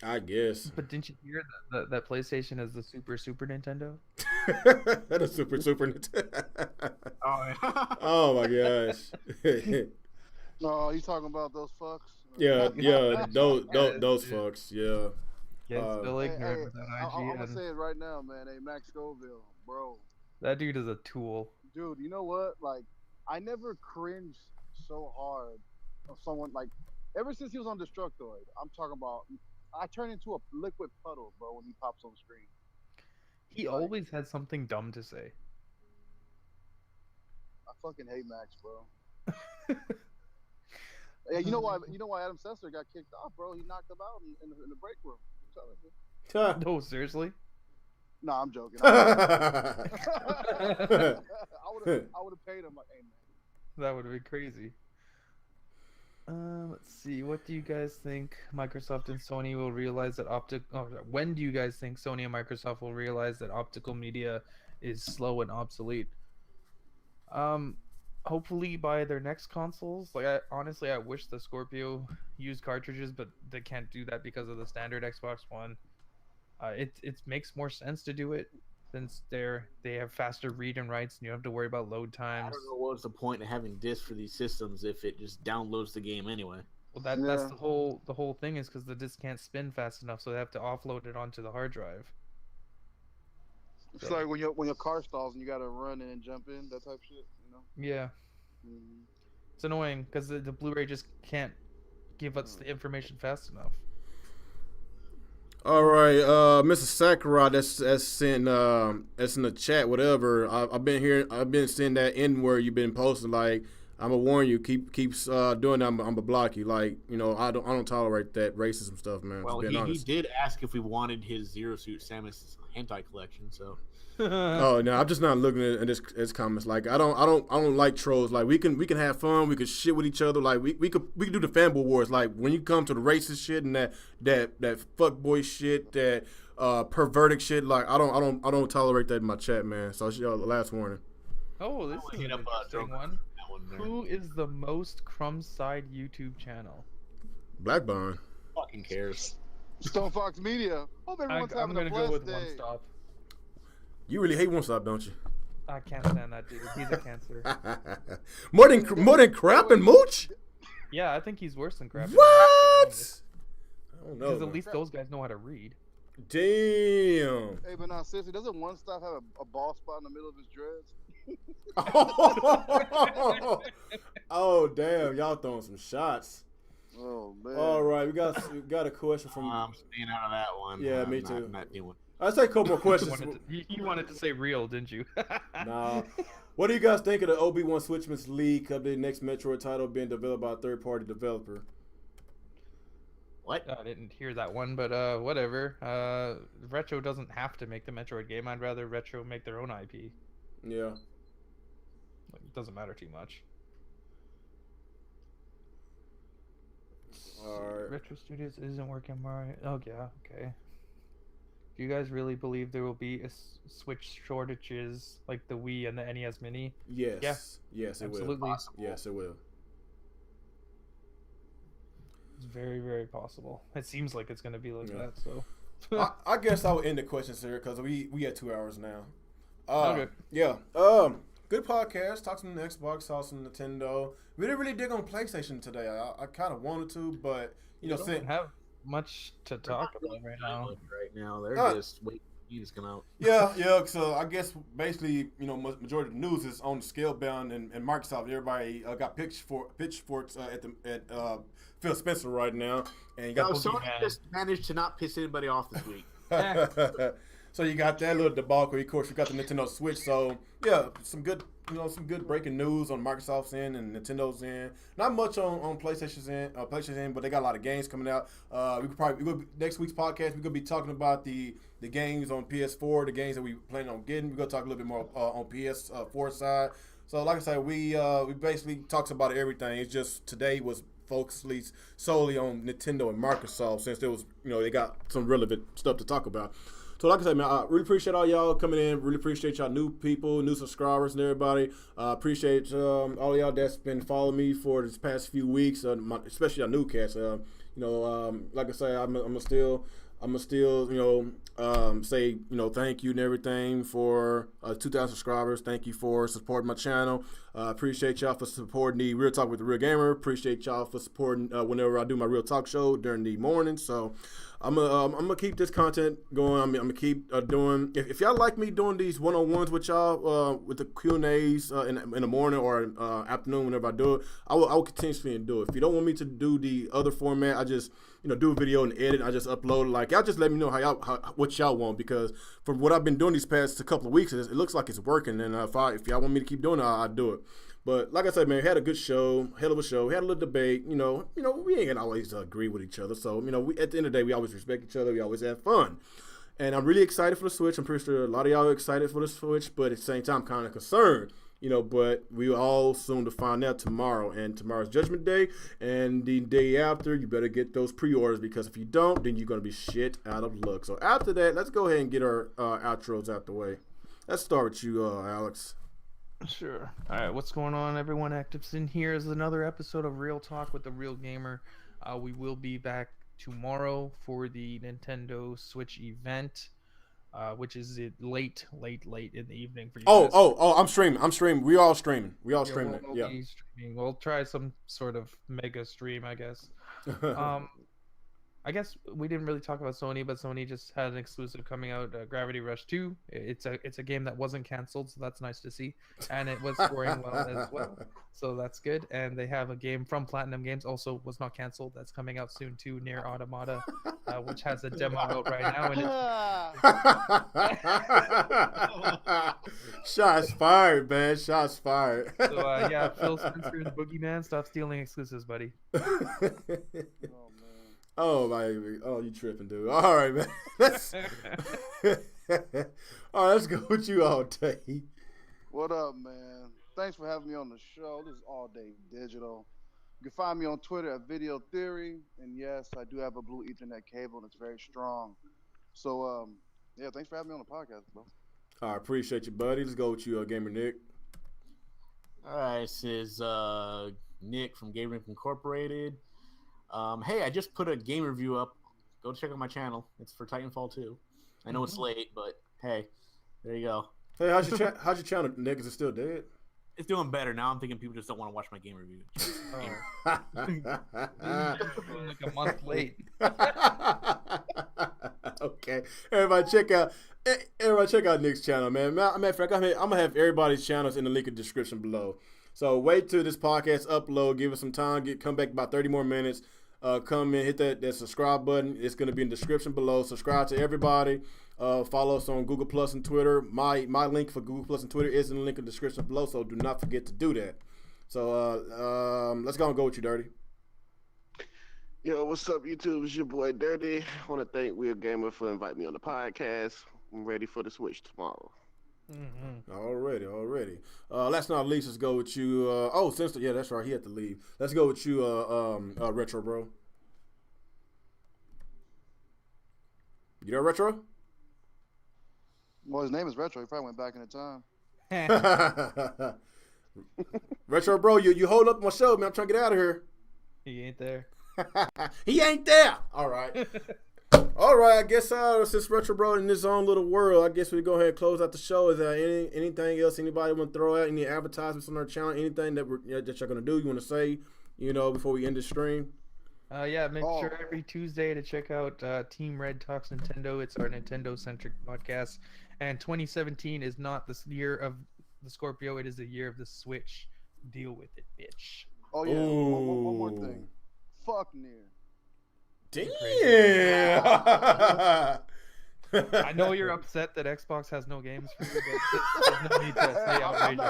I guess. But didn't you hear that PlayStation is the Super Nintendo? The Super Nintendo. Oh, yeah. Oh my gosh. No, you talking about those fucks? Yeah, those fucks. Yeah. Still ignorant with I'm that gonna IGN. say it right now, man. Hey, Max Scoville, bro. That dude is a tool. Dude, you know what? Like, I never cringed so hard of someone like. Ever since he was on Destructoid, I'm talking about. I turn into a liquid puddle, bro, when he pops on screen. He always had something dumb to say. I fucking hate Max, bro. Yeah, you know why? You know why Adam Sessler got kicked off, bro? He knocked him out in the break room. I'm telling you. No, seriously? No, I'm joking. I would have paid him like, hey man. That would have been crazy. Let's see. What do you guys think Microsoft and Sony will realize that when do you guys think Sony and Microsoft will realize that optical media is slow and obsolete? Hopefully by their next consoles. Like, honestly, I wish the Scorpio used cartridges, but they can't do that because of the standard Xbox One. It makes more sense to do it since they have faster read and writes, and you don't have to worry about load times. I don't know what's the point of having discs for these systems if it just downloads the game anyway. Well, that's the whole thing is because the disc can't spin fast enough, so they have to offload it onto the hard drive. It's like when your car stalls and you gotta run and jump in, that type of shit, you know? Yeah. Mm-hmm. It's annoying because the Blu-ray just can't give us the information fast enough. All right, Mr. Sakurai, that's in the chat, whatever. I've been seeing that N word you've been posting. Like, I'm gonna warn you. Keep doing that. I'm gonna block you. Like, you know, I don't tolerate that racism stuff, man. Well, just being he honest. did ask if we wanted his Zero Suit Samus hentai collection, so. Oh no, I'm just not looking at his comments. Like, I don't like trolls. Like, we can have fun. We can shit with each other. Like, we could do the fanboy wars. Like, when you come to the racist shit and that fuckboy shit, that perverted shit. Like, I don't tolerate that in my chat, man. So last warning. Oh, this is an interesting one. Who is the most crumb-side YouTube channel? Blackburn. Fucking cares. Stone Fox Media. Hope everyone's I'm having a gonna blessed go with day. One Stop. You really hate One Stop, don't you? I can't stand that dude. He's a cancer. more than crap and mooch. Yeah, I think he's worse than crap. What? I don't know. Because at least those guys know how to read. Damn. Hey, but now seriously, doesn't One Stop have a bald spot in the middle of his dreads? Oh damn! Y'all throwing some shots. Oh man! All right, we got a question from. I'm staying out of that one. Yeah, me too. I'm not doing. Let's take a couple more questions. You wanted to say real, didn't you? Nah. What do you guys think of the Obi-Wan Switchman's leak of the next Metroid title being developed by a third-party developer? What? I didn't hear that one, but whatever. Retro doesn't have to make the Metroid game. I'd rather Retro make their own IP. Yeah. It doesn't matter too much. Alright. Retro Studios isn't working right. Oh yeah, okay. Do you guys really believe there will be Switch shortages like the Wii and the NES Mini? Yes. Yeah. Yes, it Absolutely. will. Yes, it will. It's very, very possible. It seems like it's going to be like that. So, I guess I will end the questions here because we at 2 hours now. Okay. Yeah. Good podcast. Talk some Xbox. Talk some Nintendo. We didn't really dig on PlayStation today. I kind of wanted to, but you know, don't have much to talk about right now. Right now, they're just waiting for you to come out. Yeah. So I guess basically, you know, majority of the news is on the Scalebound and Microsoft. Everybody got pitchforks at Phil Spencer right now, and you got Sony just managed to not piss anybody off this week. So you got that little debacle. Of course, you got the Nintendo Switch. So yeah, some good breaking news on Microsoft's end and Nintendo's end. Not much on PlayStation's end, but they got a lot of games coming out. Next week's podcast we're gonna be talking about the games on PS4, the games that we plan on getting. We're gonna talk a little bit more on PS4 side. So like I said, we basically talks about everything. It's just today was focused solely on Nintendo and Microsoft since there was they got some relevant stuff to talk about. So like I said, man, I really appreciate all y'all coming in. Really appreciate y'all new people, new subscribers, and everybody. Appreciate all y'all that's been following me for this past few weeks, especially our new cats. Like I say, I'm gonna still say thank you and everything for 2,000 subscribers. Thank you for supporting my channel. Appreciate y'all for supporting the Real Talk with the Real Gamer. Appreciate y'all for supporting whenever I do my Real Talk show during the morning. So I'm gonna keep this content going. I'm gonna keep doing. If y'all like me doing these one-on-ones with y'all with the Q&As in the morning or afternoon, whenever I do it, I will continuously do it. If you don't want me to do the other format, I just do a video and edit. I just upload it. Like, y'all just let me know what y'all want, because from what I've been doing these past couple of weeks, it looks like it's working. And if y'all want me to keep doing it, I'll do it. But like I said, man, we had a good show, hell of a show. We had a little debate. We ain't gonna always agree with each other. So we, at the end of the day, we always respect each other. We always have fun. And I'm really excited for the Switch. I'm pretty sure a lot of y'all are excited for the Switch, but at the same time, I'm kind of concerned. But we all soon to find out tomorrow. And tomorrow's Judgment Day. And the day after, you better get those pre-orders, because if you don't, then you're going to be shit out of luck. So after that, let's go ahead and get our outros out the way. Let's start with you, Alex. Sure. All right, what's going on, everyone? ActivesiN here is another episode of Real Talk with the Real Gamer. We will be back tomorrow for the Nintendo Switch event. Which is late in the evening for you guys. I'm streaming. We all streaming. We'll streaming. We'll try some sort of mega stream, I guess. I guess we didn't really talk about Sony, but Sony just had an exclusive coming out, Gravity Rush 2. It's a game that wasn't canceled, so that's nice to see, and it was scoring well as well, so that's good. And they have a game from Platinum Games, also was not canceled, that's coming out soon too, Near Automata, which has a demo out right now. And Shots fired, man. Shots fired. so yeah, Phil Spencer and Boogeyman, stop stealing exclusives, buddy. Oh my! Oh, you tripping, dude? All right, man. All right, let's go with you all day. What up, man? Thanks for having me on the show. This is All Day Digital. You can find me on Twitter at Video Theory, and yes, I do have a blue Ethernet cable, and it's very strong. So, yeah, thanks for having me on the podcast, bro. I appreciate you, buddy. Let's go with you, Gamer Nick. All right, this is Nick from Gaming Incorporated. Hey, I just put a game review up. Go check out my channel. It's for Titanfall 2. I know it's late, but hey, there you go. Hey, how's your channel, Nick? Is it still dead? It's doing better now. I'm thinking people just don't want to watch my game review. Like a month late. Okay, everybody check out Nick's channel, man. Matter of fact, I'm gonna have everybody's channels in the link in the description below. So wait till this podcast upload. Give it some time. Come back about 30 more minutes. Come in, hit that subscribe button. It's gonna be in the description below. Subscribe to everybody. Follow us on Google Plus and Twitter. My link for Google Plus and Twitter is in the link in the description below. So do not forget to do that. So let's go with you, Dirty. Yo, what's up, YouTube? It's your boy Dirty. I want to thank Weird Gamer for inviting me on the podcast. I'm ready for the Switch tomorrow. Already. Last but not least, let's go with you. Yeah, that's right. He had to leave. Let's go with you, Retro Bro. You there, Retro? Well, his name is Retro. He probably went back in the time. Retro Bro, you hold up my show, man. I'm trying to get out of here. He ain't there. He ain't there. All right. All right, I guess since Retro Bro in his own little world, I guess we go ahead and close out the show. Is there anything else anybody want to throw out? Any advertisements on our channel? Anything that that you're gonna do? You want to say, before we end the stream? Yeah, make sure every Tuesday to check out Team Red Talks Nintendo. It's our Nintendo-centric podcast. And 2017 is not the year of the Scorpio. It is the year of the Switch. Deal with it, bitch. Oh, yeah. One more thing. Fuck Nier. Damn. I know you're upset that Xbox has no games for you, but there's no need to say outrageous.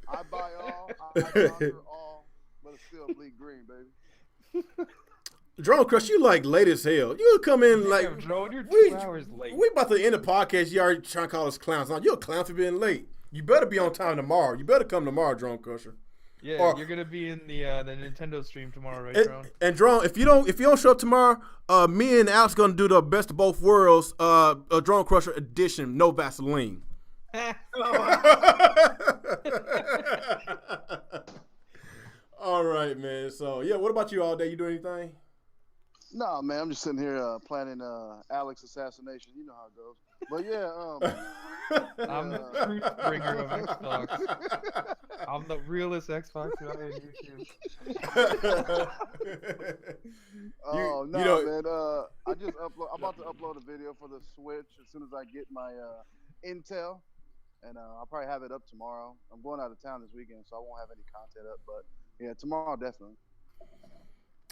I buy all, I conquer all, but it's still bleed green, baby. Drone Crush, you like late as hell. You come in like Damn, Drone, you're 2 hours late. We about to end the podcast. You already trying to call us clowns. Now you're a clown for being late. You better be on time tomorrow. You better come tomorrow, Drone Crusher. Yeah, you're gonna be in the Nintendo stream tomorrow, right, Drone? And Drone, if you don't show up tomorrow, me and Alex gonna do the best of both worlds, a Drone Crusher edition, no Vaseline. All right, man. So yeah, what about you all day? You do anything? No, man. I'm just sitting here planning Alex assassination. You know how it goes. But yeah, I'm the truth bringer of Xbox. I'm the realest Xbox guy on YouTube. Oh no, man! I just upload. I'm about to upload a video for the Switch as soon as I get my intel, and I'll probably have it up tomorrow. I'm going out of town this weekend, so I won't have any content up. But yeah, tomorrow definitely.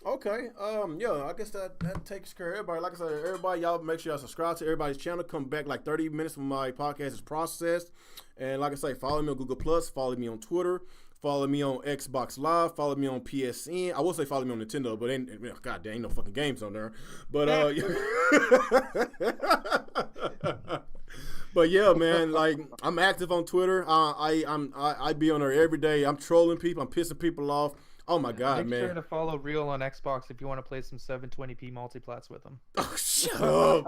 Okay. Yeah, I guess that takes care of everybody. Like I said, everybody, y'all make sure y'all subscribe to everybody's channel. Come back like 30 minutes when my podcast is processed. And like I say, follow me on Google Plus, follow me on Twitter, follow me on Xbox Live, follow me on PSN. I will say follow me on Nintendo, but God damn, ain't no fucking games on there. But but yeah, man, like I'm active on Twitter. I be on there every day. I'm trolling people. I'm pissing people off. Oh my God, Make man! sure to follow Real on Xbox if you want to play some 720p multiplats with them. Oh, shut up!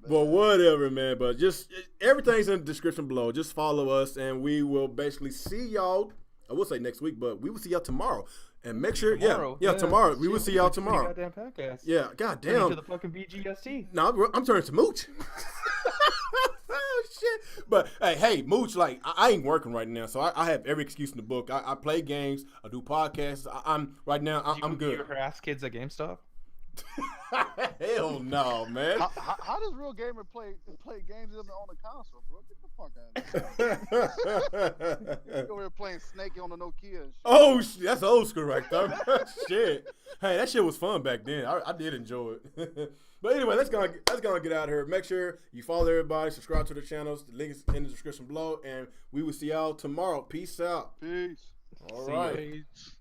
But whatever, man. But just everything's in the description below. Just follow us, and we will basically see y'all. I will say next week, but we will see y'all tomorrow. And make sure, tomorrow. We will see y'all tomorrow. Goddamn podcast. Yeah, goddamn. To the fucking BGST. No, I'm turning to Mooch. shit. But hey, Mooch, like I ain't working right now, so I have every excuse in the book. I play games, I do podcasts. I'm right now. I'm good. You harass kids at GameStop? Hell no, man. How does real gamer play games on the console, bro? Get the fuck out of here. You over here playing Snake on the Nokia and shit. Oh, that's old school right there. Shit. Hey, that shit was fun back then. I did enjoy it. But anyway, let's go get out of here. Make sure you follow everybody, subscribe to the channels. The link is in the description below, and we will see y'all tomorrow. Peace out. Peace. All See right. Peace.